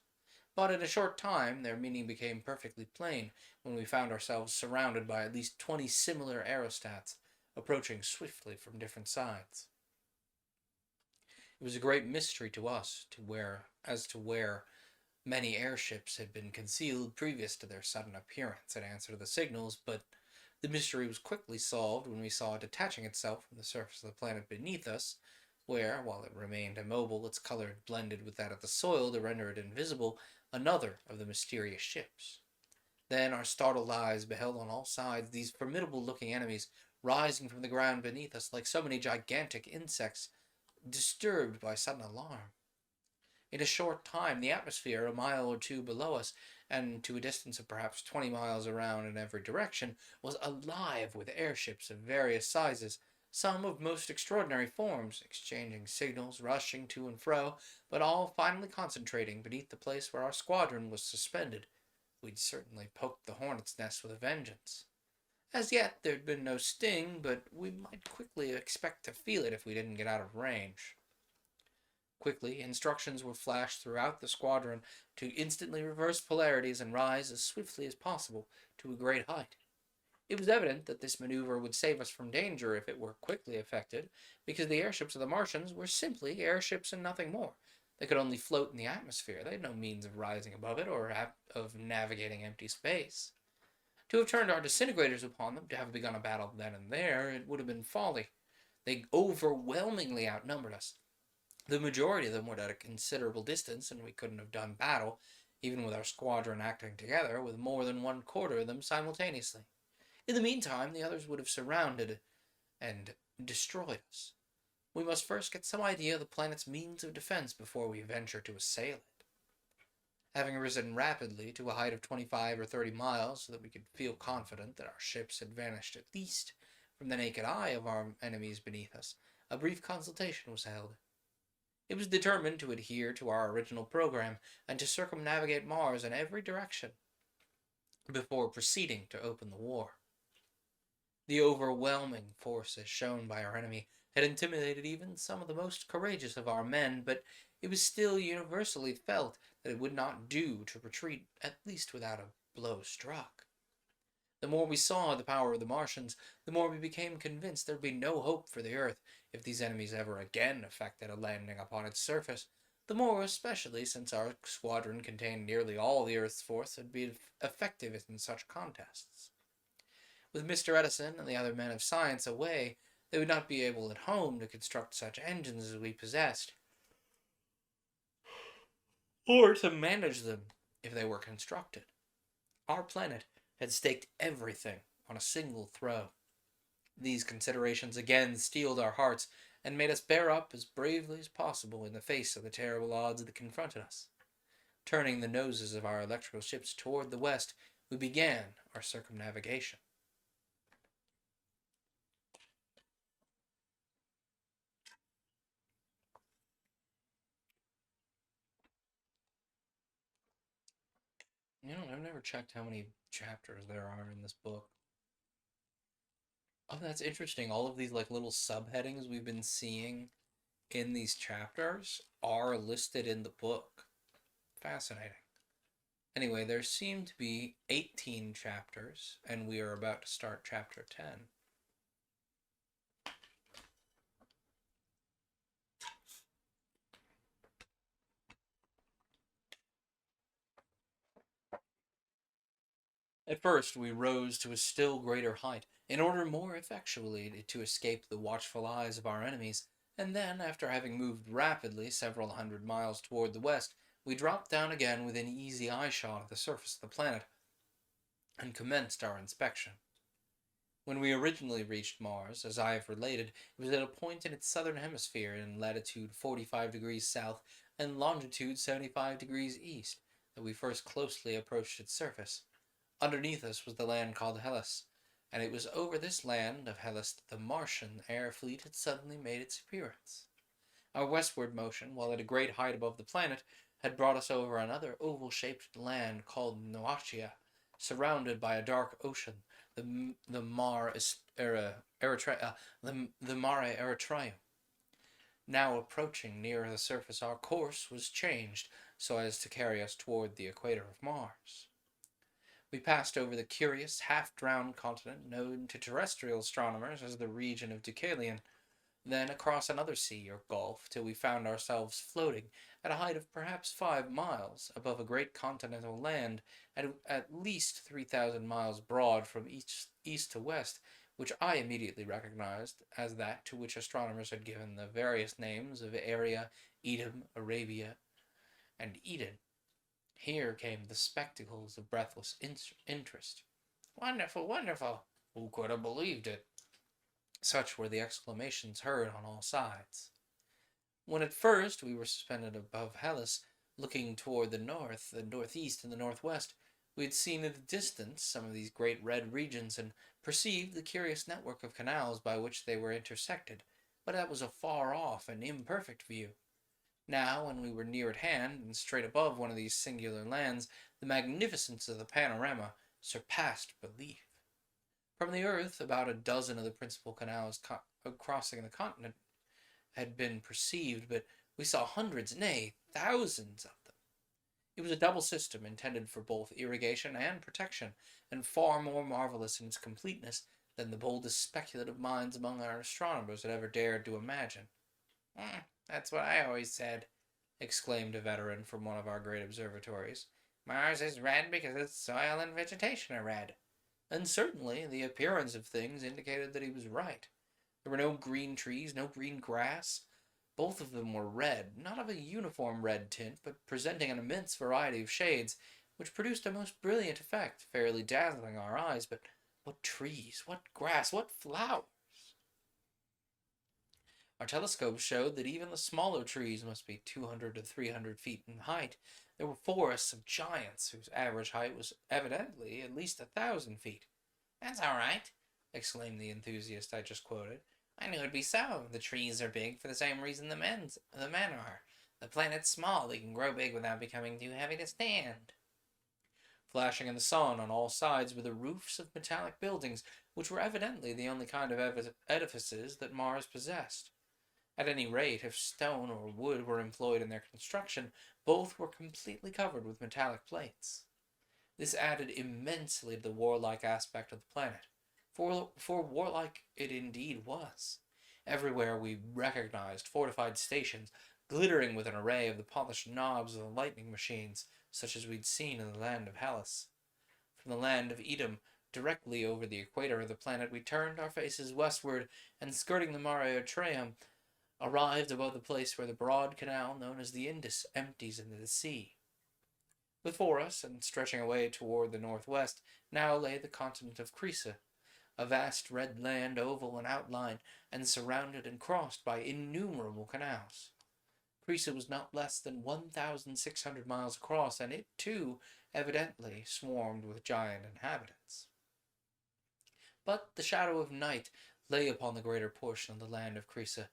but in a short time their meaning became perfectly plain when we found ourselves surrounded by at least 20 similar aerostats, approaching swiftly from different sides. It was a great mystery to us as to where many airships had been concealed previous to their sudden appearance in answer to the signals, but the mystery was quickly solved when we saw it detaching itself from the surface of the planet beneath us, where, while it remained immobile, its color had blended with that of the soil to render it invisible, another of the mysterious ships. Then our startled eyes beheld on all sides these formidable-looking enemies rising from the ground beneath us like so many gigantic insects disturbed by sudden alarm. In a short time, the atmosphere, a mile or two below us, and to a distance of perhaps 20 miles around in every direction, was alive with airships of various sizes, some of most extraordinary forms, exchanging signals, rushing to and fro, but all finally concentrating beneath the place where our squadron was suspended. We'd certainly poked the hornet's nest with a vengeance. As yet, there'd been no sting, but we might quickly expect to feel it if we didn't get out of range. Quickly, instructions were flashed throughout the squadron to instantly reverse polarities and rise as swiftly as possible to a great height. It was evident that this maneuver would save us from danger if it were quickly effected, because the airships of the Martians were simply airships and nothing more. They could only float in the atmosphere. They had no means of rising above it or of navigating empty space. To have turned our disintegrators upon them, to have begun a battle then and there, it would have been folly. They overwhelmingly outnumbered us. The majority of them were at a considerable distance, and we couldn't have done battle, even with our squadron acting together, with more than 1/4 of them simultaneously. In the meantime, the others would have surrounded and destroyed us. We must first get some idea of the planet's means of defense before we venture to assail it. Having risen rapidly to a height of 25 or 30 miles so that we could feel confident that our ships had vanished at least from the naked eye of our enemies beneath us, a brief consultation was held. It was determined to adhere to our original program and to circumnavigate Mars in every direction before proceeding to open the war. The overwhelming forces shown by our enemy had intimidated even some of the most courageous of our men, but it was still universally felt that it would not do to retreat, at least without a blow struck. The more we saw the power of the Martians, the more we became convinced there would be no hope for the Earth if these enemies ever again effected a landing upon its surface, the more especially since our squadron contained nearly all the Earth's force that would be effective in such contests. With Mr. Edison and the other men of science away, they would not be able at home to construct such engines as we possessed, or to manage them if they were constructed. Our planet had staked everything on a single throw. These considerations again steeled our hearts and made us bear up as bravely as possible in the face of the terrible odds that confronted us. Turning the noses of our electrical ships toward the west, we began our circumnavigation. I've never checked how many chapters there are in this book. Oh, that's interesting. All of these little subheadings we've been seeing in these chapters are listed in the book. Fascinating. Anyway, there seem to be 18 chapters, and we are about to start chapter 10. At first, we rose to a still greater height, in order more effectually to escape the watchful eyes of our enemies, and then, after having moved rapidly several hundred miles toward the west, we dropped down again within easy eyeshot of the surface of the planet, and commenced our inspection. When we originally reached Mars, as I have related, it was at a point in its southern hemisphere in latitude 45 degrees south and longitude 75 degrees east that we first closely approached its surface. Underneath us was the land called Hellas, and it was over this land of Hellas that the Martian air fleet had suddenly made its appearance. Our westward motion, while at a great height above the planet, had brought us over another oval-shaped land called Noatia, surrounded by a dark ocean, the Mare Erythraeum. Now approaching nearer the surface, our course was changed so as to carry us toward the equator of Mars. We passed over the curious, half-drowned continent known to terrestrial astronomers as the region of Deucalion, then across another sea or gulf till we found ourselves floating at a height of perhaps 5 miles above a great continental land at least 3,000 miles broad from east to west, which I immediately recognized as that to which astronomers had given the various names of Aria, Edom, Arabia, and Eden. Here came the spectacles of breathless interest. Wonderful, wonderful! Who could have believed it? Such were the exclamations heard on all sides. When at first we were suspended above Hellas, looking toward the north, the northeast, and the northwest, we had seen at a distance some of these great red regions and perceived the curious network of canals by which they were intersected, but that was a far off and imperfect view. Now, when we were near at hand, and straight above one of these singular lands, the magnificence of the panorama surpassed belief. From the earth, about a dozen of the principal canals crossing the continent had been perceived, but we saw hundreds, nay, thousands of them. It was a double system intended for both irrigation and protection, and far more marvelous in its completeness than the boldest speculative minds among our astronomers had ever dared to imagine. That's what I always said, exclaimed a veteran from one of our great observatories. Mars is red because its soil and vegetation are red. And certainly the appearance of things indicated that he was right. There were no green trees, no green grass. Both of them were red, not of a uniform red tint, but presenting an immense variety of shades, which produced a most brilliant effect, fairly dazzling our eyes. But what trees, what grass, what flowers! Our telescopes showed that even the smaller trees must be 200 to 300 feet in height. There were forests of giants whose average height was evidently at least 1,000 feet. That's all right, exclaimed the enthusiast I just quoted. I knew it'd be so. The trees are big for the same reason the men are. The planet's small. They can grow big without becoming too heavy to stand. Flashing in the sun on all sides were the roofs of metallic buildings, which were evidently the only kind of edifices that Mars possessed. At any rate, if stone or wood were employed in their construction, both were completely covered with metallic plates. This added immensely to the warlike aspect of the planet, for warlike it indeed was. Everywhere we recognized fortified stations, glittering with an array of the polished knobs of the lightning machines, such as we'd seen in the land of Hellas. From the land of Edom, directly over the equator of the planet, we turned our faces westward, and skirting the Mare Erythraeum, arrived above the place where the broad canal known as the Indus empties into the sea. Before us, and stretching away toward the northwest, now lay the continent of Crisa, a vast red land, oval in outline, and surrounded and crossed by innumerable canals. Crisa was not less than 1,600 miles across, and it, too, evidently swarmed with giant inhabitants. But the shadow of night lay upon the greater portion of the land of Crisa.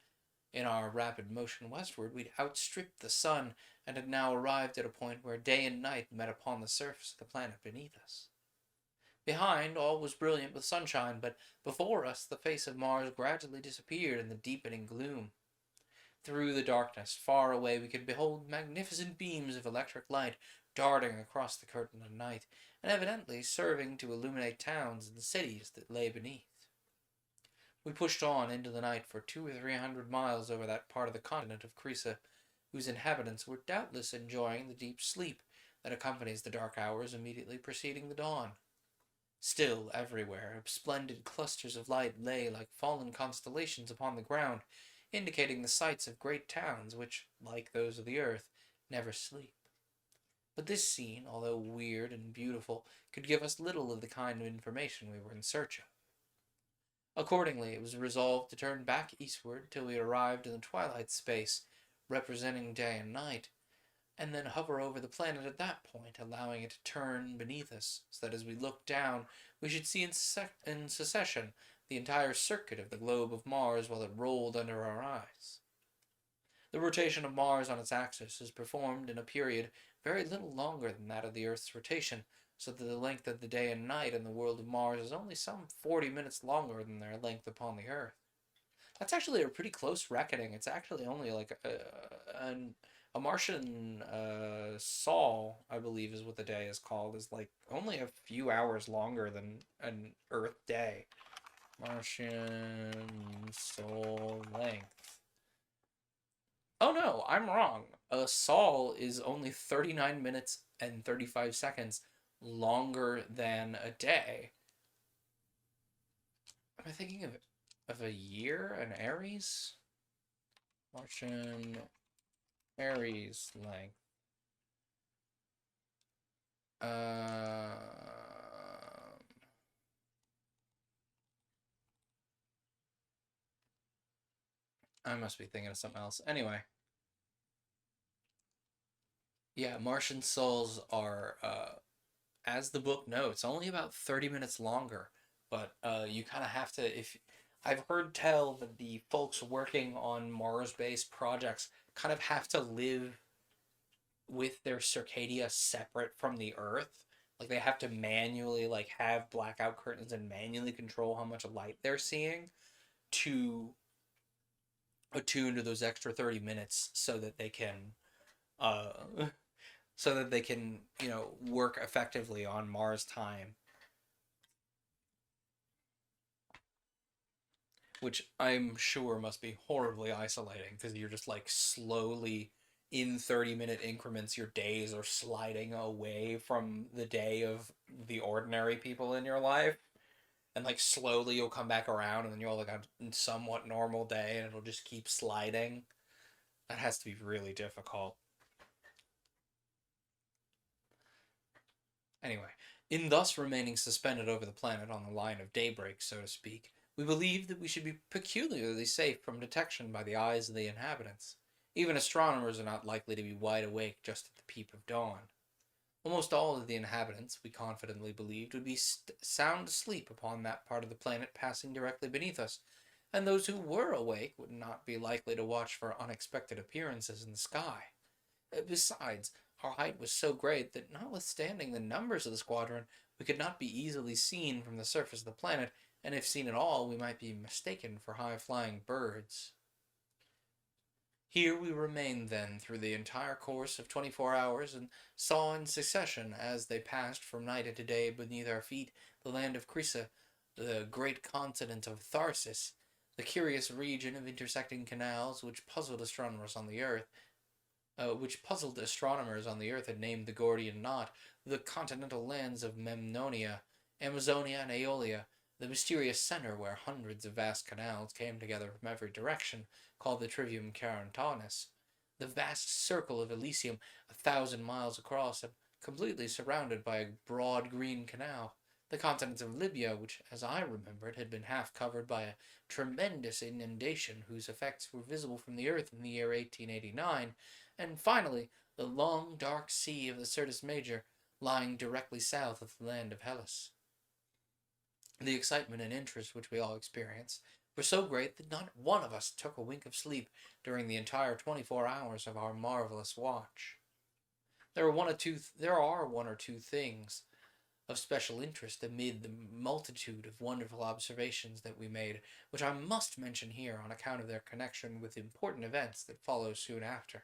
In our rapid motion westward, we'd outstripped the sun, and had now arrived at a point where day and night met upon the surface of the planet beneath us. Behind, all was brilliant with sunshine, but before us the face of Mars gradually disappeared in the deepening gloom. Through the darkness, far away, we could behold magnificent beams of electric light darting across the curtain of night, and evidently serving to illuminate towns and cities that lay beneath. We pushed on into the night for 200 or 300 miles over that part of the continent of Crisa, whose inhabitants were doubtless enjoying the deep sleep that accompanies the dark hours immediately preceding the dawn. Still, everywhere, splendid clusters of light lay like fallen constellations upon the ground, indicating the sites of great towns which, like those of the earth, never sleep. But this scene, although weird and beautiful, could give us little of the kind of information we were in search of. Accordingly, it was resolved to turn back eastward till we arrived in the twilight space, representing day and night, and then hover over the planet at that point, allowing it to turn beneath us, so that as we looked down, we should see in succession the entire circuit of the globe of Mars while it rolled under our eyes. The rotation of Mars on its axis is performed in a period very little longer than that of the Earth's rotation, so that the length of the day and night in the world of Mars is only some 40 minutes longer than their length upon the Earth. That's actually a pretty close reckoning. It's actually only like a a Martian sol, I believe is what the day is called, is like only a few hours longer than an Earth day. Martian sol length. Oh no, I'm wrong. A sol is only 39 minutes and 35 seconds longer than a day. Am I thinking of a year? An Aries? Martian Aries length. Um, I must be thinking of something else. Anyway, yeah, Martian souls are, as the book notes, only about 30 minutes longer. But you kind of have to, if I've heard tell that the folks working on Mars-based projects kind of have to live with their circadia separate from the Earth. Like they have to manually like have blackout curtains and manually control how much light they're seeing to attune to those extra 30 minutes so that they can uh work effectively on Mars time, which I'm sure must be horribly isolating because you're just like slowly in 30-minute increments your days are sliding away from the day of the ordinary people in your life, and like slowly you'll come back around and then you'll like a somewhat normal day and it'll just keep sliding. That has to be really difficult. Anyway, in thus remaining suspended over the planet on the line of daybreak, so to speak, we believe that we should be peculiarly safe from detection by the eyes of the inhabitants. Even astronomers are not likely to be wide awake just at the peep of dawn. Almost all of the inhabitants, we confidently believed, would be sound asleep upon that part of the planet passing directly beneath us, and those who were awake would not be likely to watch for unexpected appearances in the sky. Besides, our height was so great that, notwithstanding the numbers of the squadron, we could not be easily seen from the surface of the planet, and if seen at all, we might be mistaken for high-flying birds. Here we remained then through the entire course of 24 hours, and saw in succession, as they passed from night into day beneath our feet, the land of Crisa, the great continent of Tharsis, the curious region of intersecting canals which puzzled astronomers on the Earth, had named the Gordian Knot, the continental lands of Memnonia, Amazonia, and Aeolia, the mysterious center where hundreds of vast canals came together from every direction, called the Trivium Carantanis, the vast circle of Elysium, 1,000 miles across, and completely surrounded by a broad green canal, the continent of Libya, which, as I remembered, had been half covered by a tremendous inundation whose effects were visible from the earth in the year 1889, and finally the long dark sea of the Syrtis Major, lying directly south of the land of Hellas. The excitement and interest which we all experienced were so great that not one of us took a wink of sleep during the entire 24 hours of our marvelous watch. There are one or two things of special interest amid the multitude of wonderful observations that we made, which I must mention here on account of their connection with important events that follow soon after.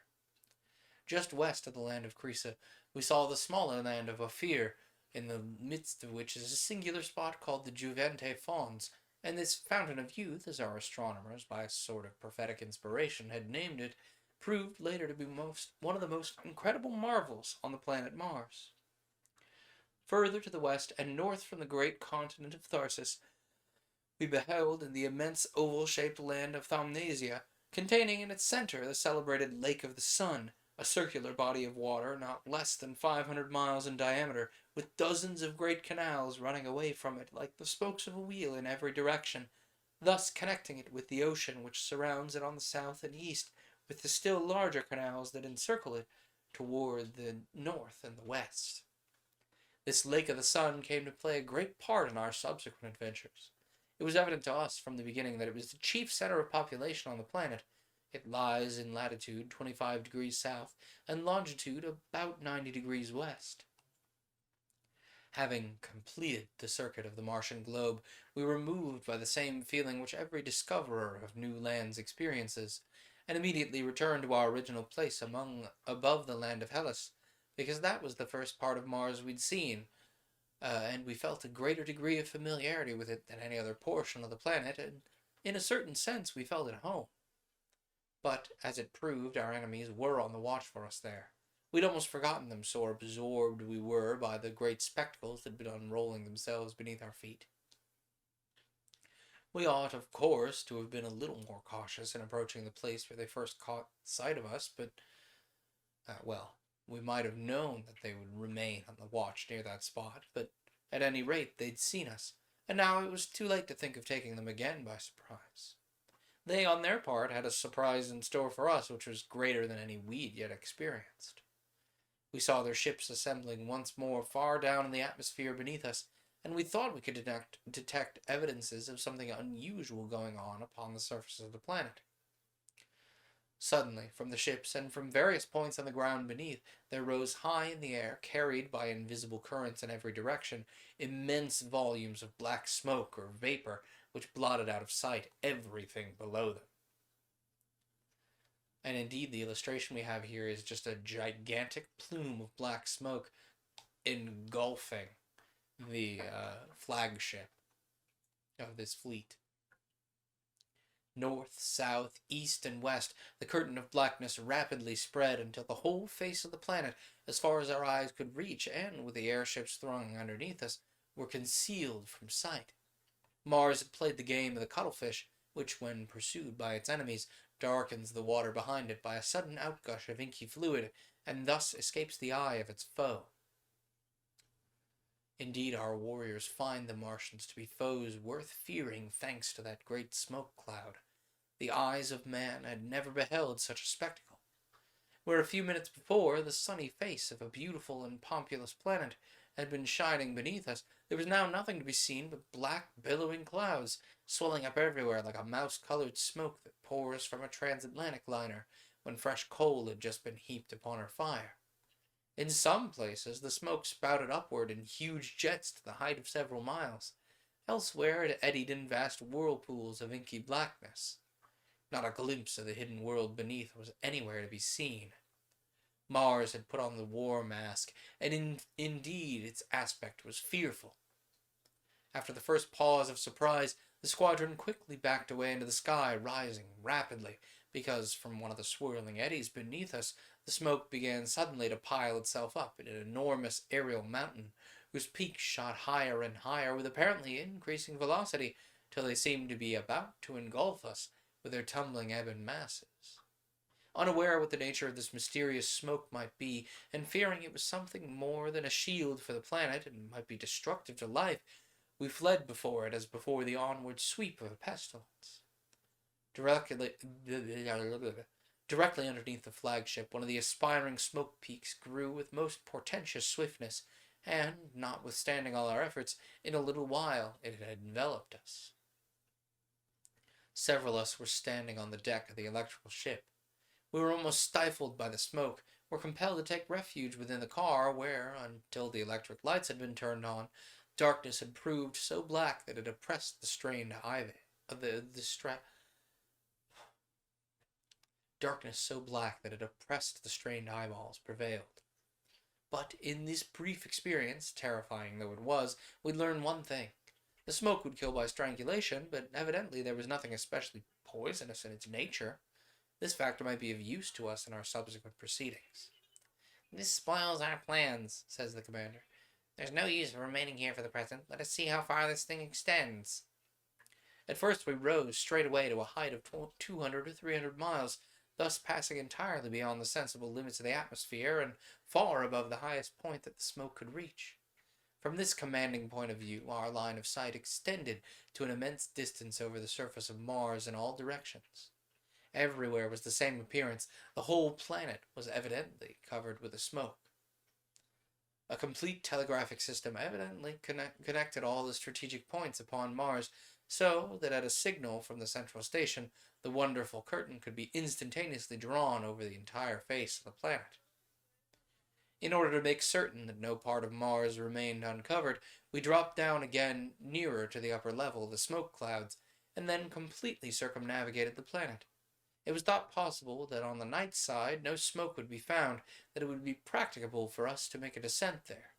Just west of the land of Crisa, we saw the smaller land of Ophir, in the midst of which is a singular spot called the Juvente Fons, and this fountain of youth, as our astronomers, by a sort of prophetic inspiration, had named it, proved later to be one of the most incredible marvels on the planet Mars. Further to the west and north from the great continent of Tharsis, we beheld in the immense oval-shaped land of Thamnesia, containing in its center the celebrated Lake of the Sun, a circular body of water not less than 500 miles in diameter, with dozens of great canals running away from it like the spokes of a wheel in every direction, thus connecting it with the ocean which surrounds it on the south and east, with the still larger canals that encircle it toward the north and the west. This Lake of the Sun came to play a great part in our subsequent adventures. It was evident to us from the beginning that it was the chief center of population on the planet. It lies in latitude 25 degrees south and longitude about 90 degrees west. Having completed the circuit of the Martian globe, we were moved by the same feeling which every discoverer of new lands experiences, and immediately returned to our original place above the land of Hellas, because that was the first part of Mars we'd seen, and we felt a greater degree of familiarity with it than any other portion of the planet, and in a certain sense we felt at home. But, as it proved, our enemies were on the watch for us there. We'd almost forgotten them, so absorbed we were by the great spectacles that had been unrolling themselves beneath our feet. We ought, of course, to have been a little more cautious in approaching the place where they first caught sight of us, but, well, we might have known that they would remain on the watch near that spot, but at any rate they'd seen us, and now it was too late to think of taking them again by surprise. They, on their part, had a surprise in store for us which was greater than any we'd yet experienced. We saw their ships assembling once more far down in the atmosphere beneath us, and we thought we could detect evidences of something unusual going on upon the surface of the planet. Suddenly, from the ships and from various points on the ground beneath, there rose high in the air, carried by invisible currents in every direction, immense volumes of black smoke or vapor, which blotted out of sight everything below them. And indeed, the illustration we have here is just a gigantic plume of black smoke engulfing the flagship of this fleet. North, south, east, and west, the curtain of blackness rapidly spread until the whole face of the planet, as far as our eyes could reach, and with the airships thronging underneath us, were concealed from sight. Mars had played the game of the cuttlefish, which, when pursued by its enemies, darkens the water behind it by a sudden outgush of inky fluid, and thus escapes the eye of its foe. Indeed, our warriors find the Martians to be foes worth fearing thanks to that great smoke cloud. The eyes of man had never beheld such a spectacle. Where a few minutes before the sunny face of a beautiful and populous planet had been shining beneath us, there was now nothing to be seen but black, billowing clouds, swelling up everywhere like a mouse-colored smoke that pours from a transatlantic liner when fresh coal had just been heaped upon her fire. In some places, the smoke spouted upward in huge jets to the height of several miles. Elsewhere, it eddied in vast whirlpools of inky blackness. Not a glimpse of the hidden world beneath was anywhere to be seen. Mars had put on the war mask, and indeed its aspect was fearful. After the first pause of surprise, the squadron quickly backed away into the sky, rising rapidly, because from one of the swirling eddies beneath us, the smoke began suddenly to pile itself up in an enormous aerial mountain, whose peaks shot higher and higher with apparently increasing velocity, till they seemed to be about to engulf us with their tumbling ebon masses. Unaware what the nature of this mysterious smoke might be, and fearing it was something more than a shield for the planet and might be destructive to life, we fled before it as before the onward sweep of a pestilence. Directly underneath the flagship, one of the aspiring smoke peaks grew with most portentous swiftness, and, notwithstanding all our efforts, in a little while it had enveloped us. Several of us were standing on the deck of the electrical ship. We were almost stifled by the smoke, were compelled to take refuge within the car, where, until the electric lights had been turned on, darkness had proved so black that it oppressed the strained Darkness so black that it oppressed the strained eyeballs prevailed. But in this brief experience, terrifying though it was, we learned one thing. The smoke would kill by strangulation, but evidently there was nothing especially poisonous in its nature. This factor might be of use to us in our subsequent proceedings. "This spoils our plans," says the commander. "There's no use of remaining here for the present. Let us see how far this thing extends." At first we rose straight away to a height of 200 or 300 miles, thus passing entirely beyond the sensible limits of the atmosphere, and far above the highest point that the smoke could reach. From this commanding point of view, our line of sight extended to an immense distance over the surface of Mars in all directions. Everywhere was the same appearance. The whole planet was evidently covered with a smoke. A complete telegraphic system evidently connected all the strategic points upon Mars, so that at a signal from the central station, the wonderful curtain could be instantaneously drawn over the entire face of the planet. In order to make certain that no part of Mars remained uncovered, we dropped down again nearer to the upper level of the smoke clouds, and then completely circumnavigated the planet. It was thought possible that on the night side no smoke would be found, that it would be practicable for us to make a descent there.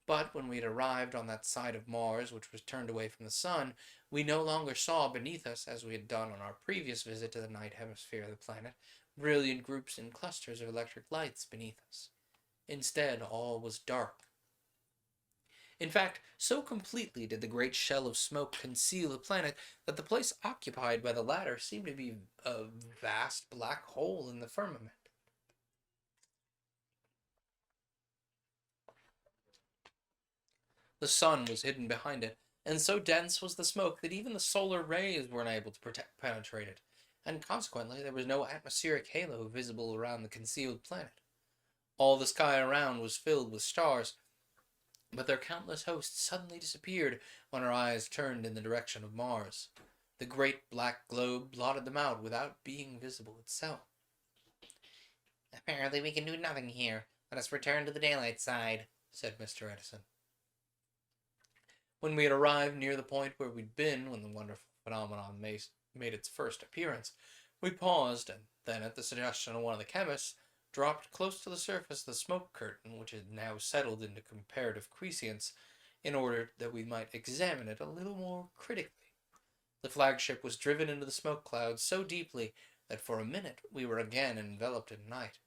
But when we had arrived on that side of Mars which was turned away from the sun, we no longer saw beneath us, as we had done on our previous visit to the night hemisphere of the planet, brilliant groups and clusters of electric lights beneath us. Instead, all was dark. In fact, so completely did the great shell of smoke conceal the planet that the place occupied by the latter seemed to be a vast black hole in the firmament. The sun was hidden behind it, and so dense was the smoke that even the solar rays were unable to penetrate it, and consequently there was no atmospheric halo visible around the concealed planet. All the sky around was filled with stars, but their countless hosts suddenly disappeared when our eyes turned in the direction of Mars. The great black globe blotted them out without being visible itself. Apparently we can do nothing here. Let us return to the daylight side, said Mr. Edison. When we had arrived near the point where we'd been when the wonderful phenomenon made its first appearance, we paused, and then, at the suggestion of one of the chemists, dropped close to the surface the smoke curtain, which had now settled into comparative quiescence, in order that we might examine it a little more critically. The flagship was driven into the smoke clouds so deeply that for a minute we were again enveloped in night.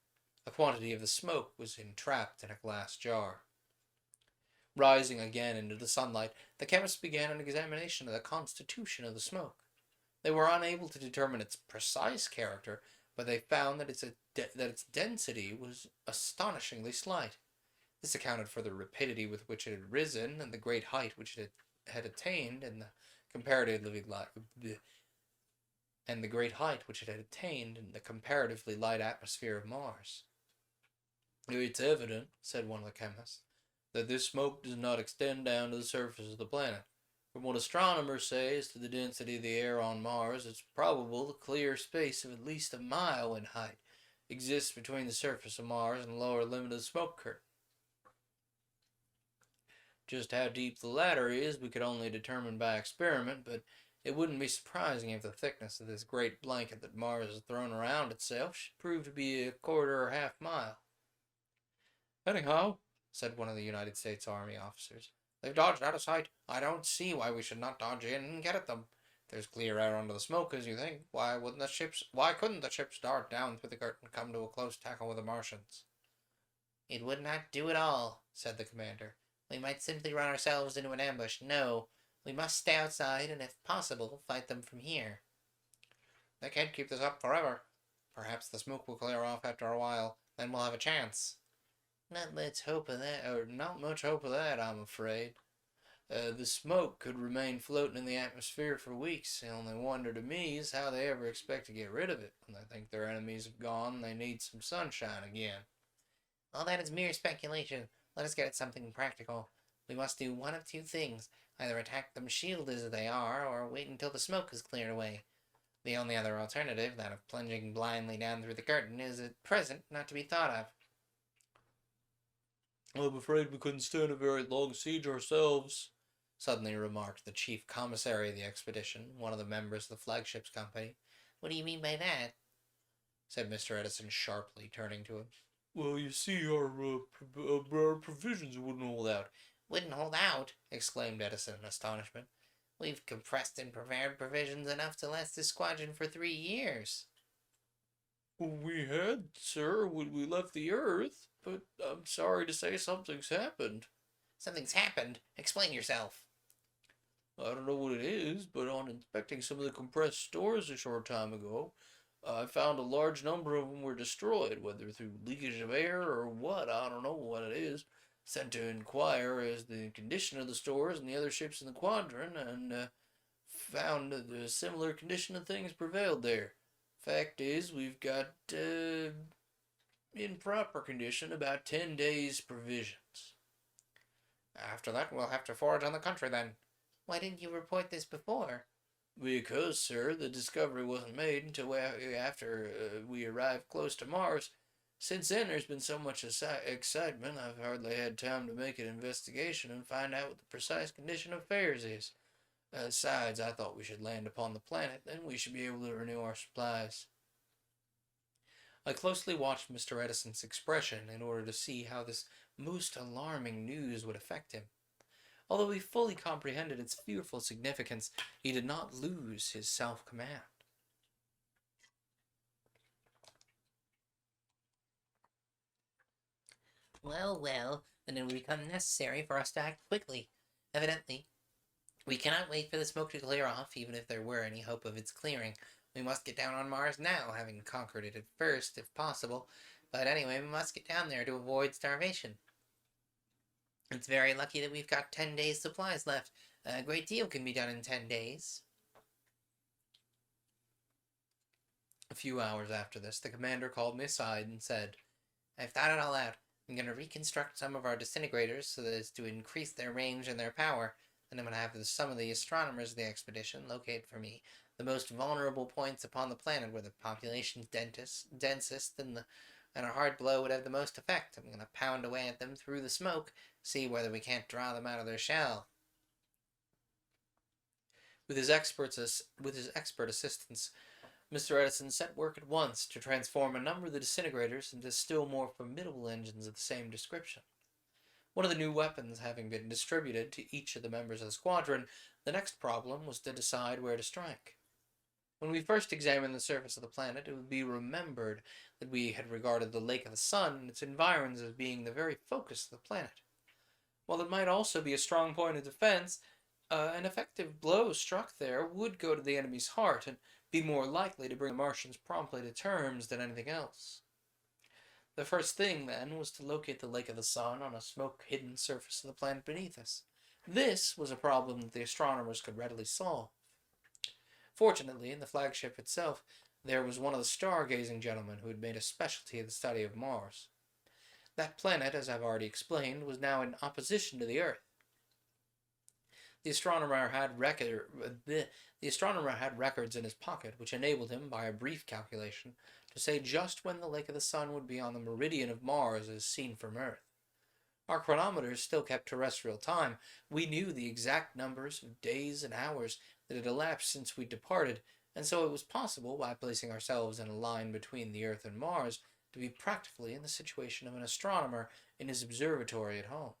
A quantity of the smoke was entrapped in a glass jar. Rising again into the sunlight, the chemists began an examination of the constitution of the smoke. They were unable to determine its precise character, but they found that its density was astonishingly slight. This accounted for the rapidity with which it had risen and the great height which it had attained in the comparatively light atmosphere of Mars. "It's evident," said one of the chemists, "that this smoke does not extend down to the surface of the planet. From what astronomers say as to the density of the air on Mars, it's probable the clear space of at least a mile in height exists between the surface of Mars and the lower limit of the smoke curtain. Just how deep the latter is we could only determine by experiment, but it wouldn't be surprising if the thickness of this great blanket that Mars has thrown around itself should prove to be a quarter or half mile." "Anyhow," said one of the United States Army officers, "they've dodged out of sight. I don't see why we should not dodge in and get at them. If there's clear air under the smoke, as you think, why couldn't the ships dart down through the curtain and come to a close tackle with the Martians?" "It would not do at all," said the commander. "We might simply run ourselves into an ambush. No, we must stay outside and, if possible, fight them from here." "They can't keep this up forever. Perhaps the smoke will clear off after a while. Then we'll have a chance." Not much hope of that. Not much hope of that, I'm afraid. The smoke could remain floating in the atmosphere for weeks. The only wonder to me is how they ever expect to get rid of it. When they think their enemies have gone, they need some sunshine again." All that is mere speculation. Let us get at something practical. We must do one of two things. Either attack them shielded as they are, or wait until the smoke is cleared away. The only other alternative, that of plunging blindly down through the curtain, is at present not to be thought of. "I'm afraid we couldn't stand a very long siege ourselves," suddenly remarked the chief commissary of the expedition, one of the members of the flagship's company. "What do you mean by that?" said Mr. Edison sharply, turning to him. "Well, you see, our provisions wouldn't hold out." "Wouldn't hold out!" exclaimed Edison in astonishment. "We've compressed and prepared provisions enough to last this squadron for 3 years." "We had, sir, when we left the Earth, but I'm sorry to say something's happened." "Something's happened? Explain yourself." "I don't know what it is, but on inspecting some of the compressed stores a short time ago, I found a large number of them were destroyed, whether through leakage of air or what, I don't know what it is. Sent to inquire as the condition of the stores and the other ships in the quadrant, and found that a similar condition of things prevailed there. Fact is, we've got, in proper condition, about 10 days' provisions." "After that, we'll have to forage on the country, then." "Why didn't you report this before?" "Because, sir, the discovery wasn't made until after we arrived close to Mars. Since then, there's been so much excitement, I've hardly had time to make an investigation and find out what the precise condition of affairs is. Besides, I thought we should land upon the planet, then we should be able to renew our supplies." I closely watched Mr. Edison's expression in order to see how this most alarming news would affect him. Although he fully comprehended its fearful significance, he did not lose his self-command. Well, well, then it will become necessary for us to act quickly. Evidently, we cannot wait for the smoke to clear off, even if there were any hope of its clearing. We must get down on Mars now, having conquered it at first, if possible. But anyway, we must get down there to avoid starvation. It's very lucky that we've got 10 days' supplies left. A great deal can be done in 10 days. A few hours after this, the commander called me aside and said, I've thought it all out. I'm going to reconstruct some of our disintegrators so that as to increase their range and their power. Then I'm going to have some of the astronomers of the expedition locate for me the most vulnerable points upon the planet where the population's densest and a hard blow would have the most effect. I'm going to pound away at them through the smoke, see whether we can't draw them out of their shell. With his expert assistance, Mr. Edison set work at once to transform a number of the disintegrators into still more formidable engines of the same description. One of the new weapons having been distributed to each of the members of the squadron, the next problem was to decide where to strike. When we first examined the surface of the planet, it would be remembered that we had regarded the Lake of the Sun and its environs as being the very focus of the planet. While it might also be a strong point of defense, an effective blow struck there would go to the enemy's heart and be more likely to bring the Martians promptly to terms than anything else. The first thing, then, was to locate the Lake of the Sun on a smoke-hidden surface of the planet beneath us. This was a problem that the astronomers could readily solve. Fortunately, in the flagship itself, there was one of the stargazing gentlemen who had made a specialty of the study of Mars. That planet, as I've already explained, was now in opposition to the Earth. The astronomer had records in his pocket which enabled him, by a brief calculation, to say just when the Lake of the Sun would be on the meridian of Mars as seen from Earth. Our chronometers still kept terrestrial time. We knew the exact numbers of days and hours that had elapsed since we departed, and so it was possible, by placing ourselves in a line between the Earth and Mars, to be practically in the situation of an astronomer in his observatory at home.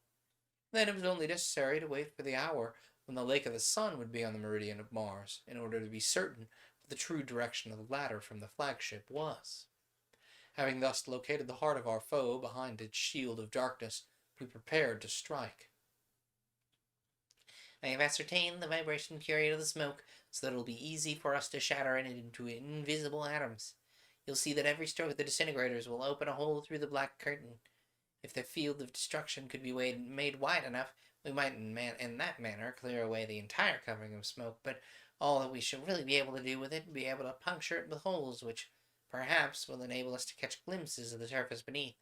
Then it was only necessary to wait for the hour when the Lake of the Sun would be on the meridian of Mars, in order to be certain what the true direction of the latter from the flagship was. Having thus located the heart of our foe behind its shield of darkness, we prepared to strike. I have ascertained the vibration period of the smoke, so that it will be easy for us to shatter it into invisible atoms. You'll see that every stroke of the disintegrators will open a hole through the black curtain. If the field of destruction could be made wide enough, we might in that manner clear away the entire covering of smoke, but all that we should really be able to do with it would be able to puncture it with holes, which perhaps will enable us to catch glimpses of the surface beneath.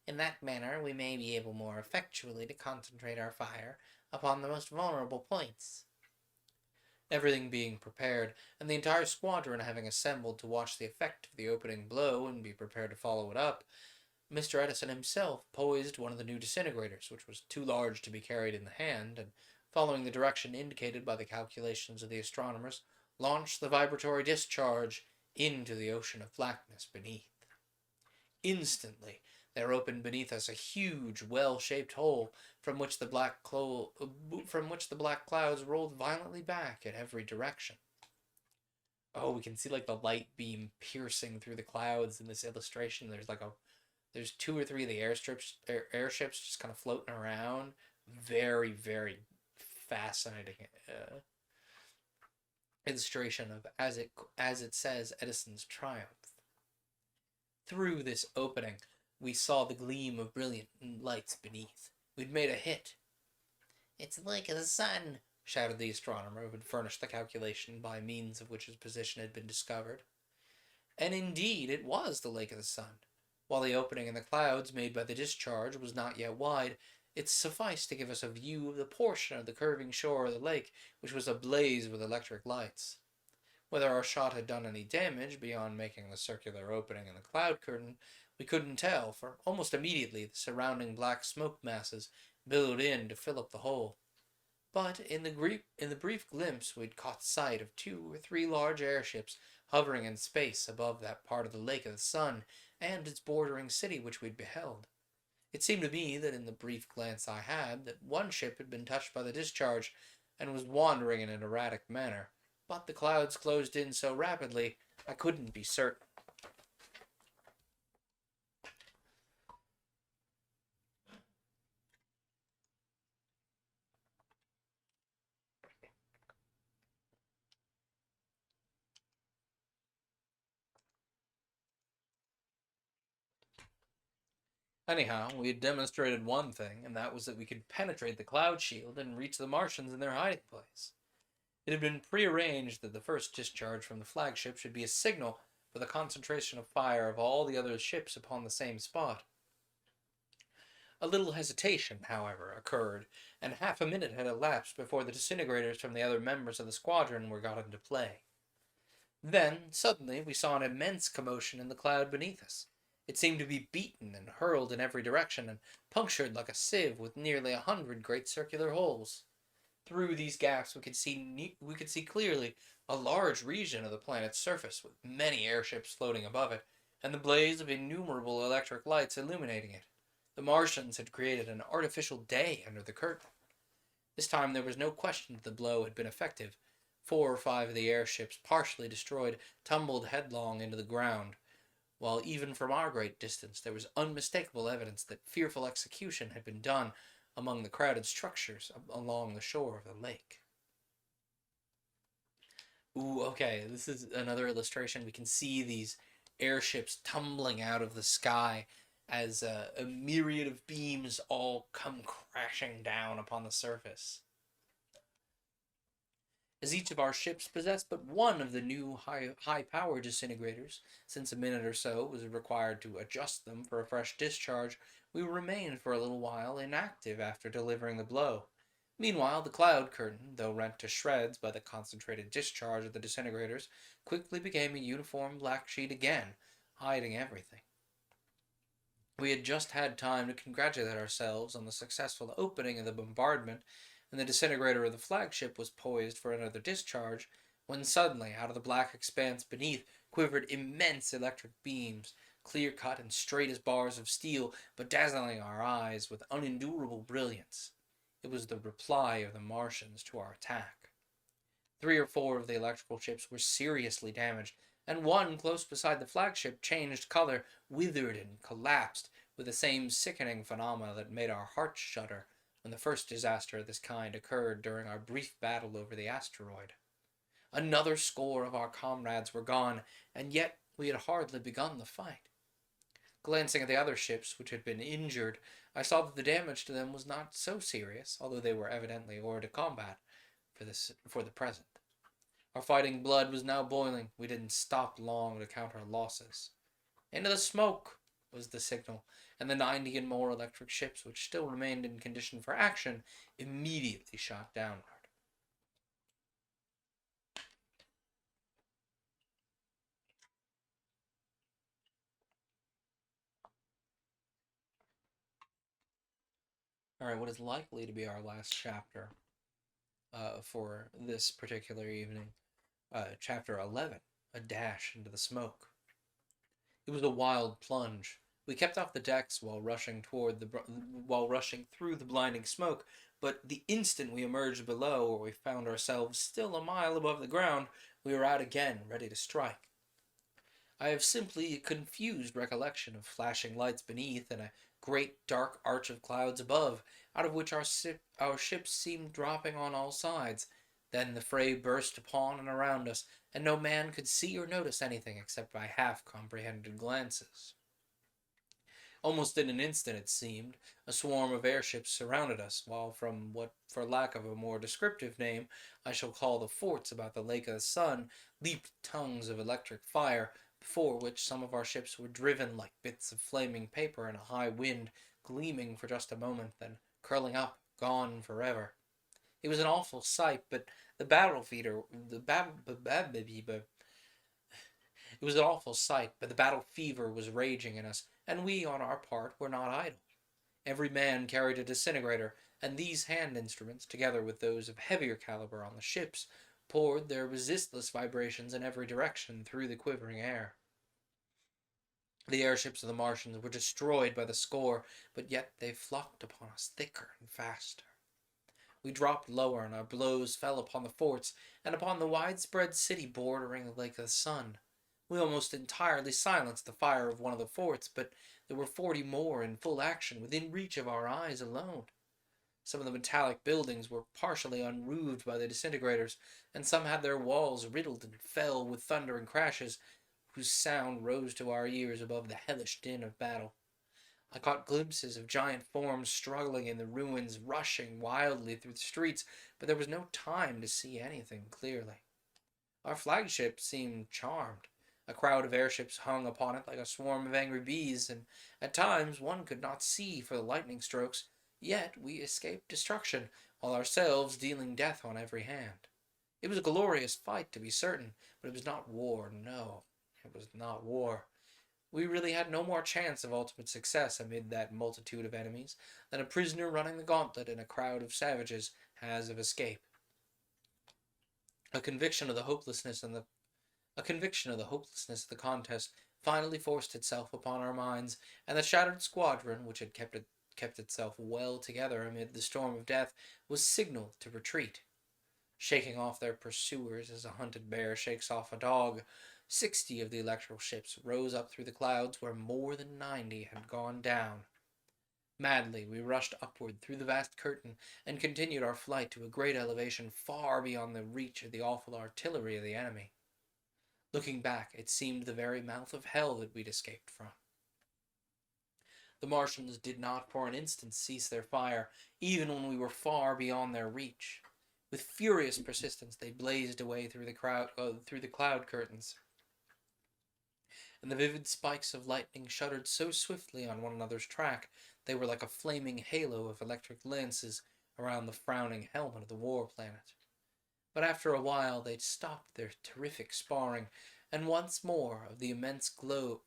In that manner we may be able more effectually to concentrate our fire upon the most vulnerable points. Everything being prepared, and the entire squadron having assembled to watch the effect of the opening blow and be prepared to follow it up, Mr. Edison himself poised one of the new disintegrators, which was too large to be carried in the hand, and, following the direction indicated by the calculations of the astronomers, launched the vibratory discharge into the ocean of blackness beneath. Instantly, there opened beneath us a huge, well-shaped hole from which the black clouds rolled violently back in every direction. Oh, we can see like the light beam piercing through the clouds in this illustration. There's two or three of the airships just kind of floating around. Very, very fascinating illustration of, as it says, Edison's triumph. Through this opening, we saw the gleam of brilliant lights beneath. We'd made a hit. It's the Lake of the Sun, shouted the astronomer who had furnished the calculation by means of which his position had been discovered. And indeed, it was the Lake of the Sun. While the opening in the clouds made by the discharge was not yet wide, it sufficed to give us a view of the portion of the curving shore of the lake which was ablaze with electric lights. Whether our shot had done any damage beyond making the circular opening in the cloud curtain, we couldn't tell, for almost immediately the surrounding black smoke masses billowed in to fill up the hole. But in the brief glimpse we'd caught sight of 2 or 3 large airships hovering in space above that part of the Lake of the Sun, and its bordering city which we'd beheld. It seemed to me that in the brief glance I had, that one ship had been touched by the discharge and was wandering in an erratic manner, but the clouds closed in so rapidly I couldn't be certain. Anyhow, we had demonstrated one thing, and that was that we could penetrate the cloud shield and reach the Martians in their hiding place. It had been prearranged that the first discharge from the flagship should be a signal for the concentration of fire of all the other ships upon the same spot. A little hesitation, however, occurred, and half a minute had elapsed before the disintegrators from the other members of the squadron were got into play. Then, suddenly, we saw an immense commotion in the cloud beneath us. It seemed to be beaten and hurled in every direction, and punctured like a sieve with nearly 100 great circular holes. Through these gaps we could see clearly a large region of the planet's surface, with many airships floating above it, and the blaze of innumerable electric lights illuminating it. The Martians had created an artificial day under the curtain. This time there was no question that the blow had been effective. 4 or 5 of the airships, partially destroyed, tumbled headlong into the ground, while even from our great distance there was unmistakable evidence that fearful execution had been done among the crowded structures along the shore of the lake. Ooh, okay, this is another illustration. We can see these airships tumbling out of the sky as a myriad of beams all come crashing down upon the surface. As each of our ships possessed but one of the new high power disintegrators, since a minute or so was required to adjust them for a fresh discharge, we remained for a little while inactive after delivering the blow. Meanwhile, the cloud curtain, though rent to shreds by the concentrated discharge of the disintegrators, quickly became a uniform black sheet again, hiding everything. We had just had time to congratulate ourselves on the successful opening of the bombardment, and the disintegrator of the flagship was poised for another discharge, when suddenly, out of the black expanse beneath, quivered immense electric beams, clear-cut and straight as bars of steel, but dazzling our eyes with unendurable brilliance. It was the reply of the Martians to our attack. 3 or 4 of the electrical ships were seriously damaged, and one close beside the flagship changed color, withered and collapsed, with the same sickening phenomena that made our hearts shudder when the first disaster of this kind occurred during our brief battle over the asteroid. Another score of our comrades were gone, and yet we had hardly begun the fight. Glancing at the other ships which had been injured, I saw that the damage to them was not so serious, although they were evidently hors de combat for the present. Our fighting blood was now boiling. We didn't stop long to count our losses. "Into the smoke!" was the signal, and the 90 and more electric ships, which still remained in condition for action, immediately shot downward. Alright, what is likely to be our last chapter for this particular evening, chapter 11, A Dash into the Smoke. It was a wild plunge. We kept off the decks while rushing through the blinding smoke, but the instant we emerged below, where we found ourselves still a mile above the ground, we were out again, ready to strike. I have simply a confused recollection of flashing lights beneath and a great dark arch of clouds above, out of which our ships seemed dropping on all sides. Then the fray burst upon and around us, and no man could see or notice anything except by half-comprehended glances. Almost in an instant, it seemed, a swarm of airships surrounded us, while from what, for lack of a more descriptive name, I shall call the forts about the Lake of the Sun, leaped tongues of electric fire, before which some of our ships were driven like bits of flaming paper in a high wind, gleaming for just a moment, then curling up, gone forever. It was an awful sight, but it was an awful sight, but the battle fever was raging in us, and we, on our part, were not idle. Every man carried a disintegrator, and these hand instruments, together with those of heavier caliber on the ships, poured their resistless vibrations in every direction through the quivering air. The airships of the Martians were destroyed by the score, but yet they flocked upon us thicker and faster. We dropped lower, and our blows fell upon the forts and upon the widespread city bordering the Lake of the Sun. We almost entirely silenced the fire of one of the forts, but there were 40 more in full action within reach of our eyes alone. Some of the metallic buildings were partially unroofed by the disintegrators, and some had their walls riddled and fell with thunder and crashes, whose sound rose to our ears above the hellish din of battle. I caught glimpses of giant forms struggling in the ruins, rushing wildly through the streets, but there was no time to see anything clearly. Our flagship seemed charmed. A crowd of airships hung upon it like a swarm of angry bees, and at times one could not see for the lightning strokes, yet we escaped destruction, while ourselves dealing death on every hand. It was a glorious fight, to be certain, but it was not war, no, it was not war. We really had no more chance of ultimate success amid that multitude of enemies than a prisoner running the gauntlet in a crowd of savages has of escape. A conviction of the hopelessness of the contest finally forced itself upon our minds, and the shattered squadron, which had kept itself well together amid the storm of death, was signaled to retreat. Shaking off their pursuers as a hunted bear shakes off a dog, 60 of the electrical ships rose up through the clouds where more than 90 had gone down. Madly, we rushed upward through the vast curtain and continued our flight to a great elevation far beyond the reach of the awful artillery of the enemy. Looking back, it seemed the very mouth of hell that we'd escaped from. The Martians did not for an instant cease their fire, even when we were far beyond their reach. With furious persistence, they blazed away through the cloud curtains, and the vivid spikes of lightning shuddered so swiftly on one another's track, they were like a flaming halo of electric lances around the frowning helmet of the war planet. But after a while, they stopped their terrific sparring, and once more the immense globe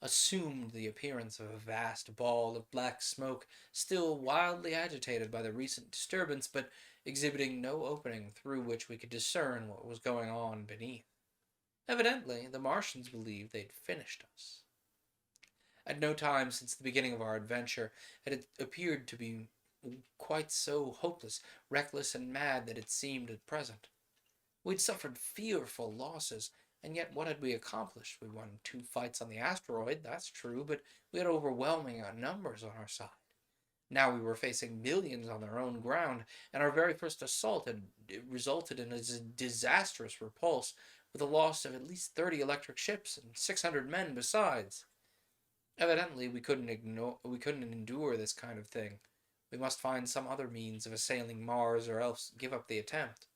assumed the appearance of a vast ball of black smoke, still wildly agitated by the recent disturbance, but exhibiting no opening through which we could discern what was going on beneath. Evidently, the Martians believed they'd finished us. At no time since the beginning of our adventure had it appeared to be quite so hopeless, reckless, and mad that it seemed at present. We'd suffered fearful losses, and yet what had we accomplished? We won 2 fights on the asteroid, that's true, but we had overwhelming numbers on our side. Now we were facing millions on their own ground, and our very first assault had resulted in a disastrous repulse, with a loss of at least 30 electric ships and 600 men besides. Evidently, we couldn't endure this kind of thing. We must find some other means of assailing Mars, or else give up the attempt.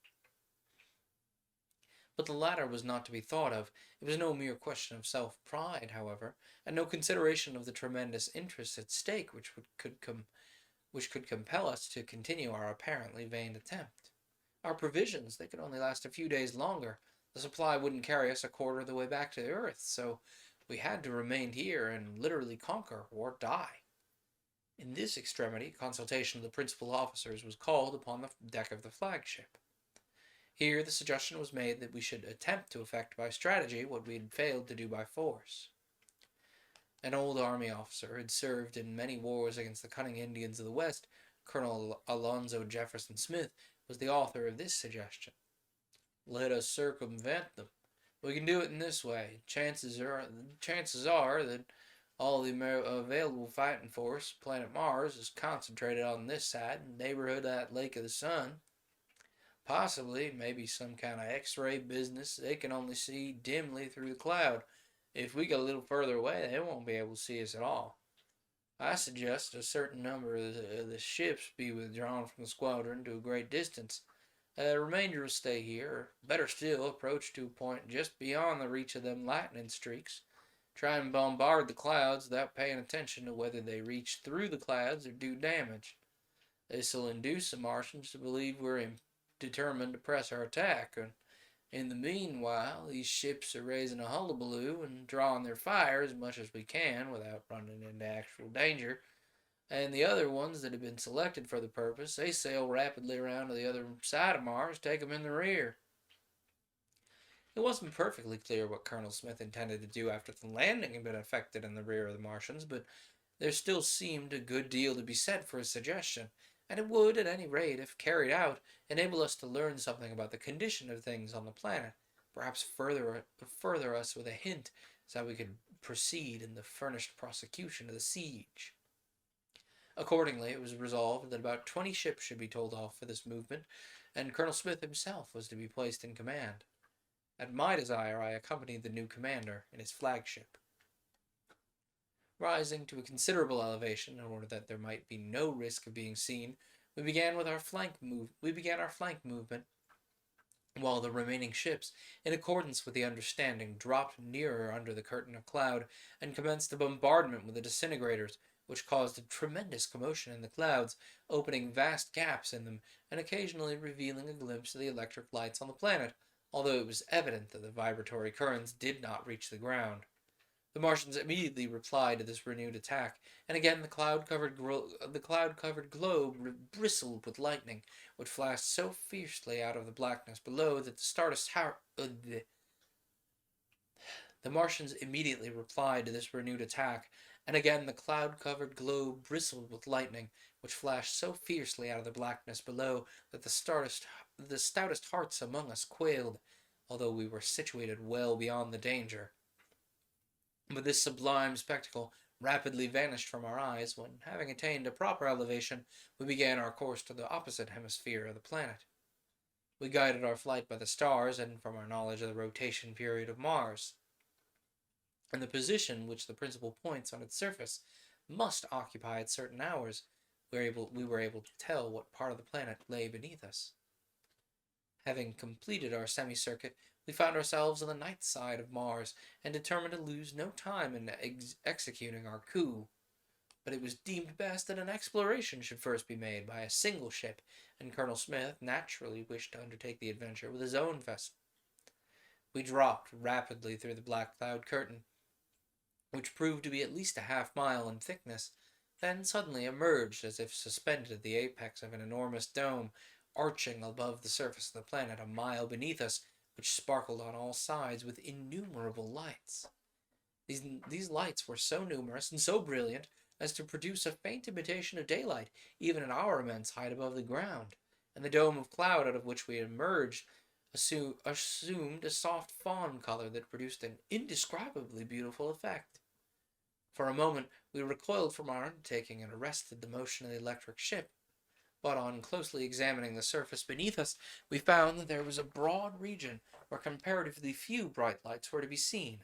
But the latter was not to be thought of. It was no mere question of self-pride, however, and no consideration of the tremendous interests at stake which could compel us to continue our apparently vain attempt. Our provisions, they could only last a few days longer. The supply wouldn't carry us a quarter of the way back to the Earth, so we had to remain here and literally conquer or die. In this extremity, consultation of the principal officers was called upon the deck of the flagship. Here the suggestion was made that we should attempt to effect by strategy what we had failed to do by force. An old army officer who had served in many wars against the cunning Indians of the West, Colonel Alonzo Jefferson Smith, was the author of this suggestion. Let us circumvent them. We can do it in this way. Chances are that all the available fighting force, planet Mars, is concentrated on this side, neighborhood of that Lake of the Sun. Possibly, maybe some kind of X-ray business. They can only see dimly through the cloud. If we get a little further away, they won't be able to see us at all. I suggest a certain number of the ships be withdrawn from the squadron to a great distance. The remainder will stay here, or better still, approach to a point just beyond the reach of them lightning streaks. Try and bombard the clouds without paying attention to whether they reach through the clouds or do damage. This will induce the Martians to believe we're determined to press our attack, and in the meanwhile, these ships are raising a hullabaloo and drawing their fire as much as we can without running into actual danger. And the other ones that have been selected for the purpose, they sail rapidly around to the other side of Mars, take them in the rear. It wasn't perfectly clear what Colonel Smith intended to do after the landing had been effected in the rear of the Martians, but there still seemed a good deal to be said for his suggestion, and it would, at any rate, if carried out, enable us to learn something about the condition of things on the planet, perhaps further us with a hint as how we could proceed in the furnished prosecution of the siege. Accordingly, it was resolved that about 20 ships should be told off for this movement, and Colonel Smith himself was to be placed in command. At my desire, I accompanied the new commander in his flagship. Rising to a considerable elevation in order that there might be no risk of being seen, we began our flank movement, while the remaining ships, in accordance with the understanding, dropped nearer under the curtain of cloud and commenced a bombardment with the disintegrators, which caused a tremendous commotion in the clouds, opening vast gaps in them and occasionally revealing a glimpse of the electric lights on the planet, although it was evident that the vibratory currents did not reach the ground. The Martians immediately replied to this renewed attack, and again the cloud-covered globe bristled with lightning, which flashed so fiercely out of the blackness below that the Martians immediately replied to this renewed attack, and again the cloud-covered globe bristled with lightning, which flashed so fiercely out of the blackness below that the stoutest hearts among us quailed, although we were situated well beyond the danger. But this sublime spectacle rapidly vanished from our eyes when, having attained a proper elevation, we began our course to the opposite hemisphere of the planet. We guided our flight by the stars and from our knowledge of the rotation period of Mars, and the position which the principal points on its surface must occupy at certain hours. We were able to tell what part of the planet lay beneath us. Having completed our semicircuit, we found ourselves on the night side of Mars, and determined to lose no time in executing our coup. But it was deemed best that an exploration should first be made by a single ship, and Colonel Smith naturally wished to undertake the adventure with his own vessel. We dropped rapidly through the black cloud curtain, which proved to be at least a half-mile in thickness, then suddenly emerged as if suspended at the apex of an enormous dome, arching above the surface of the planet a mile beneath us, which sparkled on all sides with innumerable lights. These lights were so numerous and so brilliant as to produce a faint imitation of daylight, even at our immense height above the ground, and the dome of cloud out of which we emerged assumed a soft fawn color that produced an indescribably beautiful effect. For a moment we recoiled from our undertaking and arrested the motion of the electric ship, but on closely examining the surface beneath us, we found that there was a broad region where comparatively few bright lights were to be seen.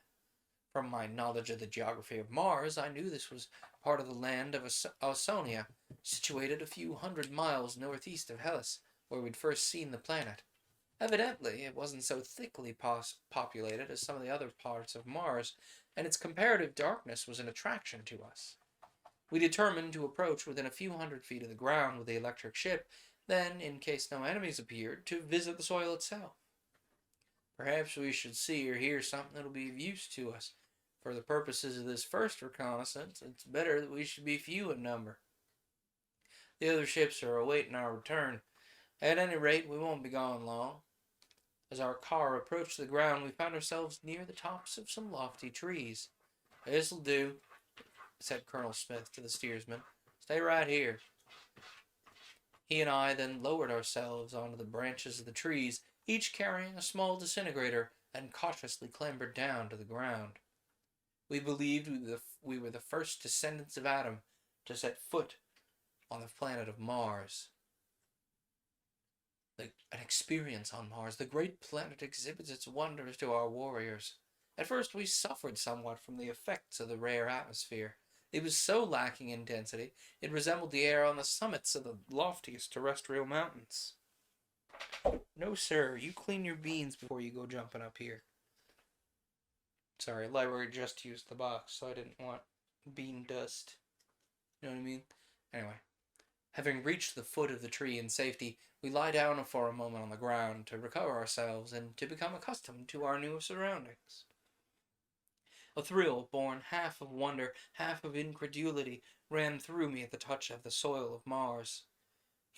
From my knowledge of the geography of Mars, I knew this was part of the land of Ausonia, situated a few hundred miles northeast of Hellas, where we'd first seen the planet. Evidently, it wasn't so thickly populated as some of the other parts of Mars, and its comparative darkness was an attraction to us. We determined to approach within a few hundred feet of the ground with the electric ship, then, in case no enemies appeared, to visit the soil itself. Perhaps we should see or hear something that'll be of use to us. For the purposes of this first reconnaissance, it's better that we should be few in number. The other ships are awaiting our return. At any rate, we won't be gone long. As our car approached the ground, we found ourselves near the tops of some lofty trees. "This'll do," said Colonel Smith to the steersman. "Stay right here." He and I then lowered ourselves onto the branches of the trees, each carrying a small disintegrator, and cautiously clambered down to the ground. We believed we were the first descendants of Adam to set foot on the planet of Mars. An experience on Mars, the great planet exhibits its wonders to our warriors. At first we suffered somewhat from the effects of the rare atmosphere. It was so lacking in density, it resembled the air on the summits of the loftiest terrestrial mountains. No, sir, you clean your beans before you go jumping up here. Sorry, library just used the box, so I didn't want bean dust. You know what I mean? Anyway, having reached the foot of the tree in safety, we lie down for a moment on the ground to recover ourselves and to become accustomed to our new surroundings. A thrill, born half of wonder, half of incredulity, ran through me at the touch of the soil of Mars.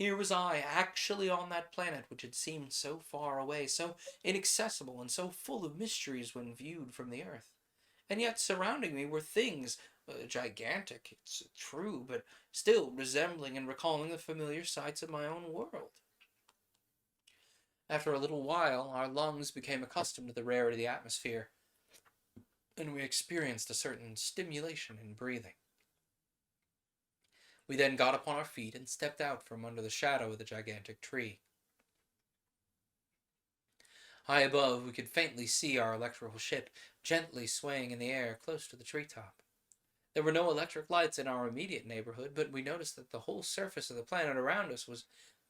Here was I, actually on that planet which had seemed so far away, so inaccessible, and so full of mysteries when viewed from the Earth. And yet surrounding me were things, gigantic, it's true, but still resembling and recalling the familiar sights of my own world. After a little while, our lungs became accustomed to the rarity of the atmosphere, and we experienced a certain stimulation in breathing. We then got upon our feet and stepped out from under the shadow of the gigantic tree. High above, we could faintly see our electrical ship gently swaying in the air close to the treetop. There were no electric lights in our immediate neighborhood, but we noticed that the whole surface of the planet around us was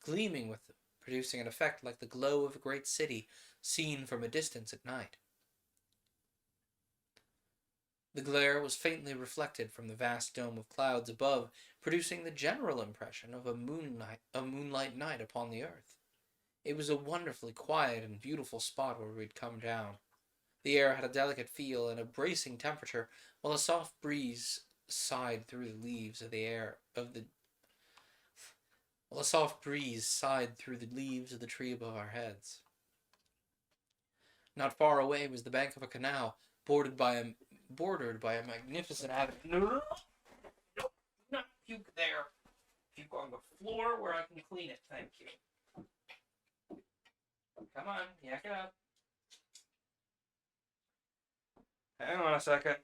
gleaming with them, producing an effect like the glow of a great city seen from a distance at night. The glare was faintly reflected from the vast dome of clouds above, producing the general impression of a moonlight night upon the earth. It was a wonderfully quiet and beautiful spot where we'd come down. The air had a delicate feel and a bracing temperature, while a soft breeze sighed through the leaves of the tree above our heads. Not far away was the bank of a canal, bordered by a magnificent avenue. No, not puke there. Puke on the floor where I can clean it. Thank you. Come on, yak it up. Hang on a second.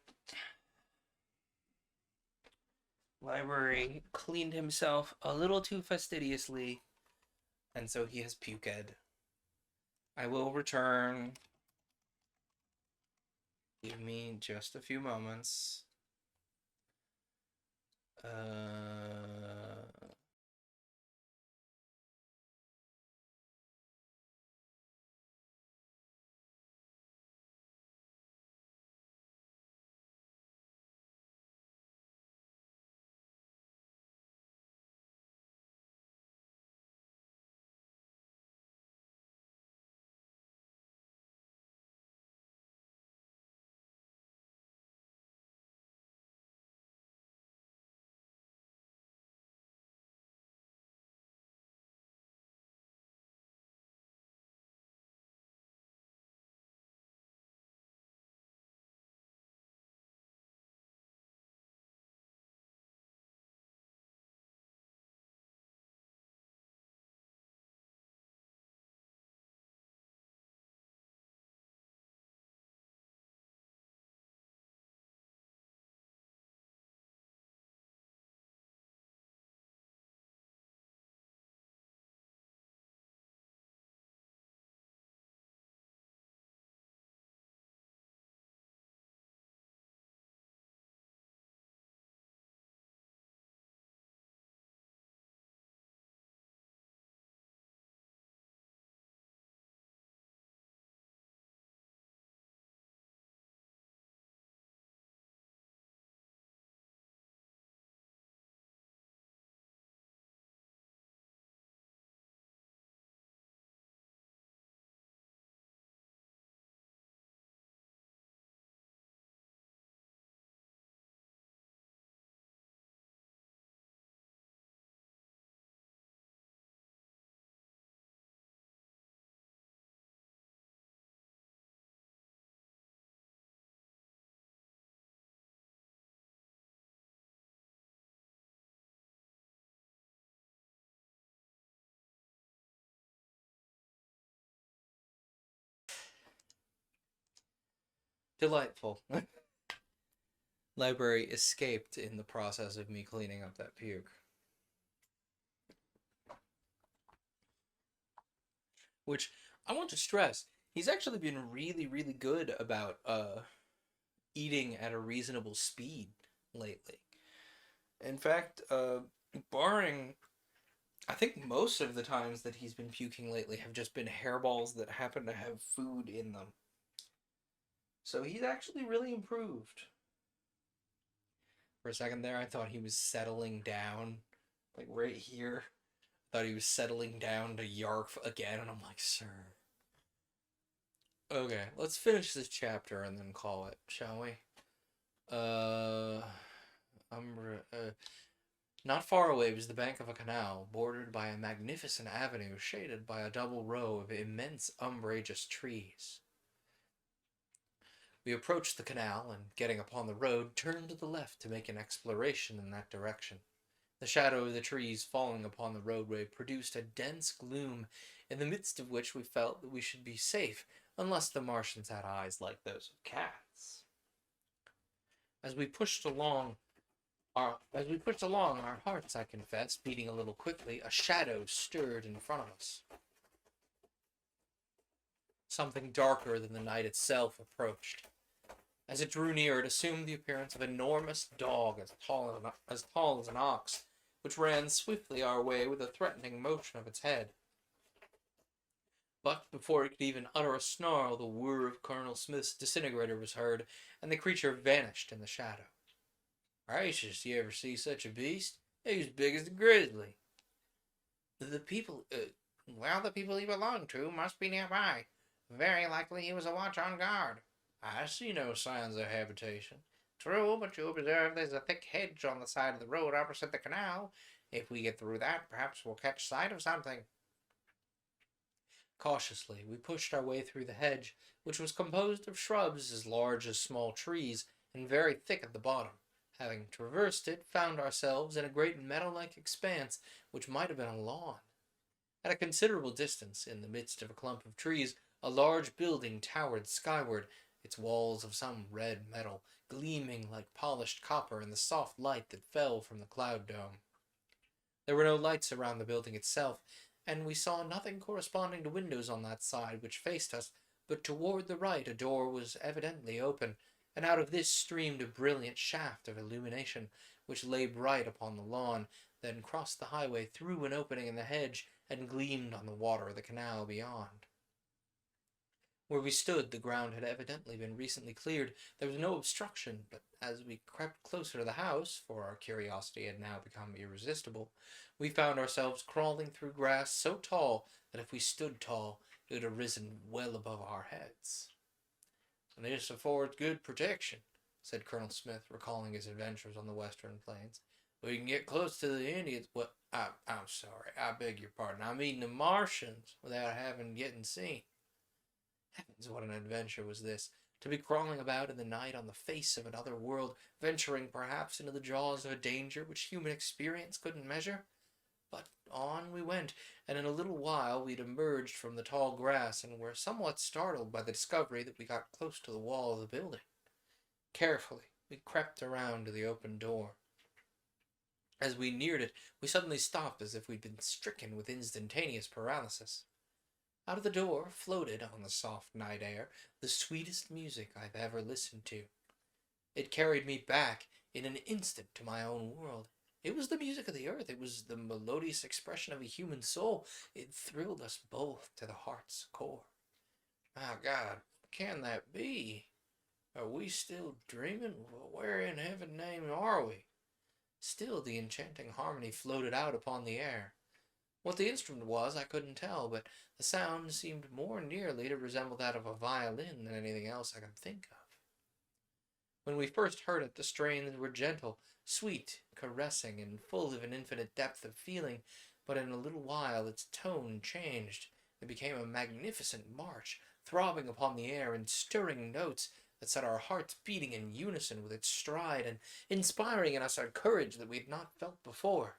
Library cleaned himself a little too fastidiously, and so he has puked. I will return. Give me just a few moments. Delightful. Library escaped in the process of me cleaning up that puke. Which, I want to stress, he's actually been really, really good about eating at a reasonable speed lately. In fact, barring, I think most of the times that he's been puking lately have just been hairballs that happen to have food in them. So he's actually really improved. For a second there, I thought he was settling down, like right here. I thought he was settling down to yarf again, and I'm like, sir. Okay, let's finish this chapter and then call it, shall we? Not far away was the bank of a canal, bordered by a magnificent avenue shaded by a double row of immense umbrageous trees. We approached the canal, and getting upon the road, turned to the left to make an exploration in that direction. The shadow of the trees falling upon the roadway produced a dense gloom, in the midst of which we felt that we should be safe, unless the Martians had eyes like those of cats. As we pushed along, our hearts, I confess, beating a little quickly, a shadow stirred in front of us. Something darker than the night itself approached. As it drew near, it assumed the appearance of an enormous dog as tall as an ox, which ran swiftly our way with a threatening motion of its head. But before it could even utter a snarl, the whir of Colonel Smith's disintegrator was heard, and the creature vanished in the shadow. Gracious, you ever see such a beast? He's big as a grizzly. The people he belonged to must be nearby. Very likely he was a watch on guard. I see no signs of habitation. True, but you observe there's a thick hedge on the side of the road opposite the canal. If we get through that, perhaps we'll catch sight of something. Cautiously, we pushed our way through the hedge, which was composed of shrubs as large as small trees and very thick at the bottom. Having traversed it, found ourselves in a great meadow-like expanse which might have been a lawn. At a considerable distance, in the midst of a clump of trees, a large building towered skyward, its walls of some red metal, gleaming like polished copper in the soft light that fell from the cloud dome. There were no lights around the building itself, and we saw nothing corresponding to windows on that side which faced us, but toward the right a door was evidently open, and out of this streamed a brilliant shaft of illumination, which lay bright upon the lawn, then crossed the highway through an opening in the hedge, and gleamed on the water of the canal beyond. Where we stood, the ground had evidently been recently cleared. There was no obstruction, but as we crept closer to the house, for our curiosity had now become irresistible, we found ourselves crawling through grass so tall that if we stood tall, it would have risen well above our heads. "This affords good protection," said Colonel Smith, recalling his adventures on the western plains. "We can get close to the Indians. Well, I'm sorry. I beg your pardon. I mean the Martians, without getting seen." Heavens, what an adventure was this! To be crawling about in the night on the face of another world, venturing perhaps into the jaws of a danger which human experience couldn't measure. But on we went, and in a little while we had emerged from the tall grass and were somewhat startled by the discovery that we got close to the wall of the building. Carefully, we crept around to the open door. As we neared it, we suddenly stopped as if we'd been stricken with instantaneous paralysis. Out of the door floated, on the soft night air, the sweetest music I've ever listened to. It carried me back in an instant to my own world. It was the music of the earth. It was the melodious expression of a human soul. It thrilled us both to the heart's core. My God, what can that be? Are we still dreaming? Where in heaven's name are we? Still the enchanting harmony floated out upon the air. What the instrument was I couldn't tell, but the sound seemed more nearly to resemble that of a violin than anything else I could think of. When we first heard it, the strains were gentle, sweet, caressing, and full of an infinite depth of feeling, but in a little while its tone changed. It became a magnificent march, throbbing upon the air in stirring notes that set our hearts beating in unison with its stride, and inspiring in us a courage that we had not felt before.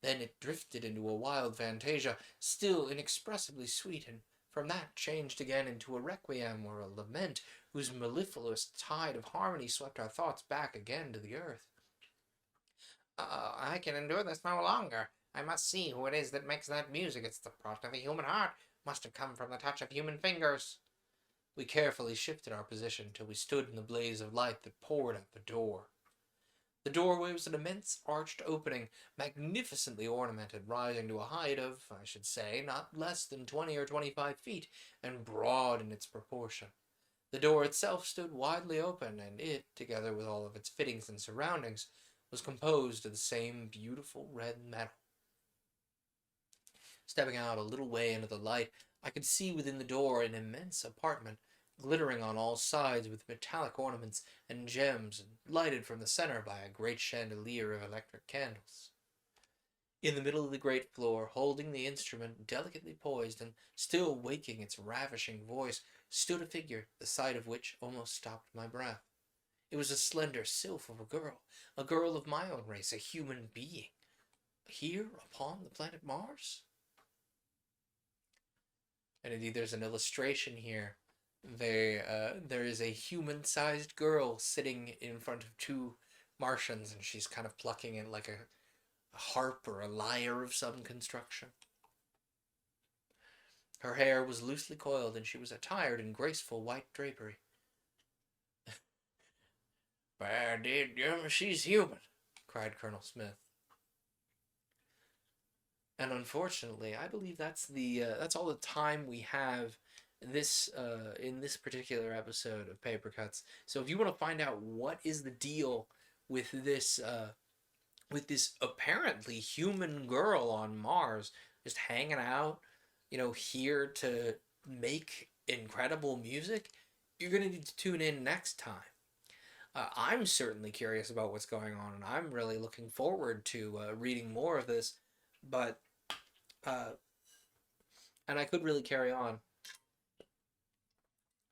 Then it drifted into a wild fantasia, still inexpressibly sweet, and from that changed again into a requiem or a lament, whose mellifluous tide of harmony swept our thoughts back again to the earth. I can endure this no longer. I must see who it is that makes that music. It's the product of the human heart. Must have come from the touch of human fingers. We carefully shifted our position till we stood in the blaze of light that poured out the door. The doorway was an immense arched opening, magnificently ornamented, rising to a height of, I should say, not less than 20 or 25 feet, and broad in its proportion. The door itself stood widely open, and it, together with all of its fittings and surroundings, was composed of the same beautiful red metal. Stepping out a little way into the light, I could see within the door an immense apartment, glittering on all sides with metallic ornaments and gems, and lighted from the center by a great chandelier of electric candles. In the middle of the great floor, holding the instrument delicately poised and still waking its ravishing voice, stood a figure, the sight of which almost stopped my breath. It was a slender sylph of a girl of my own race, a human being, here upon the planet Mars. And indeed, there's an illustration here. There is a human-sized girl sitting in front of two Martians, and she's kind of plucking it like a harp or a lyre of some construction. Her hair was loosely coiled, and she was attired in graceful white drapery. "By dad, she's human," cried Colonel Smith. And unfortunately, I believe that's all the time we have in this particular episode of Paper Cuts. So if you want to find out what is the deal with this apparently human girl on Mars just hanging out, here to make incredible music, you're gonna need to tune in next time. I'm certainly curious about what's going on, and I'm really looking forward to reading more of this. But and I could really carry on,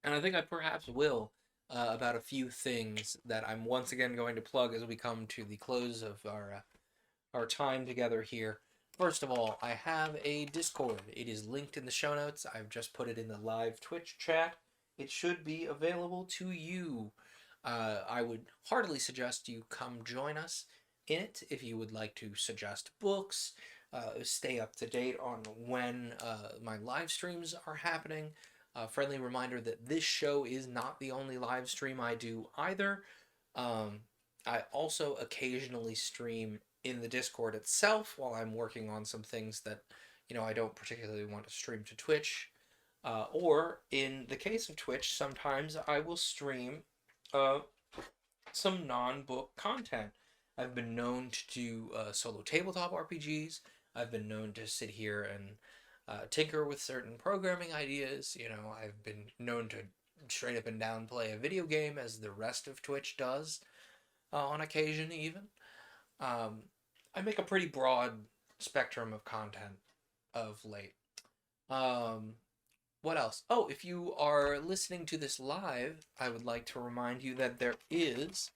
and I think I perhaps will, about a few things that I'm once again going to plug as we come to the close of our time together here. First of all, I have a Discord. It is linked in the show notes. I've just put it in the live Twitch chat. It should be available to you. I would heartily suggest you come join us in it if you would like to suggest books, stay up to date on when my live streams are happening. Friendly reminder that this show is not the only live stream I do either. I also occasionally stream in the Discord itself while I'm working on some things that, I don't particularly want to stream to Twitch. Or in the case of Twitch, sometimes I will stream some non-book content. I've been known to do solo tabletop RPGs. I've been known to sit here and tinker with certain programming ideas. I've been known to straight up and down play a video game, as the rest of Twitch does, on occasion even. I make a pretty broad spectrum of content of late. What else? Oh, if you are listening to this live, I would like to remind you that there is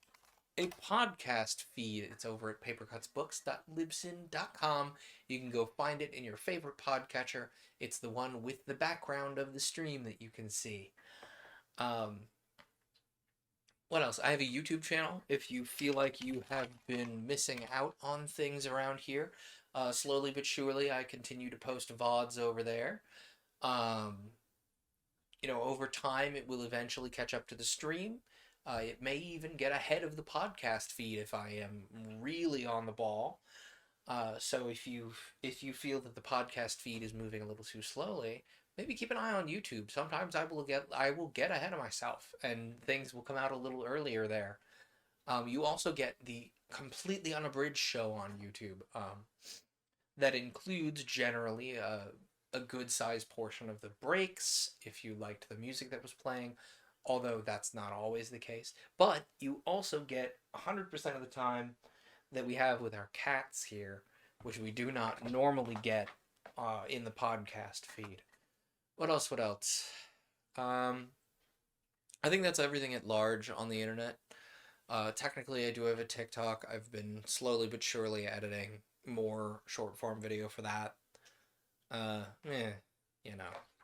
a podcast feed. It's over at papercutsbooks.libsyn.com. You can go find it in your favorite podcatcher. It's the one with the background of the stream that you can see. What else? I have a YouTube channel. If you feel like you have been missing out on things around here, slowly but surely I continue to post VODs over there. Over time it will eventually catch up to the stream. It may even get ahead of the podcast feed if I am really on the ball. So if you feel that the podcast feed is moving a little too slowly, maybe keep an eye on YouTube. Sometimes I will get ahead of myself, and things will come out a little earlier there. You also get the completely unabridged show on YouTube, that includes generally a good-sized portion of the breaks, if you liked the music that was playing, although that's not always the case. But you also get 100% of the time that we have with our cats here, which we do not normally get in the podcast feed. What else? I think that's everything at large on the internet. Technically, I do have a TikTok. I've been slowly but surely editing more short-form video for that.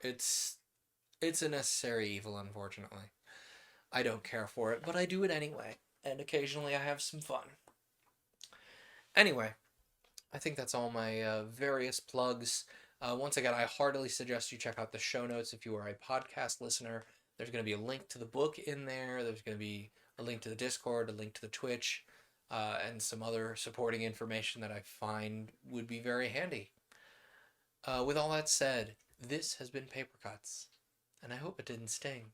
It's a necessary evil, unfortunately. I don't care for it, but I do it anyway, and occasionally I have some fun. Anyway, I think that's all my various plugs. Once again, I heartily suggest you check out the show notes if you are a podcast listener. There's going to be a link to the book in there. There's going to be a link to the Discord, a link to the Twitch, and some other supporting information that I find would be very handy. With all that said, this has been Paper Cuts, and I hope it didn't sting.